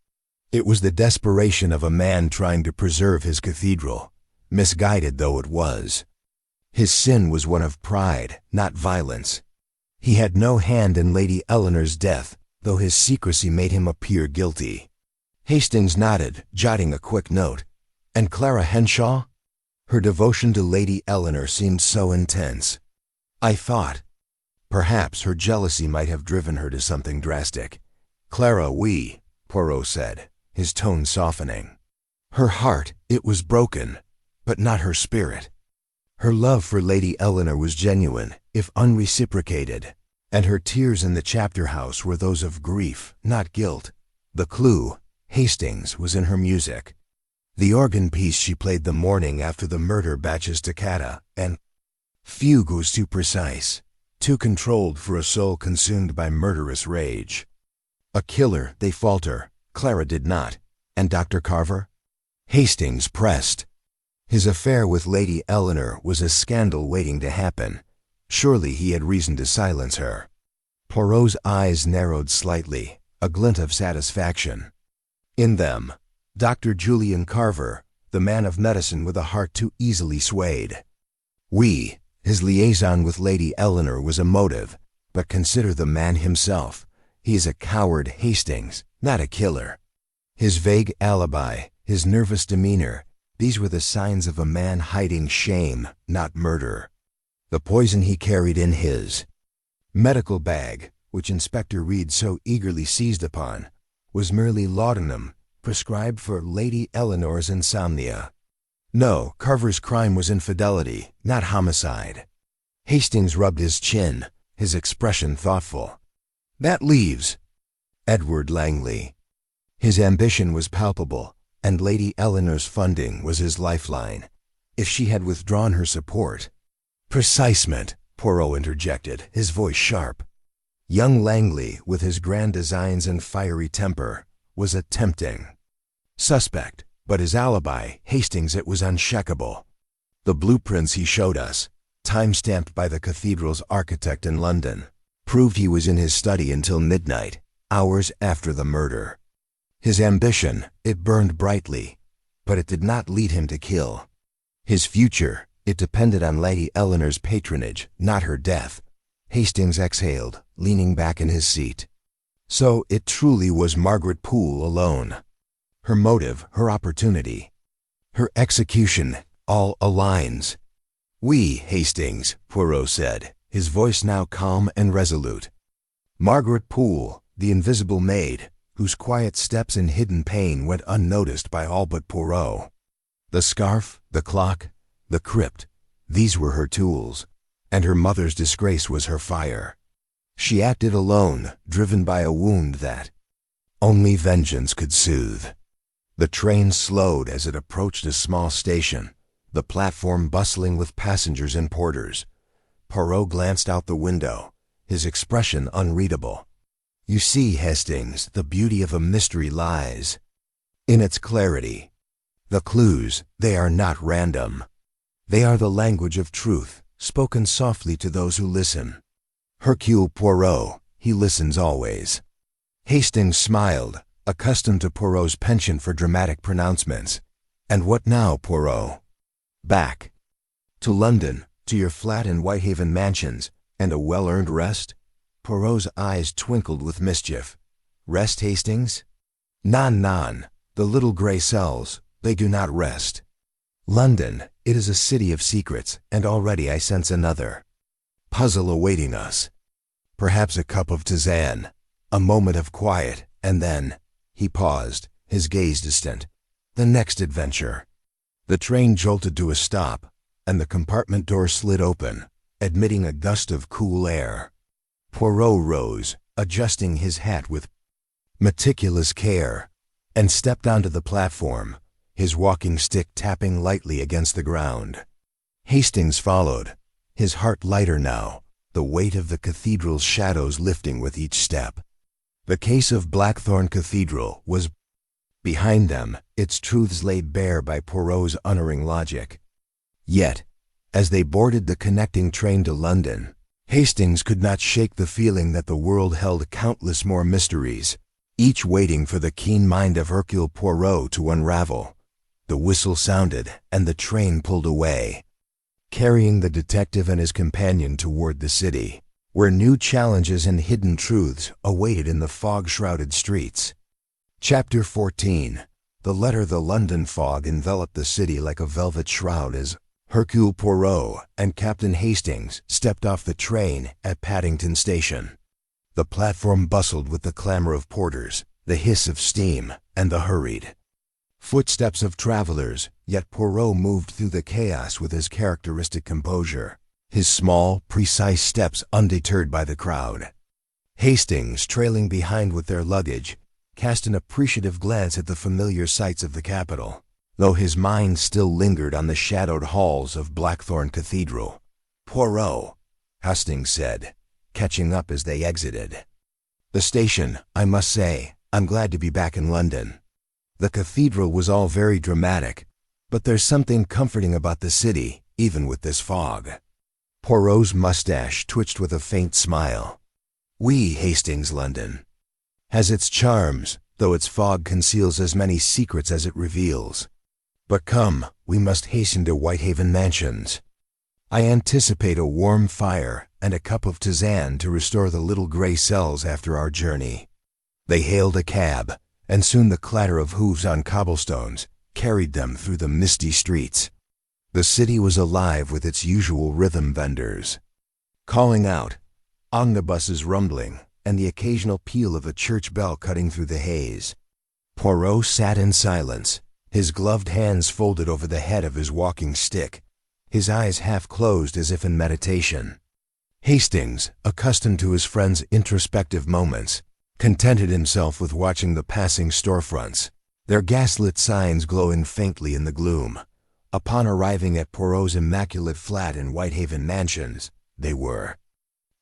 It was the desperation of a man trying to preserve his cathedral, misguided though it was. His sin was one of pride, not violence. He had no hand in Lady Eleanor's death, though his secrecy made him appear guilty." Hastings nodded, jotting a quick note. "And Clara Henshaw? Her devotion to Lady Eleanor seemed so intense. I thought perhaps her jealousy might have driven her to something drastic." "Clara, oui," Poirot said, his tone softening. "Her heart, it was broken, but not her spirit. Her love for Lady Eleanor was genuine, if unreciprocated, and her tears in the chapter house were those of grief, not guilt. The clue, Hastings, was in her music. The organ piece she played the morning after the murder Bach's toccata, and fugue was too precise, too controlled for a soul consumed by murderous rage. A killer, they falter. Clara did not. And Dr. Carver?" Hastings pressed. His affair with Lady Eleanor was a scandal waiting to happen. Surely he had reason to silence her. Poirot's eyes narrowed slightly, a glint of satisfaction. In them, Dr. Julian Carver, the man of medicine with a heart too easily swayed. "Oui, his liaison with Lady Eleanor was a motive, but consider the man himself. He is a coward, Hastings, not a killer. His vague alibi, his nervous demeanor, these were the signs of a man hiding shame, not murder. The poison he carried in his medical bag which Inspector Reed so eagerly seized upon, was merely laudanum, prescribed for Lady Eleanor's insomnia. No, Carver's crime was infidelity, not homicide. Hastings rubbed his chin, his expression thoughtful. That leaves Edward Langley. His ambition was palpable, and Lady Eleanor's funding was his lifeline. If she had withdrawn her support— Precisement, Poirot interjected, his voice sharp. Young Langley, with his grand designs and fiery temper, was a tempting suspect, but his alibi, Hastings, it was unshakable. The blueprints he showed us, time-stamped by the cathedral's architect in London, proved he was in his study until midnight, hours after the murder. His ambition, it burned brightly, but it did not lead him to kill. His future, it depended on Lady Eleanor's patronage, not her death. Hastings exhaled, leaning back in his seat. So it truly was Margaret Poole alone. Her motive, her opportunity, her execution, all aligns. We, Hastings, Poirot said, his voice now calm and resolute. Margaret Poole, the invisible maid, whose quiet steps and hidden pain went unnoticed by all but Poirot. The scarf, the clock, the crypt, these were her tools, and her mother's disgrace was her fire. She acted alone, driven by a wound that only vengeance could soothe. The train slowed as it approached a small station, the platform bustling with passengers and porters. Poirot glanced out the window, his expression unreadable. You see, Hastings, the beauty of a mystery lies in its clarity. The clues, they are not random. They are the language of truth, spoken softly to those who listen. Hercule Poirot, he listens always. Hastings smiled, accustomed to Poirot's penchant for dramatic pronouncements. And what now, Poirot? Back to London, to your flat in Whitehaven Mansions, and a well-earned rest? Poirot's eyes twinkled with mischief. Rest, Hastings? Non. The little grey cells, they do not rest. London, it is a city of secrets, and already I sense another puzzle awaiting us. Perhaps a cup of tisane, a moment of quiet, and then— He paused, his gaze distant. The next adventure. The train jolted to a stop, and the compartment door slid open, admitting a gust of cool air. Poirot rose, adjusting his hat with meticulous care, and stepped onto the platform, his walking stick tapping lightly against the ground. Hastings followed, his heart lighter now, the weight of the cathedral's shadows lifting with each step. The case of Blackthorn Cathedral was behind them, its truths laid bare by Poirot's unerring logic. Yet, as they boarded the connecting train to London, Hastings could not shake the feeling that the world held countless more mysteries, each waiting for the keen mind of Hercule Poirot to unravel. The whistle sounded, and the train pulled away, carrying the detective and his companion toward the city, where new challenges and hidden truths awaited in the fog-shrouded streets. Chapter 14. The London fog enveloped the city like a velvet shroud as Hercule Poirot and Captain Hastings stepped off the train at Paddington Station. The platform bustled with the clamor of porters, the hiss of steam, and the hurried footsteps of travelers, yet Poirot moved through the chaos with his characteristic composure, his small, precise steps undeterred by the crowd. Hastings, trailing behind with their luggage, cast an appreciative glance at the familiar sights of the capital, though his mind still lingered on the shadowed halls of Blackthorn Cathedral. Poirot, Hastings said, catching up as they exited. The station, I must say, I'm glad to be back in London. The cathedral was all very dramatic, but there's something comforting about the city, even with this fog. Poirot's mustache twitched with a faint smile. Oui, Hastings, London has its charms, though its fog conceals as many secrets as it reveals. But come, we must hasten to Whitehaven Mansions. I anticipate a warm fire and a cup of tisane to restore the little grey cells after our journey. They hailed a cab, and soon the clatter of hooves on cobblestones carried them through the misty streets. The city was alive with its usual rhythm vendors calling out, omnibuses rumbling, and the occasional peal of a church bell cutting through the haze. Poirot sat in silence, his gloved hands folded over the head of his walking stick, his eyes half closed as if in meditation. Hastings, accustomed to his friend's introspective moments, contented himself with watching the passing storefronts, their gaslit signs glowing faintly in the gloom. Upon arriving at Poirot's immaculate flat in Whitehaven Mansions, they were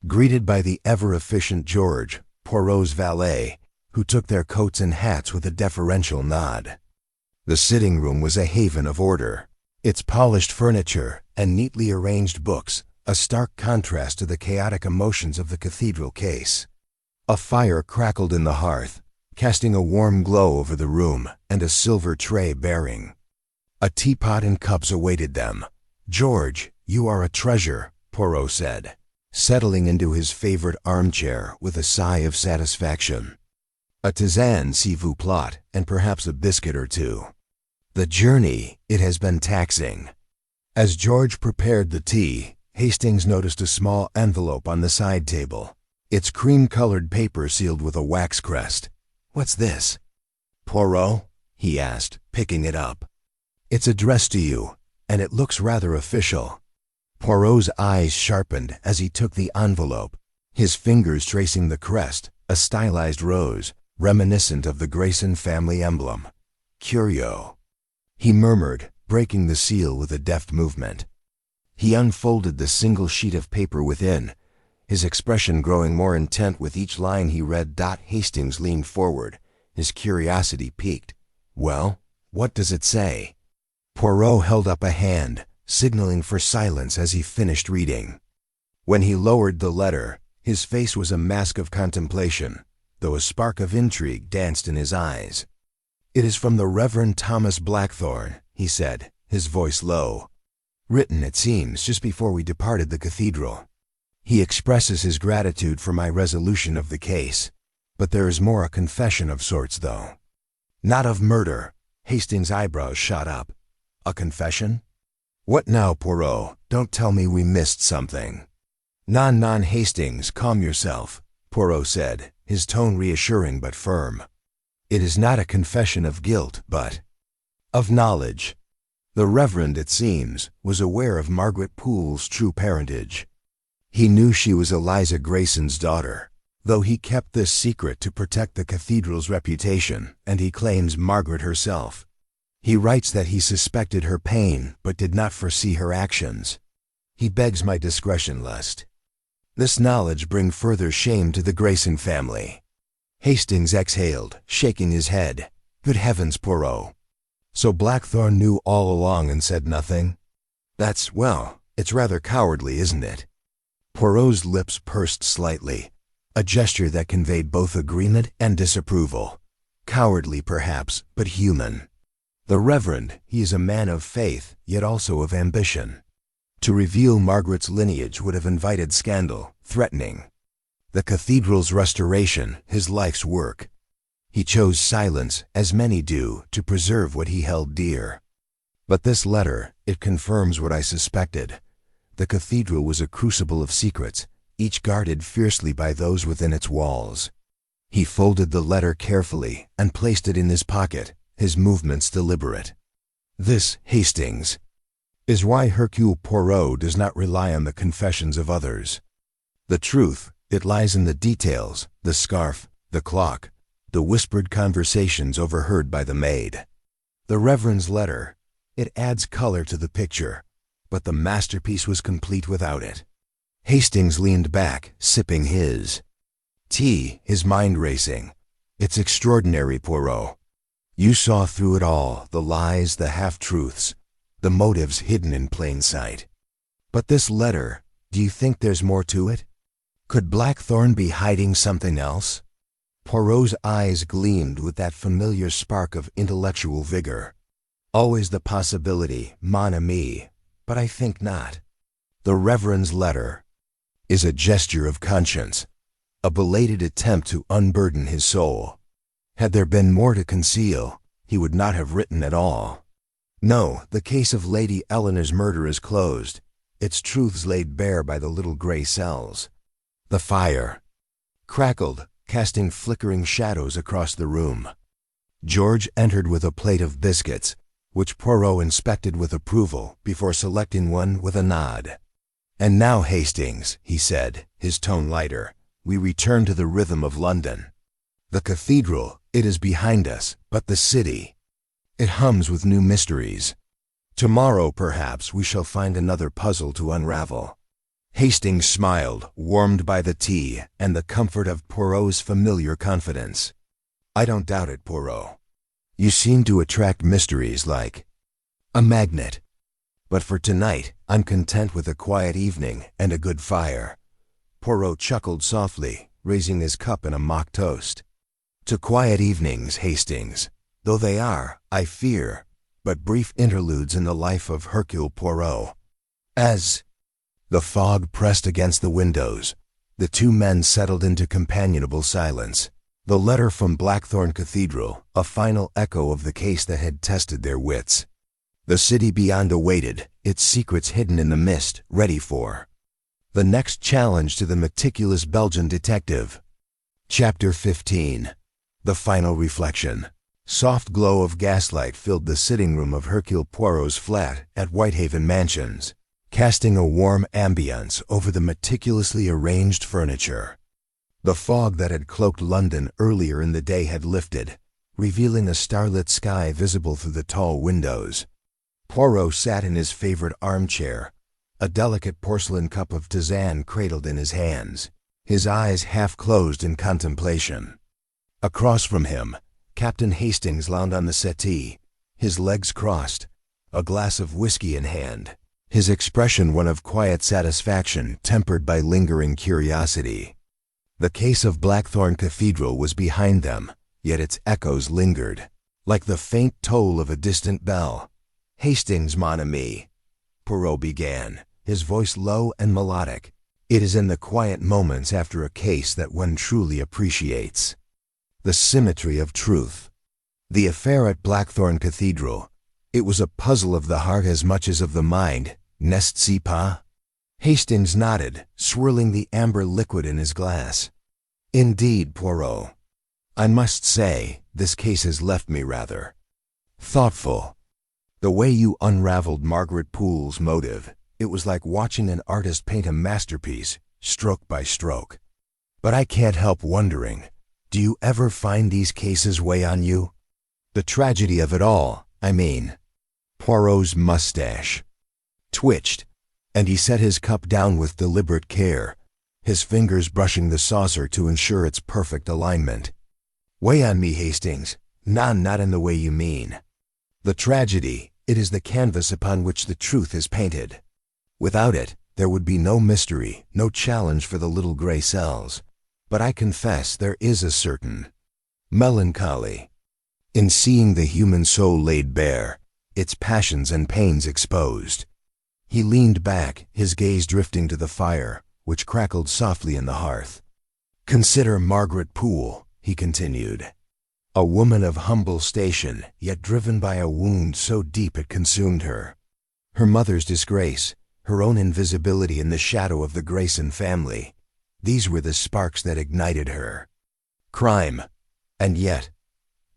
greeted by the ever-efficient George, Poirot's valet, who took their coats and hats with a deferential nod. The sitting room was a haven of order, its polished furniture and neatly arranged books a stark contrast to the chaotic emotions of the cathedral case. A fire crackled in the hearth, casting a warm glow over the room, and a silver tray bearing a teapot and cups awaited them. "George, you are a treasure," Poirot said, settling into his favorite armchair with a sigh of satisfaction. "A tisane, si vous plaît, and perhaps a biscuit or two. The journey, it has been taxing." As George prepared the tea, Hastings noticed a small envelope on the side table, its cream-colored paper sealed with a wax crest. "What's this?" "Poirot?" he asked, picking it up. "It's addressed to you, and it looks rather official." Poirot's eyes sharpened as he took the envelope, his fingers tracing the crest, a stylized rose, reminiscent of the Grayson family emblem. "Curio," he murmured, breaking the seal with a deft movement. He unfolded the single sheet of paper within, his expression growing more intent with each line he read. Hastings leaned forward, his curiosity piqued. "Well, what does it say?" Poirot held up a hand, signaling for silence as he finished reading. When he lowered the letter, his face was a mask of contemplation, though a spark of intrigue danced in his eyes. "It is from the Reverend Thomas Blackthorne," he said, his voice low. "Written, it seems, just before we departed the cathedral. He expresses his gratitude for my resolution of the case. But there is more, a confession of sorts, though." "Not of murder." Hastings' eyebrows shot up. "A confession? What now, Poirot? Don't tell me we missed something." Non, Hastings, calm yourself," Poirot said, his tone reassuring but firm. "It is not a confession of guilt, but of knowledge. The Reverend, it seems, was aware of Margaret Poole's true parentage. He knew she was Eliza Grayson's daughter, though he kept this secret to protect the cathedral's reputation, and he claims Margaret herself. He writes that he suspected her pain but did not foresee her actions. He begs my discretion lest this knowledge bring further shame to the Grayson family." Hastings exhaled, shaking his head. "Good heavens, Poirot. So Blackthorne knew all along and said nothing? Well, it's rather cowardly, isn't it?" Poirot's lips pursed slightly, a gesture that conveyed both agreement and disapproval. Cowardly, perhaps, but human. The Reverend, he is a man of faith, yet also of ambition. To reveal Margaret's lineage would have invited scandal, threatening the cathedral's restoration, his life's work. He chose silence, as many do, to preserve what he held dear. But this letter, it confirms what I suspected. The cathedral was a crucible of secrets, each guarded fiercely by those within its walls. He folded the letter carefully and placed it in his pocket, his movements deliberate. "This, Hastings, is why Hercule Poirot does not rely on the confessions of others. The truth, it lies in the details, the scarf, the clock, the whispered conversations overheard by the maid. The Reverend's letter, it adds color to the picture, but the masterpiece was complete without it." Hastings leaned back, sipping his tea, his mind racing. "It's extraordinary, Poirot. You saw through it all, the lies, the half-truths, the motives hidden in plain sight. But this letter, do you think there's more to it? Could Blackthorne be hiding something else?" Poirot's eyes gleamed with that familiar spark of intellectual vigor. "Always the possibility, mon ami, but I think not. The Reverend's letter is a gesture of conscience, a belated attempt to unburden his soul. Had there been more to conceal, he would not have written at all. No, the case of Lady Eleanor's murder is closed, its truths laid bare by the little gray cells. The fire, crackled, casting flickering shadows across the room. George entered with a plate of biscuits, which Poirot inspected with approval before selecting one with a nod. "And now, Hastings," he said, his tone lighter, "we return to the rhythm of London. The cathedral, it is behind us, but the city, it hums with new mysteries. Tomorrow, perhaps, we shall find another puzzle to unravel." Hastings smiled, warmed by the tea and the comfort of Poirot's familiar confidence. "I don't doubt it, Poirot. You seem to attract mysteries like a magnet. But for tonight, I'm content with a quiet evening and a good fire." Poirot chuckled softly, raising his cup in a mock toast. "To quiet evenings, Hastings, though they are, I fear, but brief interludes in the life of Hercule Poirot." As the fog pressed against the windows, the two men settled into companionable silence. The letter from Blackthorn Cathedral, a final echo of the case that had tested their wits. The city beyond awaited, its secrets hidden in the mist, ready for the next challenge to the meticulous Belgian detective. Chapter 15. The Final Reflection. Soft glow of gaslight filled the sitting room of Hercule Poirot's flat at Whitehaven Mansions, casting a warm ambience over the meticulously arranged furniture. The fog that had cloaked London earlier in the day had lifted, revealing a starlit sky visible through the tall windows. Poirot sat in his favorite armchair, a delicate porcelain cup of tisane cradled in his hands, his eyes half closed in contemplation. Across from him, Captain Hastings lounged on the settee, his legs crossed, a glass of whiskey in hand, his expression one of quiet satisfaction tempered by lingering curiosity. The case of Blackthorn Cathedral was behind them, yet its echoes lingered, like the faint toll of a distant bell. "Hastings, mon ami," Poirot began, his voice low and melodic. "It is in the quiet moments after a case that one truly appreciates the symmetry of truth. The affair at Blackthorn Cathedral, it was a puzzle of the heart as much as of the mind, n'est-ce pas?" Hastings nodded, swirling the amber liquid in his glass. "Indeed, Poirot. I must say, this case has left me rather thoughtful. The way you unraveled Margaret Poole's motive, it was like watching an artist paint a masterpiece, stroke by stroke. But I can't help wondering, do you ever find these cases weigh on you? The tragedy of it all, I mean." Poirot's mustache twitched, and he set his cup down with deliberate care, his fingers brushing the saucer to ensure its perfect alignment. "Weigh on me, Hastings. Not in the way you mean. The tragedy, it is the canvas upon which the truth is painted. Without it, there would be no mystery, no challenge for the little gray cells. But I confess there is a certain melancholy in seeing the human soul laid bare, its passions and pains exposed." He leaned back, his gaze drifting to the fire, which crackled softly in the hearth. "Consider Margaret Poole," he continued. "A woman of humble station, yet driven by a wound so deep it consumed her. Her mother's disgrace, her own invisibility in the shadow of the Grayson family, these were the sparks that ignited her. Crime. And yet,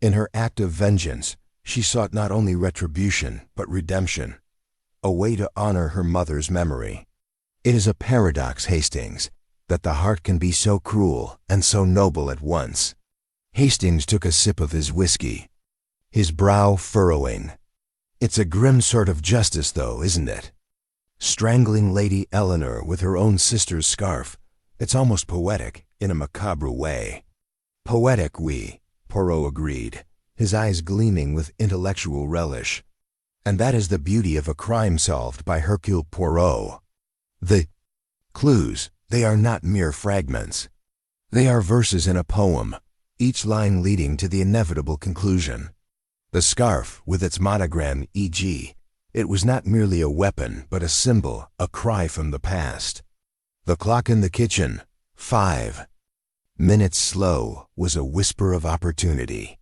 in her act of vengeance, she sought not only retribution, but redemption. A way to honor her mother's memory. It is a paradox, Hastings, that the heart can be so cruel and so noble at once." Hastings took a sip of his whiskey, his brow furrowing. "It's a grim sort of justice, though, isn't it? Strangling Lady Eleanor with her own sister's scarf. It's almost poetic, in a macabre way." "Poetic, oui," Poirot agreed, his eyes gleaming with intellectual relish. "And that is the beauty of a crime solved by Hercule Poirot. The clues, they are not mere fragments. They are verses in a poem, each line leading to the inevitable conclusion. The scarf, with its monogram, e.g., it was not merely a weapon, but a symbol, a cry from the past. The clock in the kitchen, 5 minutes slow, was a whisper of opportunity.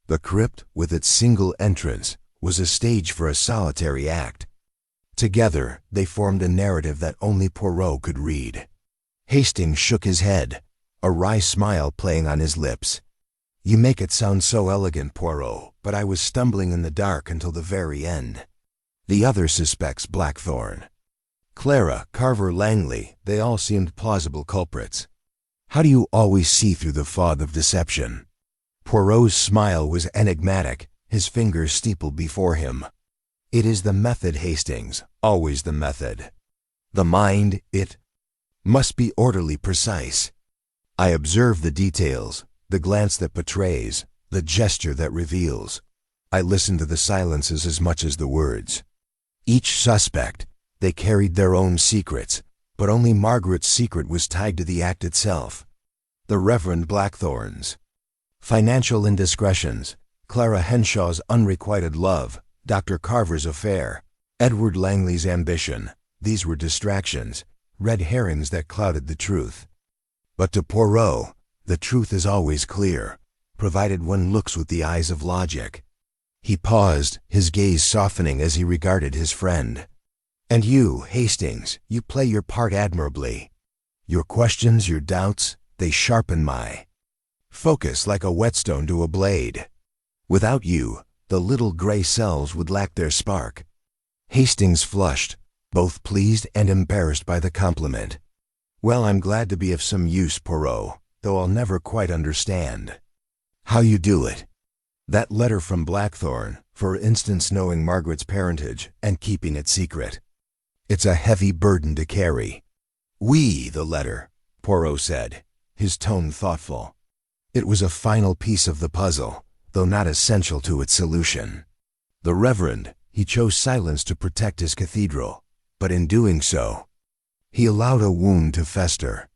The crypt, with its single entrance, was a stage for a solitary act. Together, they formed a narrative that only Poirot could read." Hastings shook his head. a wry smile playing on his lips. "You make it sound so elegant, Poirot, but I was stumbling in the dark until the very end." The other suspects Blackthorne, Clara, Carver, Langley, they all seemed plausible culprits. "How do you always see through the fog of deception?" Poirot's smile was enigmatic, his fingers steepled before him. "It is the method, Hastings, always the method. The mind, it must be orderly, precise. I observe the details, the glance that betrays, the gesture that reveals. I listen to the silences as much as the words. Each suspect, they carried their own secrets, but only Margaret's secret was tied to the act itself. The Reverend Blackthorne's financial indiscretions, Clara Henshaw's unrequited love, Dr. Carver's affair, Edward Langley's ambition, these were distractions, red herrings that clouded the truth. But to Poirot, the truth is always clear, provided one looks with the eyes of logic." He paused, his gaze softening as he regarded his friend. "And you, Hastings, you play your part admirably. Your questions, your doubts, they sharpen my focus like a whetstone to a blade. Without you, the little gray cells would lack their spark." Hastings flushed, both pleased and embarrassed by the compliment. "Well, I'm glad to be of some use, Poirot, though I'll never quite understand how you do it. That letter from Blackthorne, for instance, knowing Margaret's parentage and keeping it secret. It's a heavy burden to carry." The letter," Poirot said, his tone thoughtful. "It was a final piece of the puzzle, though not essential to its solution. The Reverend, he chose silence to protect his cathedral, but in doing so, he allowed a wound to fester.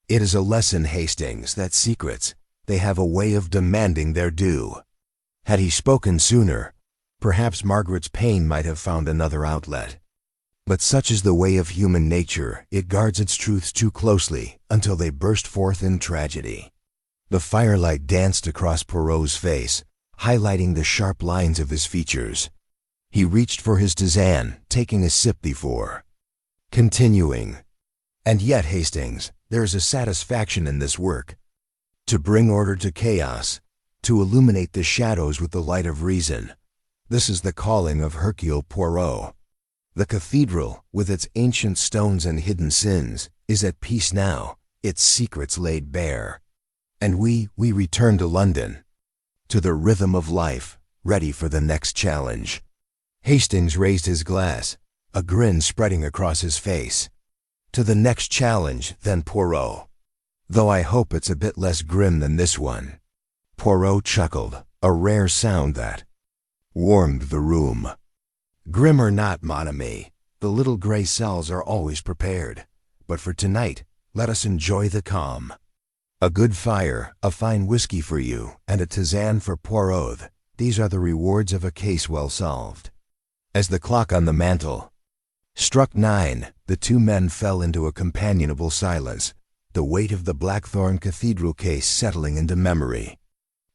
It is a lesson, Hastings, that secrets, they have a way of demanding their due. Had he spoken sooner, perhaps Margaret's pain might have found another outlet. But such is the way of human nature, it guards its truths too closely until they burst forth in tragedy." The firelight danced across Poirot's face, highlighting the sharp lines of his features. He reached for his tisane, taking a sip before continuing. "And yet, Hastings, there is a satisfaction in this work. To bring order to chaos, to illuminate the shadows with the light of reason. This is the calling of Hercule Poirot. The cathedral, with its ancient stones and hidden sins, is at peace now, its secrets laid bare. And we return to London, to the rhythm of life, ready for the next challenge." Hastings raised his glass, a grin spreading across his face. "To the next challenge, then, Poirot. Though I hope it's a bit less grim than this one." Poirot chuckled, a rare sound that warmed the room. "Grim or not, mon ami, the little gray cells are always prepared. But for tonight, let us enjoy the calm. A good fire, a fine whiskey for you, and a tisane for Poirot. These are the rewards of a case well solved." As the clock on the mantel struck 9, the two men fell into a companionable silence, the weight of the Blackthorne Cathedral case settling into memory.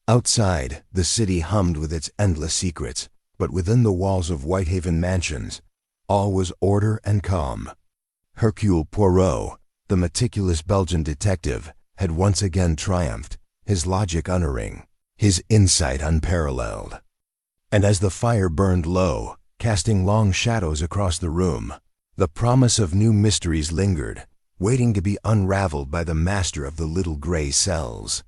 Outside, the city hummed with its endless secrets, but within the walls of Whitehaven Mansions, all was order and calm. Hercule Poirot, the meticulous Belgian detective, had once again triumphed, his logic unerring, his insight unparalleled. And as the fire burned low, casting long shadows across the room, the promise of new mysteries lingered, waiting to be unraveled by the master of the little gray cells.